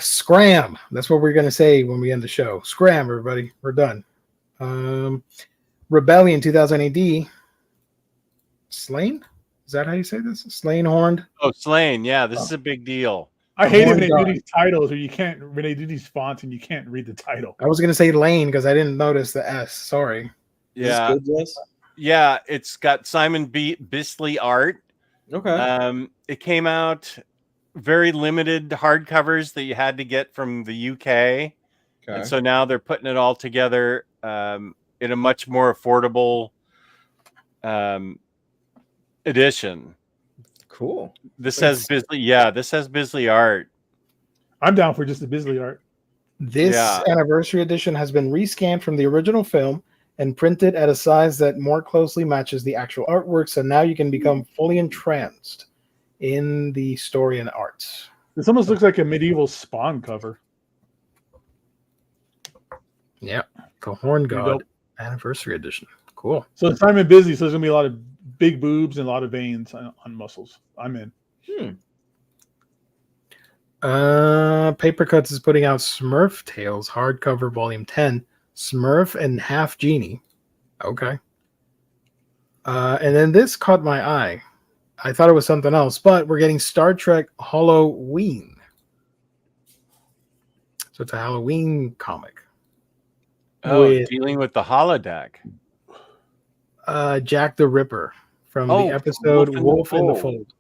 Scram. That's what we're going to say when we end the show. Scram, everybody. We're done. Rebellion 2000 AD. Slain? Is that how you say this? Slain Horned? Oh, Slain. Yeah, this is a big deal. I hate it when they Horn do God. these titles when they do these fonts and you can't read the title. I was going to say Lane because I didn't notice the S. Sorry. Yeah, Is this good, Jess? yeah. It's got Simon Bisley art. Okay. It came out very limited hardcovers that you had to get from the UK, Okay. and so now they're putting it all together in a much more affordable edition. Cool. This has Bisley. Yeah, this has Bisley art. I'm down for just the Bisley art. This Yeah. anniversary edition has been rescanned from the original film and printed at a size that more closely matches the actual artwork, so now you can become fully entranced in the story and arts. This almost looks like a medieval Spawn cover. Yeah. The Horn Pretty God dope. anniversary edition. Cool. So Simon Bisley, so there's gonna be a lot of big boobs and a lot of veins on muscles. I'm in. Paper Cuts is putting out Smurf Tales hardcover volume 10, Smurf and Half Genie. Okay. And then this caught my eye. I thought it was something else, but we're getting Star Trek Halloween. So it's a Halloween comic. Oh, With dealing with the holodeck. Jack the Ripper from Oh, the episode Wolf in the Wolf in the Fold. Fold.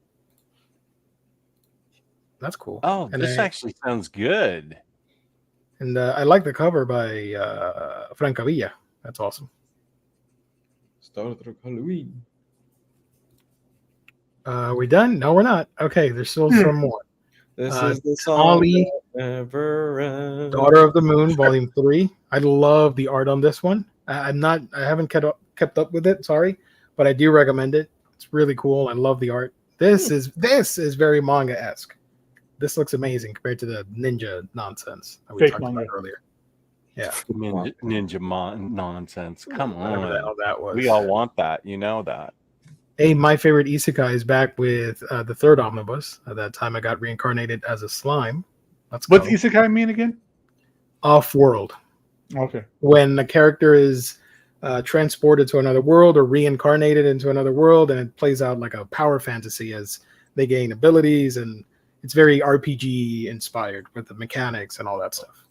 That's cool. Oh, And this I- actually sounds good. And I like the cover by Francavilla. That's awesome. Star Trek Halloween. We done? No, we're not. Okay, there's still some more. This Uh, is the song Holly, that never ends. Daughter of the Moon, Volume 3. I love the art on this one. I haven't kept up with it, sorry, but I do recommend it. It's really cool. I love the art. This is very manga-esque. This looks amazing compared to the ninja nonsense that we Fake talked manga. about earlier. Yeah, Ninja nonsense. Come whatever the on. hell that was. We all want that. You know that. Hey, my favorite isekai is back with the third omnibus. At that time, I got reincarnated as a slime. Let's go. What's isekai mean again? Off-world. Okay. When the character is transported to another world or reincarnated into another world, and it plays out like a power fantasy as they gain abilities, and it's very RPG inspired with the mechanics and all that stuff.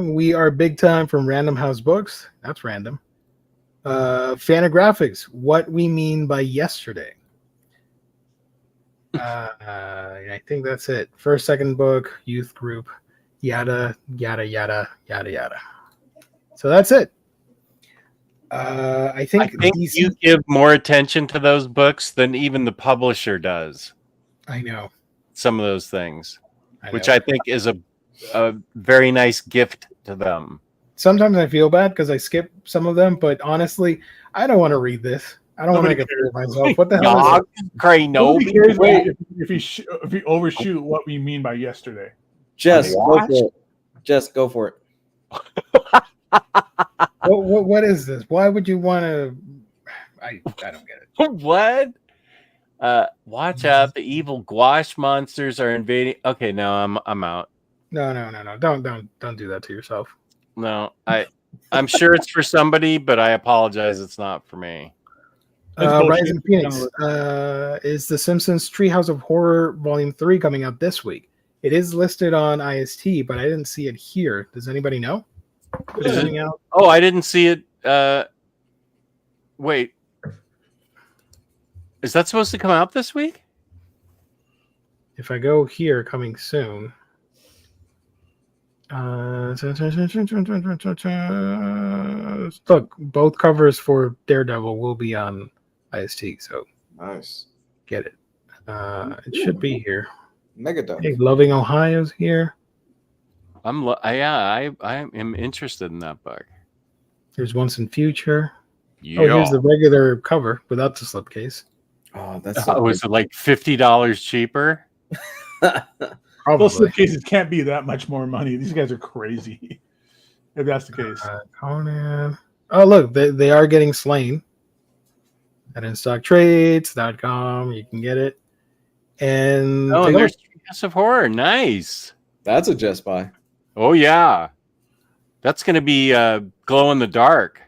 We are big time from Random House Books. That's random. Fanographics, What We Mean by Yesterday. I think that's it. First, second book, youth group, yada, yada, yada, yada, yada. So that's it. I think DC... you give more attention to those books than even the publisher does. I know. Some of those things, which I think is a very nice gift to them. Sometimes I feel bad because I skip some of them, but honestly, I don't want to read this. I don't want to make a fool of myself. What the hell is it? Nobody cares if you overshoot What We Mean by Yesterday. Jess, go for it. Jess, go for it. What is this? Why would you want to? I don't get it. What? Watch out! The evil gouache monsters are invading. Okay, no, I'm out. No. Don't do that to yourself. No, I'm sure it's for somebody, but I apologize. It's not for me. Rising Phoenix is the Simpsons Treehouse of Horror Volume 3 coming out this week. It is listed on IST, but I didn't see it here. Does anybody know? Out? Oh, I didn't see it. Wait. Is that supposed to come out this week? If I go here, coming soon. Look, both covers for Daredevil will be on IST, so nice. Get it. It should be here. Megadon. Hey, Loving Ohio's here. I am interested in that book. Here's Once in Future. Yeah. Oh, here's the regular cover without the slipcase. Oh, that's so was it like $50 cheaper? Those slipcases can't be that much more money. These guys are crazy. If that's the case. Conan. Oh, look, they are getting slain at InStockTrades.com. You can get it. And there's Treehouse of Horror. Nice. That's a Jess buy. Oh, yeah. That's going to be glow in the dark.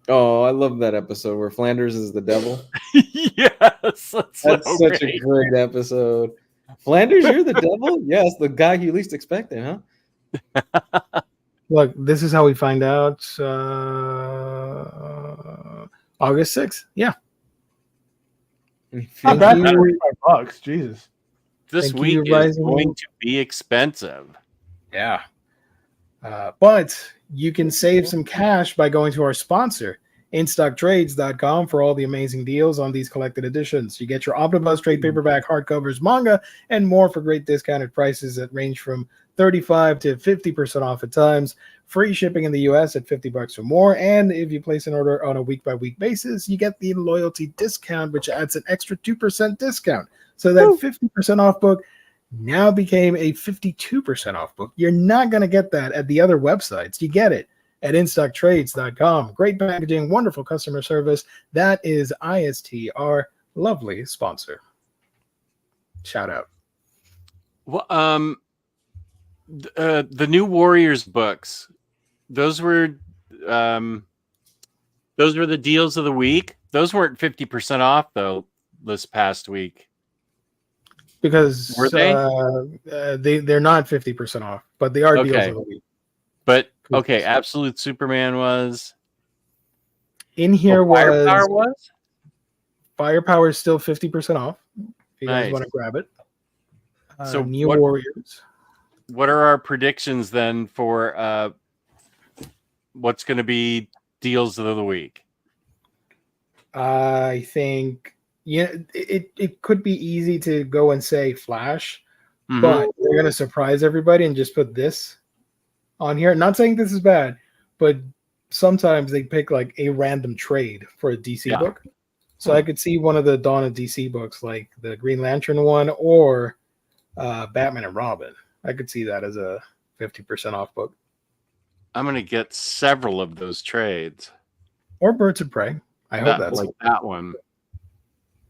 Oh, I love that episode where Flanders is the devil. Yes. That's such a great episode. Flanders, you're the devil? Yes, the guy you least expected, huh? Look, this is how we find out. August 6th. Yeah. Not bad. $45. Jesus. This week is going to be expensive. Yeah. But you can save some cash by going to our sponsor, InStockTrades.com, for all the amazing deals on these collected editions. You get your Omnibus trade paperback, hardcovers, manga, and more for great discounted prices that range from 35 to 50% off at times. Free shipping in the US at $50 or more. And if you place an order on a week-by-week basis, you get the loyalty discount, which adds an extra 2% discount. So that 50% off book now became a 52% off book. You're not going to get that at the other websites. You get it at InStockTrades.com. Great packaging, wonderful customer service. That is IST, our lovely sponsor. Shout out. Well, the new Warriors books, those were the deals of the week. Those weren't 50% off though this past week. Because were they? They're not 50% off, but they are deals of the week. But okay, Absolute Superman was in here. Firepower was? Firepower is still 50% off. If you guys Nice. want to grab it. So New Warriors. What are our predictions then for what's going to be deals of the week? I think it could be easy to go and say Flash, but they're going to surprise everybody and just put this on here. Not saying this is bad, but sometimes they pick like a random trade for a DC book. So I could see one of the Dawn of DC books, like the Green Lantern one or Batman and Robin. I could see that as a 50% off book. I'm going to get several of those trades. Or Birds of Prey. I hope that's like that one.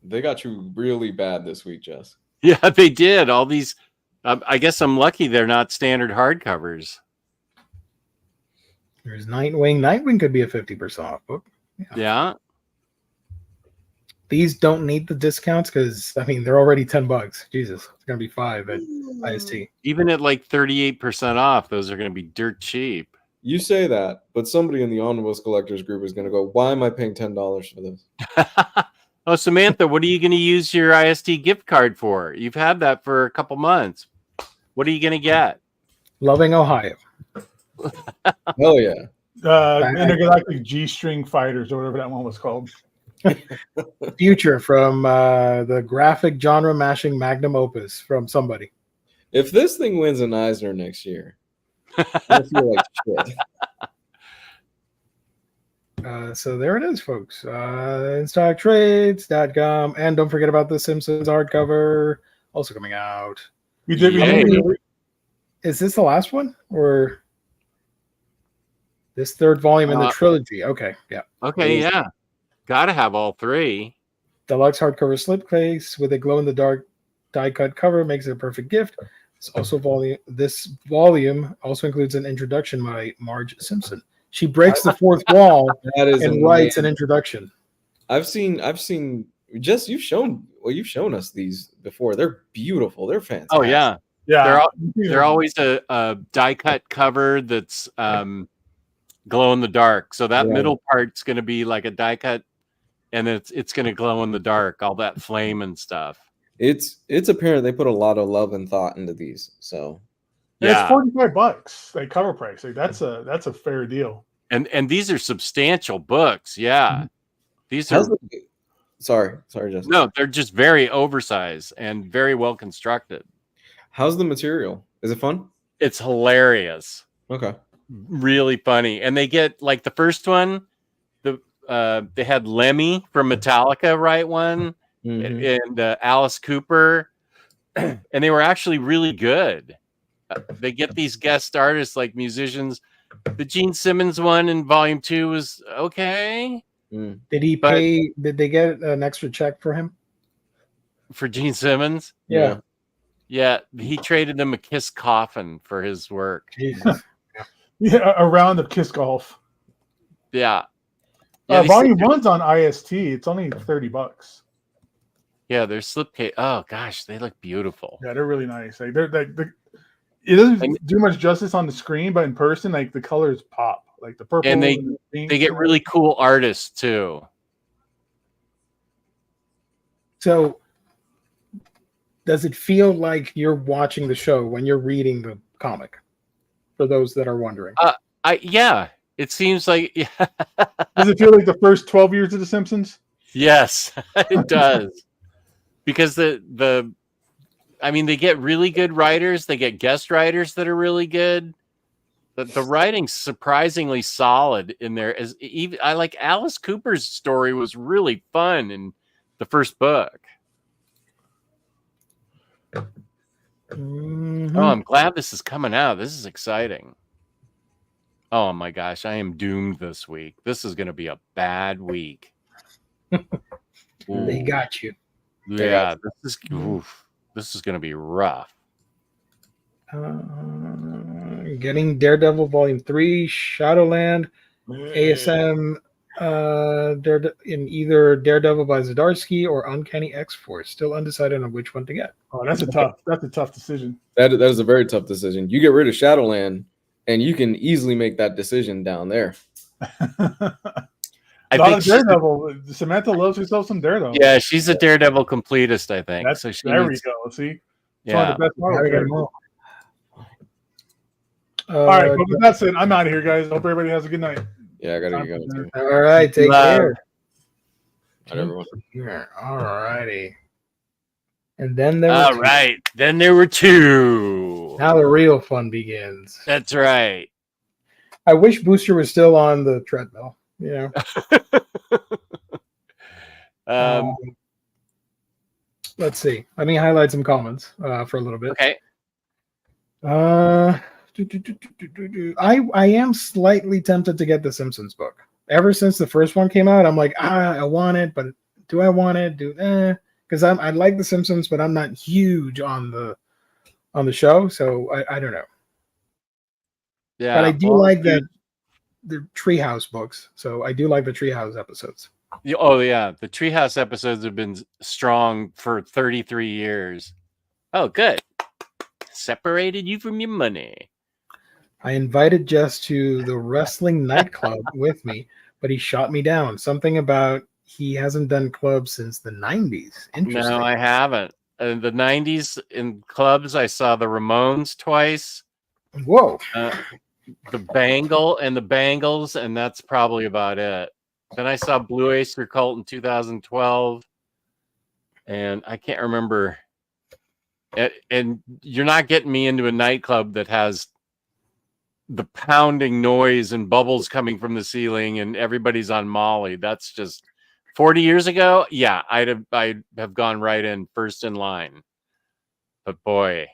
They got you really bad this week, Jess. Yeah, they did. All these. I guess I'm lucky they're not standard hardcovers. There's Nightwing. Nightwing could be a 50% off book. Yeah. These don't need the discounts because they're already $10. Jesus, it's gonna be $5 at IST. Even at like 38% off, those are going to be dirt cheap. You say that, but somebody in the Omnibus Collectors group is going to go, why am I paying $10 for this? Oh, Samantha, what are you going to use your IST gift card for? You've had that for a couple months. What are you going to get? Loving Ohio. Hell yeah. Intergalactic G-String Fighters, or whatever that one was called. Future from the graphic genre mashing magnum opus from somebody. If this thing wins an Eisner next year, I feel like shit. So there it is, folks. InStockTrades.com. And don't forget about the Simpsons hardcover, also coming out. We did. Is this the last one? Or this third volume in the trilogy? Okay, yeah. Okay, yeah. Got to have all three. Deluxe hardcover slipcase with a glow-in-the-dark die-cut cover makes it a perfect gift. It's also this volume also includes an introduction by Marge Simpson. She breaks the fourth wall and writes an introduction. I've seen Jess, you've shown us these before. They're beautiful. They're fantastic. Oh yeah. Yeah. They're always a die-cut cover that's glow in the dark. So that middle part's going to be like a die-cut, and it's going to glow in the dark, all that flame and stuff. It's apparent they put a lot of love and thought into these. So yeah, it's $45, like cover price. Like that's a fair deal. And these are substantial books. Yeah, these are. Sorry, Justin. No, they're just very oversized and very well constructed. How's the material? Is it fun? It's hilarious. Okay. Really funny. And they get like the first one, they had Lemmy from Metallica write one, and Alice Cooper, and they were actually really good. They get these guest artists like musicians. The Gene Simmons one in volume 2 was okay. Did they get an extra check for him? For Gene Simmons? Yeah. Yeah, he traded them a Kiss coffin for his work. Jesus. Yeah, a round of Kiss Golf. Yeah. Volume 1's on IST. It's only $30. Yeah, they're slipcase. Oh gosh, they look beautiful. Yeah, they're really nice. Like it doesn't do much justice on the screen, but in person, like the colors pop. Like the purple. And they get really cool artists too. So, does it feel like you're watching the show when you're reading the comic? For those that are wondering. Yeah, it seems like. Yeah. Does it feel like the first 12 years of The Simpsons? Yes, it does. Because they get really good writers. They get guest writers that are really good. The writing's surprisingly solid in there. I like Alice Cooper's story was really fun in the first book. Mm-hmm. Oh, I'm glad this is coming out. This is exciting. Oh my gosh, I am doomed this week. This is going to be a bad week. They got you. Yeah, this is going to be rough. Getting Daredevil Volume 3, Shadowland, ASM in either Daredevil by Zdarsky or Uncanny X-Force. Still undecided on which one to get. Oh, that's a tough decision. That is a very tough decision. You get rid of Shadowland, and you can easily make that decision down there. I think Daredevil. Samantha loves herself some Daredevil. Yeah, she's a Daredevil completist, I think. There we go. See, yeah. One of the best all right, but with that said, I'm out of here, guys. Hope everybody has a good night. Yeah, I gotta get going. All right, take care. All right, everyone. All righty. And then there then there were two. Now the real fun begins. That's right. I wish Booster was still on the treadmill. Let's see. Let me highlight some comments for a little bit. Okay. I am slightly tempted to get the Simpsons book. Ever since the first one came out, I'm like, I want it, but do I want it? Because I like the Simpsons, but I'm not huge on the show, so I don't know. Yeah, but I do like that the Treehouse books. So I do like the Treehouse episodes. Oh yeah, the Treehouse episodes have been strong for 33 years. Oh, good. Separated you from your money. I invited Jess to the wrestling nightclub with me, but he shot me down. Something about he hasn't done clubs since the 90s. Interesting. No, I haven't. In the 90s in clubs, I saw the Ramones twice. Whoa. The Bangles, and that's probably about it. Then I saw Blue Oyster Cult in 2012, and I can't remember. And you're not getting me into a nightclub that has the pounding noise and bubbles coming from the ceiling and everybody's on Molly. That's just 40 years ago. Yeah, I'd have gone right in first in line. But boy,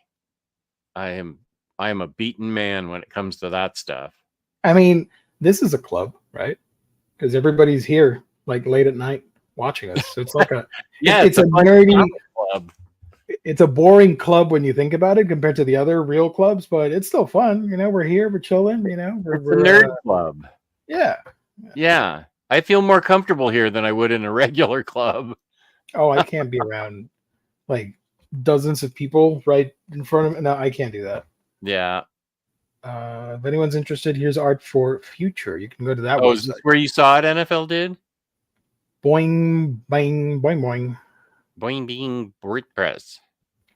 I am a beaten man when it comes to that stuff. I mean, this is a club, right? Because everybody's here like late at night watching us. So it's like a it's a nerdy club. It's a boring club when you think about it compared to the other real clubs, but it's still fun. You know, we're here, we're chilling. You know, we're a nerd club. Yeah. I feel more comfortable here than I would in a regular club. Oh, I can't be around like dozens of people right in front of me. No, I can't do that. Yeah. If anyone's interested, here's art for Future. You can go to that website. Is this where you saw it, NFL dude? Boing, boing, boing, boing. Boing, being WordPress.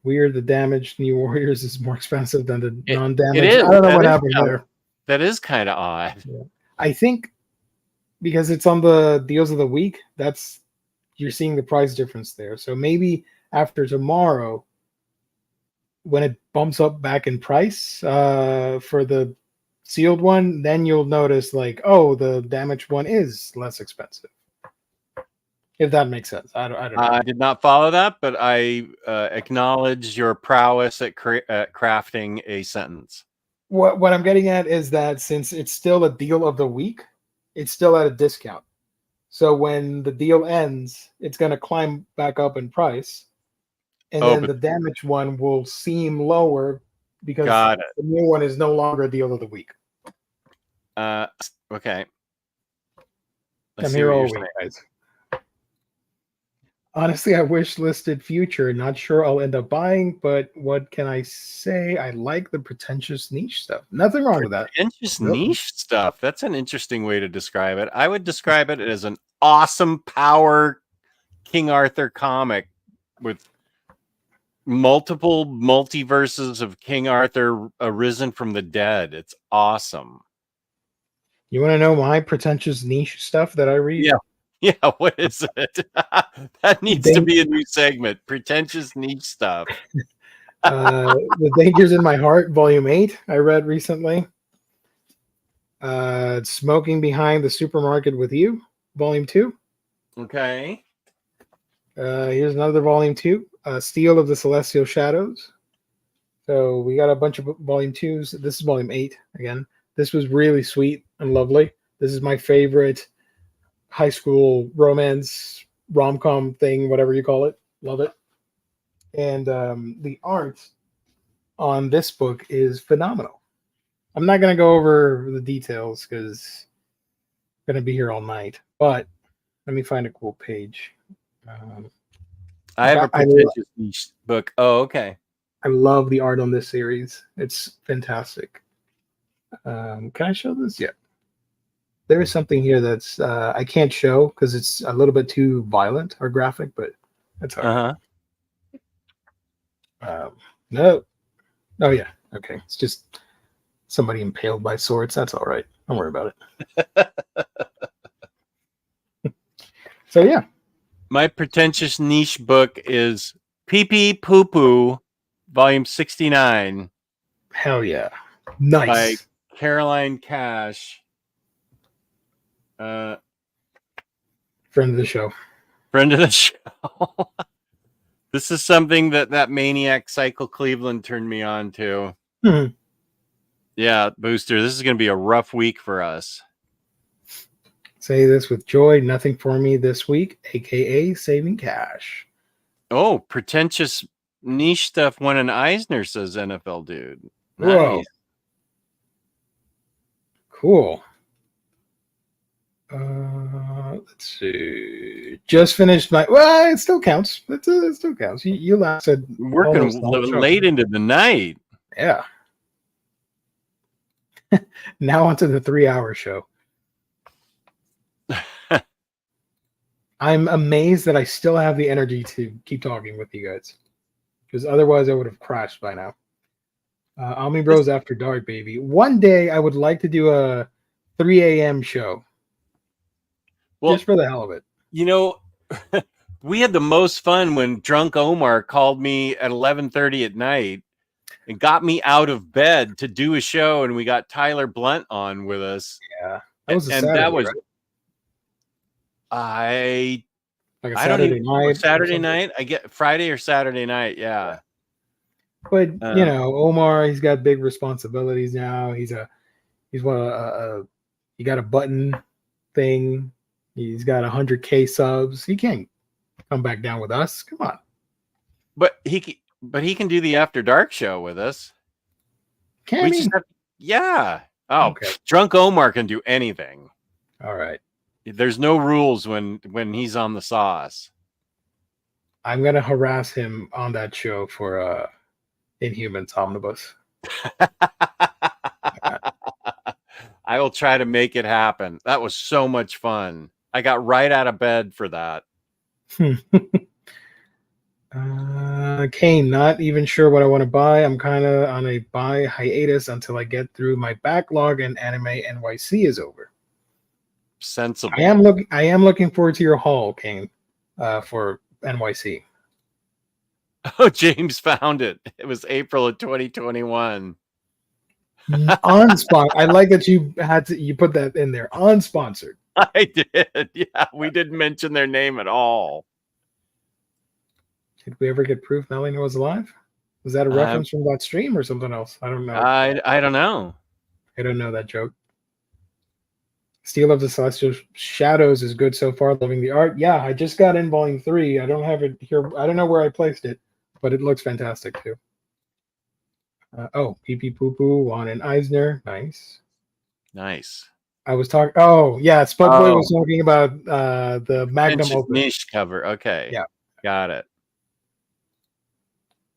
Weird, the damaged New Warriors is more expensive than the non-damaged. It is. I don't know what happened there. That is kind of odd. Yeah. I think because it's on the deals of the week, you're seeing the price difference there. So maybe after tomorrow, when it bumps up back in price for the sealed one, then you'll notice like, oh, the damaged one is less expensive. If that makes sense. I don't know. I did not follow that, but I acknowledge your prowess at crafting a sentence. What I'm getting at is that since it's still a deal of the week, it's still at a discount. So when the deal ends, it's going to climb back up in price. And then the damaged one will seem lower because the new one is no longer a deal of the week. Okay. I'm here all week, guys. Honestly, I wish listed Future. Not sure I'll end up buying, but what can I say? I like the pretentious niche stuff. Nothing wrong with that. Pretentious niche stuff. That's an interesting way to describe it. I would describe it as an awesome power King Arthur comic with multiple multiverses of King Arthur arisen from the dead. It's awesome. You want to know my pretentious niche stuff that I read? Yeah, what is it? That needs to be a new segment. Pretentious niche stuff. The Dangers in My Heart, Volume 8, I read recently. Smoking Behind the Supermarket with You, Volume 2. Okay. Here's another Volume 2. Steel of the Celestial Shadows. So we got a bunch of Volume 2s. This is Volume 8 again. This was really sweet and lovely. This is my favorite high school romance rom-com thing, whatever you call it. Love it. And the art on this book is phenomenal. I'm not going to go over the details because I'm going to be here all night, but let me find a cool page. I have a pretentious niche book. Oh, okay. I love the art on this series. It's fantastic. Can I show this? Yeah. There is something here that's I can't show because it's a little bit too violent or graphic, but that's all right. No. Oh, yeah. Okay. It's just somebody impaled by swords. That's all right. Don't worry about it. So, yeah. My pretentious niche book is Pee Pee Poo Poo, Volume 69. Hell yeah. Nice. By Caroline Cash. Friend of the show. Friend of the show. This is something that maniac Cycle Cleveland turned me on to. Mm-hmm. Yeah, Booster, this is going to be a rough week for us. Say this with joy. Nothing for me this week, aka saving cash. Oh, pretentious niche stuff won an Eisner, says NFL dude. Nice. Whoa. Cool. Let's see. Just finished my. Well, it still counts. It still counts. You lasted Working almost the whole show. late into the night. Yeah. Now onto the 3-hour show. I'm amazed that I still have the energy to keep talking with you guys, because otherwise I would have crashed by now. Omnibros After Dark, baby. One day I would like to do a 3 a.m. show. Well, just for the hell of it. You know, we had the most fun when Drunk Omar called me at 11:30 at night and got me out of bed to do a show, and we got Tyler Blunt on with us. Yeah, that was a and Saturday, that was right? Like a I don't Saturday even night. Saturday night. I get Friday or Saturday night. Yeah. But you know, Omar, he's got big responsibilities now. He's he got a button thing. He's got 100K subs. He can't come back down with us. Come on. But he can do the After Dark show with us. Can he? Yeah. Oh, okay. Drunk Omar can do anything. All right. There's no rules when he's on the sauce. I'm gonna harass him on that show for Inhumans Omnibus. I will try to make it happen. That was so much fun. I got right out of bed for that. Kane, not even sure what I want to buy. I'm kind of on a buy hiatus until I get through my backlog and Anime NYC is over. Sensible. I am looking forward to your haul, Kane, for NYC. Oh, James found it. It was April of 2021. Unsponsored. I like that you put that in there. Unsponsored. I did. Yeah, we didn't mention their name at all. Did we ever get proof Melanie was alive? Was that a reference from that stream or something else? I don't know. I don't know. I don't know that joke. Steel of the Celestial Shadows is good so far. Loving the art. Yeah, I just got in volume 3. I don't have it here. I don't know where I placed it, but it looks fantastic too. Pee Pee Poo Poo, Juan and Eisner. Nice. I was talking. Oh, yeah. Spud Boy was talking about the Magnum Opus. Niche cover. Okay. Yeah. Got it.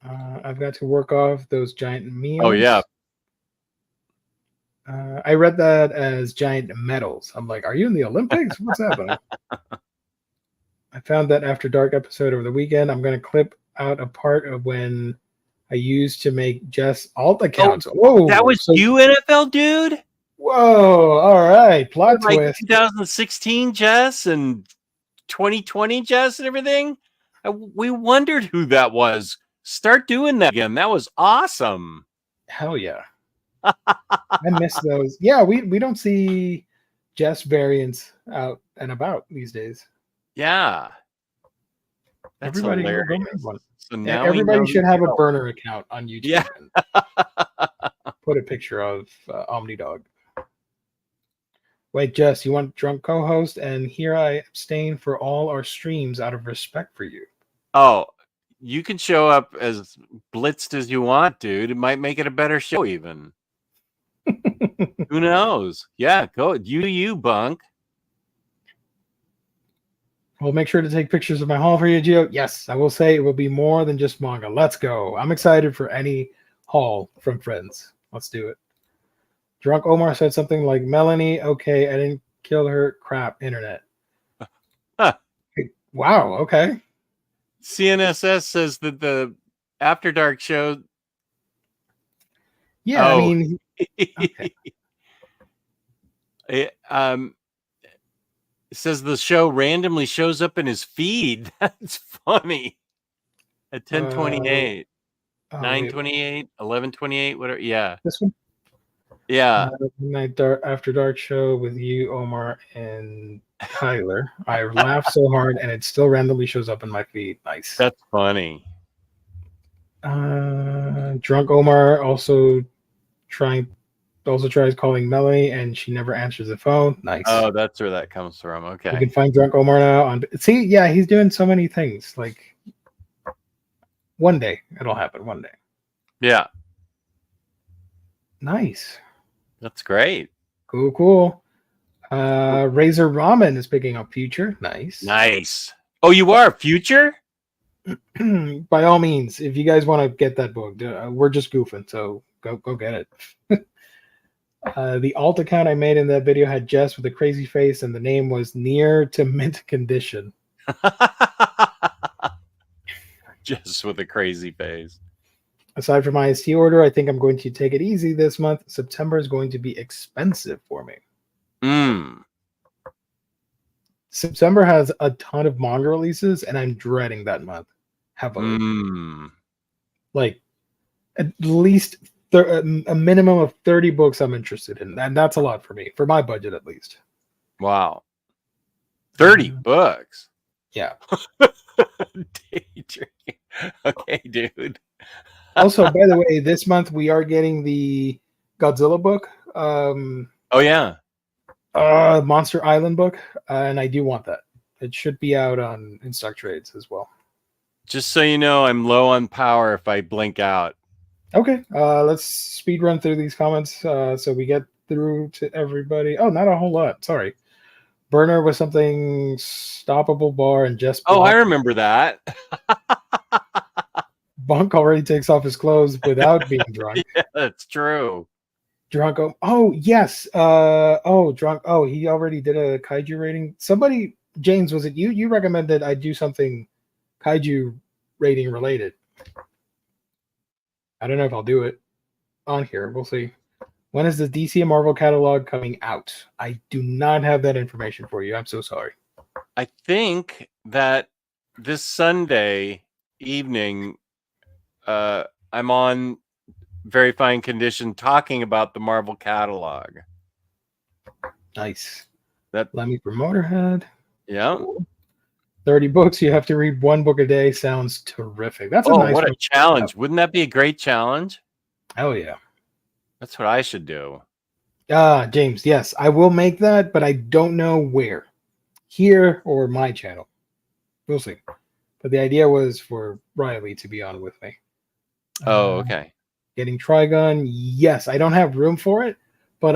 I've got to work off those giant meals. Oh, yeah. I read that as giant medals. I'm like, are you in the Olympics? What's happening? I found that After Dark episode over the weekend. I'm going to clip out a part of when I used to make Jess alt accounts. Whoa. That was you, NFL dude? Whoa. All right. Plot twist. 2016 Jess and 2020 Jess and everything. We wondered who that was. Start doing that again. That was awesome. Hell yeah. I miss those. Yeah, we don't see Jess variants out and about these days. Yeah. That's everybody hilarious. So now everybody should have a burner account on YouTube. Yeah. Put a picture of Omnidog. Wait, Jess, you want drunk co-host? And here I abstain for all our streams out of respect for you. Oh, you can show up as blitzed as you want, dude. It might make it a better show even. Who knows? Yeah, go. You, Bunk. We'll make sure to take pictures of my haul for you, Gio. Yes, I will say it will be more than just manga. Let's go. I'm excited for any haul from friends. Let's do it. Drunk Omar said something like, Melanie, okay, I didn't kill her. Crap, internet. Huh. Wow, okay. CNSS says that the After Dark show. Yeah, I mean, okay. It says the show randomly shows up in his feed. That's funny. At 10:28, 9:28, 11:28, whatever. Yeah. This one? Yeah. After Dark show with you, Omar, and Tyler. I laughed so hard, and it still randomly shows up in my feed. Nice. That's funny. Drunk Omar also tries calling Melanie, and she never answers the phone. Nice. Oh, that's where that comes from. Okay. You can find Drunk Omar now on. See, yeah, he's doing so many things. Like, one day it'll happen. One day. Yeah. Nice. That's great. Cool. Razor Ramen is picking up Future. Nice. Nice. Oh, you are Future? By all means, if you guys want to get that book, we're just goofing, so go get it. The alt account I made in that video had Jess with a crazy face, and the name was near to mint condition. Just with a crazy face. Aside from my IST order, I think I'm going to take it easy this month. September is going to be expensive for me. September has a ton of manga releases, and I'm dreading that month heavily. Like, at least a minimum of 30 books I'm interested in. And that's a lot for me, for my budget at least. Wow. 30 books. Yeah. Okay, dude. Also, by the way, this month we are getting the Godzilla book. Oh, yeah. Monster Island book. And I do want that. It should be out on in stock trades as well. Just so you know, I'm low on power if I blink out. Okay, let's speed run through these comments so we get through to everybody. Oh, not a whole lot. Sorry. Burner was something stoppable bar and just. Oh, I remember that. Bunk already takes off his clothes without being drunk. Yeah, that's true. Drunk. Oh, yes. Drunk. Oh, he already did a kaiju rating. Somebody, James, was it you? You recommended I do something kaiju rating related. I don't know if I'll do it on here. We'll see. When is the DC and Marvel catalog coming out? I do not have that information for you. I'm so sorry. I think that this Sunday evening, I'm on Very Fine Condition talking about the Marvel catalog. Nice. That Lemmy Promoterhead. Yeah. 30 books. You have to read one book a day. Sounds terrific. That's a nice what a challenge. Wouldn't that be a great challenge? Oh, yeah. That's what I should do. James, yes, I will make that, but I don't know where. Here or my channel. We'll see. But the idea was for Riley to be on with me. Oh, okay. Getting Trigun. Yes, I don't have room for it, but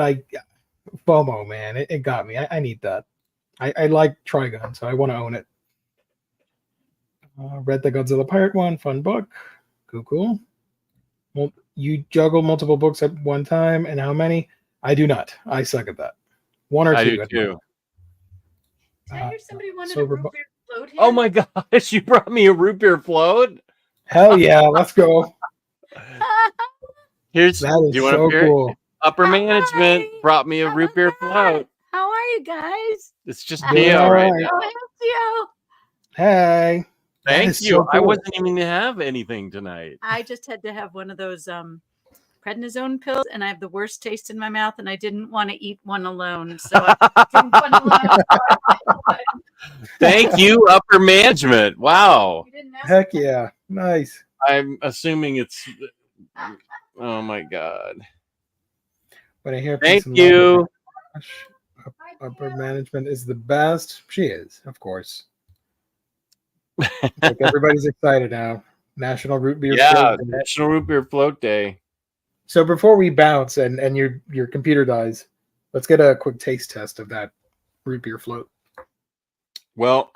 FOMO, man. It got me. I need that. I like Trigun, so I want to own it. Read the Godzilla Pirate one. Fun book. Cool. Well, you juggle multiple books at one time, and how many? I do not. I suck at that. One or two. I do too. Did I hear somebody wanted a root beer float here? Oh my gosh, you brought me a root beer float? Hell yeah, let's go. Here's that is so cool. Upper management brought me a root beer float. How are you guys? It's just Theo right now. Oh, Theo. Hey. Thank you. So cool. I wasn't even to have anything tonight. I just had to have one of those prednisone pills, and I have the worst taste in my mouth, and I didn't want to eat one alone. So I drank one alone. Thank you, upper management. Wow. Heck yeah. Nice. I'm assuming it's oh my god. When I hear thank you. Upper management is the best. She is, of course. Like everybody's excited now. National Root Beer Float Day. National Root Beer Float Day. So before we bounce and your computer dies, let's get a quick taste test of that root beer float. Well,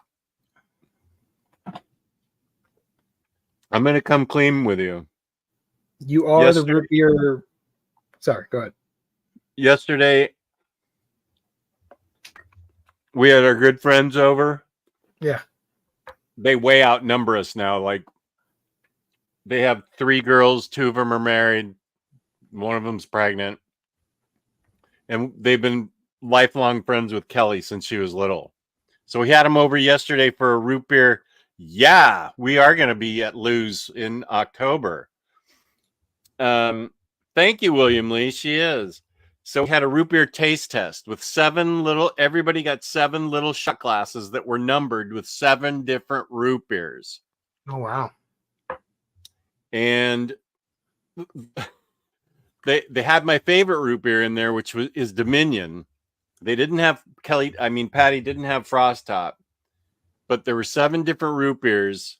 I'm gonna come clean with you. You are the root beer. Sorry, go ahead. Yesterday, we had our good friends over. Yeah. They way outnumber us now. Like, they have 3 girls, 2 of them are married, one of them's pregnant, and they've been lifelong friends with Kelly since she was little. So we had them over yesterday for a root beer. Yeah, we are going to be at Lou's in October. Thank you, William Lee. She is. So we had a root beer taste test with everybody got 7 little shot glasses that were numbered with 7 different root beers. Oh, wow. And they had my favorite root beer in there, which is Dominion. They didn't have Patty didn't have Frost Top, but there were 7 different root beers,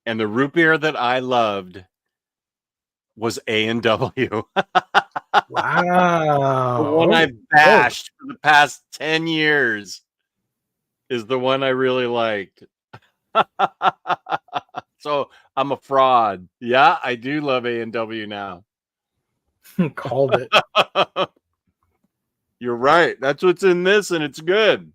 and the root beer that I loved was A&W. Wow. The one I've bashed for the past 10 years is the one I really liked. So I'm a fraud. Yeah, I do love A&W now. Called it. You're right. That's what's in this, and it's good.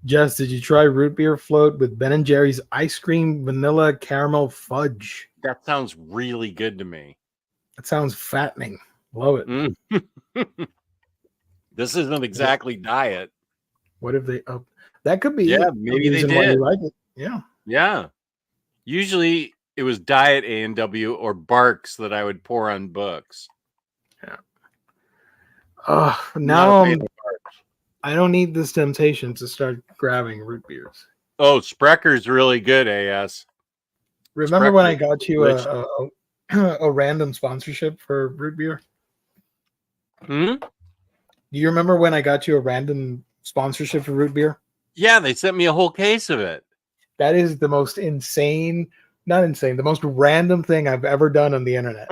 Jess, did you try root beer float with Ben and Jerry's ice cream vanilla caramel fudge? That sounds really good to me. That sounds fattening. Love it. Mm. This isn't exactly diet. What if they up? That could be. Yeah, a maybe they reason why you did. like it. Yeah. Yeah. Usually it was diet A&W or Barks that I would pour on books. Yeah. Not Now a fan of Barks. I don't need this temptation to start grabbing root beers. Oh, Sprecker's really good, AS. Remember when I Sprecher. got you a random sponsorship for root beer? Hmm? Do you remember when I got you a random sponsorship for root beer? Yeah, they sent me a whole case of it. That is the most not insane, the most random thing I've ever done on the internet.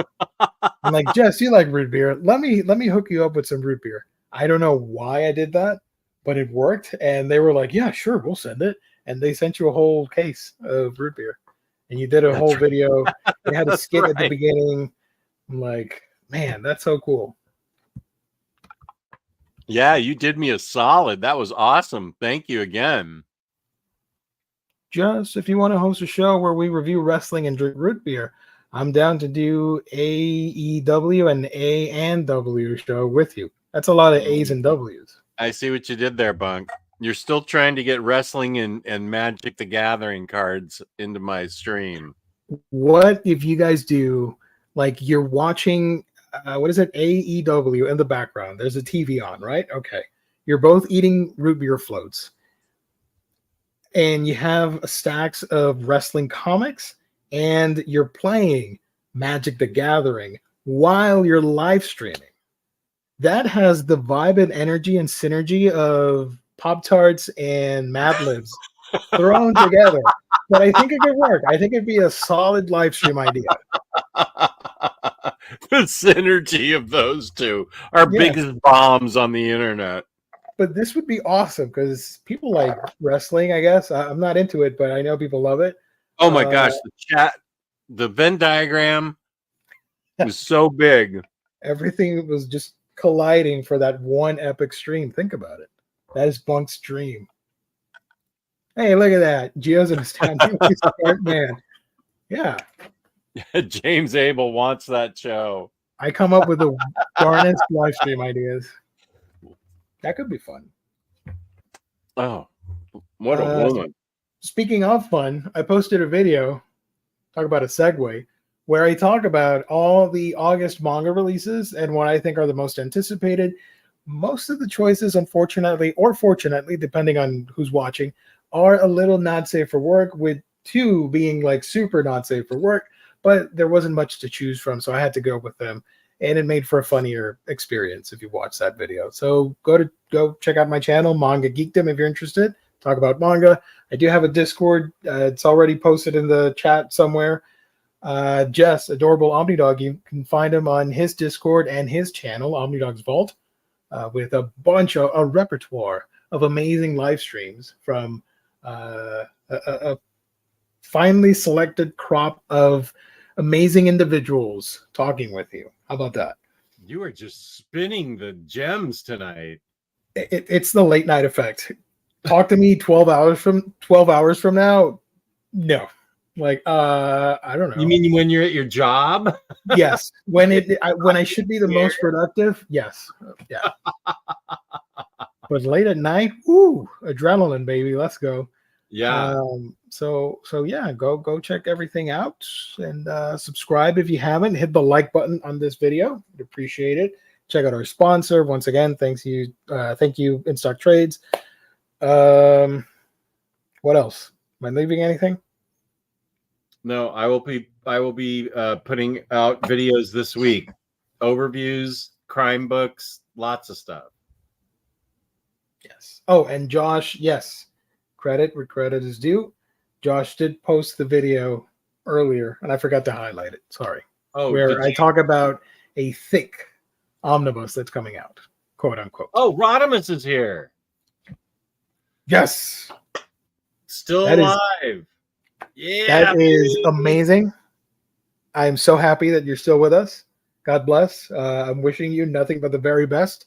I'm like, Jess, you like root beer. Let me hook you up with some root beer. I don't know why I did that, but it worked. And they were like, yeah, sure, we'll send it. And they sent you a whole case of root beer. And you did a whole video. They had a That's skit at the right. beginning. I'm like, man, that's so cool. Yeah, you did me a solid. That was awesome. Thank you again. Just if you want to host a show where we review wrestling and drink root beer, I'm down to do AEW and A and W show with you. That's a lot of A's and W's. I see what you did there, Bunk. You're still trying to get wrestling and Magic the Gathering cards into my stream. What if you guys do, like, you're watching, what is it, AEW in the background? There's a TV on, right? Okay. You're both eating root beer floats. And you have stacks of wrestling comics, and you're playing Magic the Gathering while you're live streaming. That has the vibe and energy and synergy of Pop-Tarts and Mad Libs thrown together. But I think it could work. I think it'd be a solid live stream idea. The synergy of those two are Yeah. biggest bombs on the internet. But this would be awesome because people like wrestling, I guess. I'm not into it, but I know people love it. Oh my gosh, the chat, the Venn diagram was so big. Everything was just colliding for that one epic stream. Think about it. That is Bunk's dream. Hey, look at that. Gio's in a standing smart man. Yeah. James Abel wants that show. I come up with the darnest live stream ideas. That could be fun. Oh, what a woman. Speaking of fun, I posted a video, talk about a segue, where I talk about all the August manga releases and what I think are the most anticipated. Most of the choices, unfortunately, or fortunately, depending on who's watching, are a little not safe for work, with 2 being like super not safe for work, but there wasn't much to choose from, so I had to go with them. And it made for a funnier experience if you watch that video. So go check out my channel, Manga Geekdom, if you're interested. Talk about manga. I do have a Discord. It's already posted in the chat somewhere. Jess, adorable Omnidog, you can find him on his Discord and his channel, Omnidog's Vault, with a repertoire of amazing live streams from a finely selected crop of amazing individuals talking with you. How about that? You are just spinning the gems tonight. It's the late night effect. Talk to me 12 hours from now. No, like I don't know. You mean when you're at your job? Yes, when I should be the most productive. Yes, yeah. But late at night, ooh, adrenaline, baby. Let's go. Yeah. So yeah, go check everything out and subscribe if you haven't. Hit the like button on this video. We'd appreciate it. Check out our sponsor. Once again, thank you In Stock Trades. What else? Am I leaving anything? No, I will be putting out videos this week. Overviews, crime books, lots of stuff. Yes. Oh, and Josh, yes. Credit where credit is due. Josh did post the video earlier, and I forgot to highlight it. Sorry. Oh, where I talk about a thick omnibus that's coming out, quote unquote. Oh, Rodimus is here. Yes, Still That is- alive. Yeah. that is baby. amazing. I am so happy that you're still with us. God bless. I'm wishing you nothing but the very best.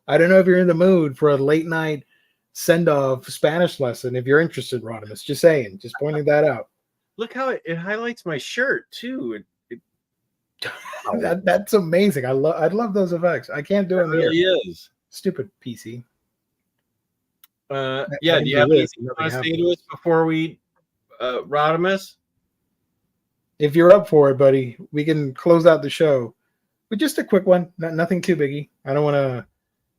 I don't know if you're in the mood for a late night send-off Spanish lesson. If you're interested, Rodimus, just saying, just pointing that out. Look how it highlights my shirt too. That's amazing. I love those effects. I can't do It them here. really is. Stupid PC. Yeah. can Do you do have this, anything you nothing want to say happens. to us before we Rodimus? If you're up for it, buddy, we can close out the show with just a quick one. Nothing too biggie. I don't want to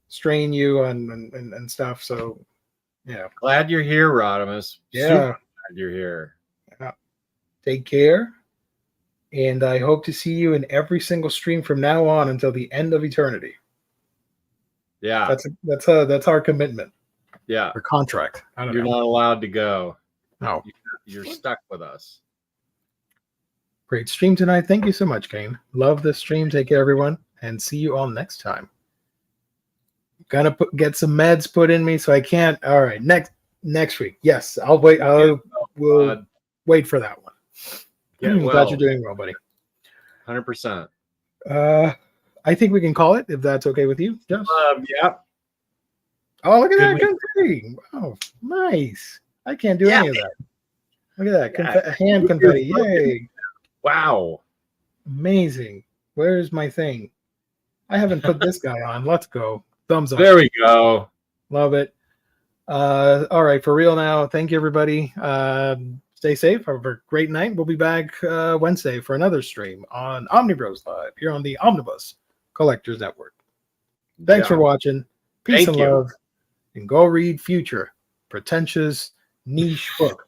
strain you and stuff. So, yeah. Glad you're here, Rodimus. Yeah. Super glad you're here. Take care. And I hope to see you in every single stream from now on until the end of eternity. Yeah. That's our commitment. Yeah. Our contract. I don't You're know. not allowed to go. No. You're stuck with us. Great stream tonight. Thank you so much, Kane. Love this stream. Take care, everyone, and see you all next time. Gonna get some meds put in me, so I can't. All right, next week. Yes, I'll wait. We'll wait for that one. Glad you're doing well, buddy. 100%. I think we can call it if that's okay with you. Just. Yeah. Oh, look at that Good confetti! Wow, nice. I can't do any of that. Look at that Yeah. hand confetti! Yay! Wow. Amazing. Where's my thing? I haven't put this guy on. Let's go. Thumbs up. There we go. Love it. All right, for real now. Thank you, everybody. Stay safe. Have a great night. We'll be back Wednesday for another stream on Omnibros Live here on the Omnibus Collectors Network. Thanks for watching. Peace and love. And go read Future, pretentious niche book.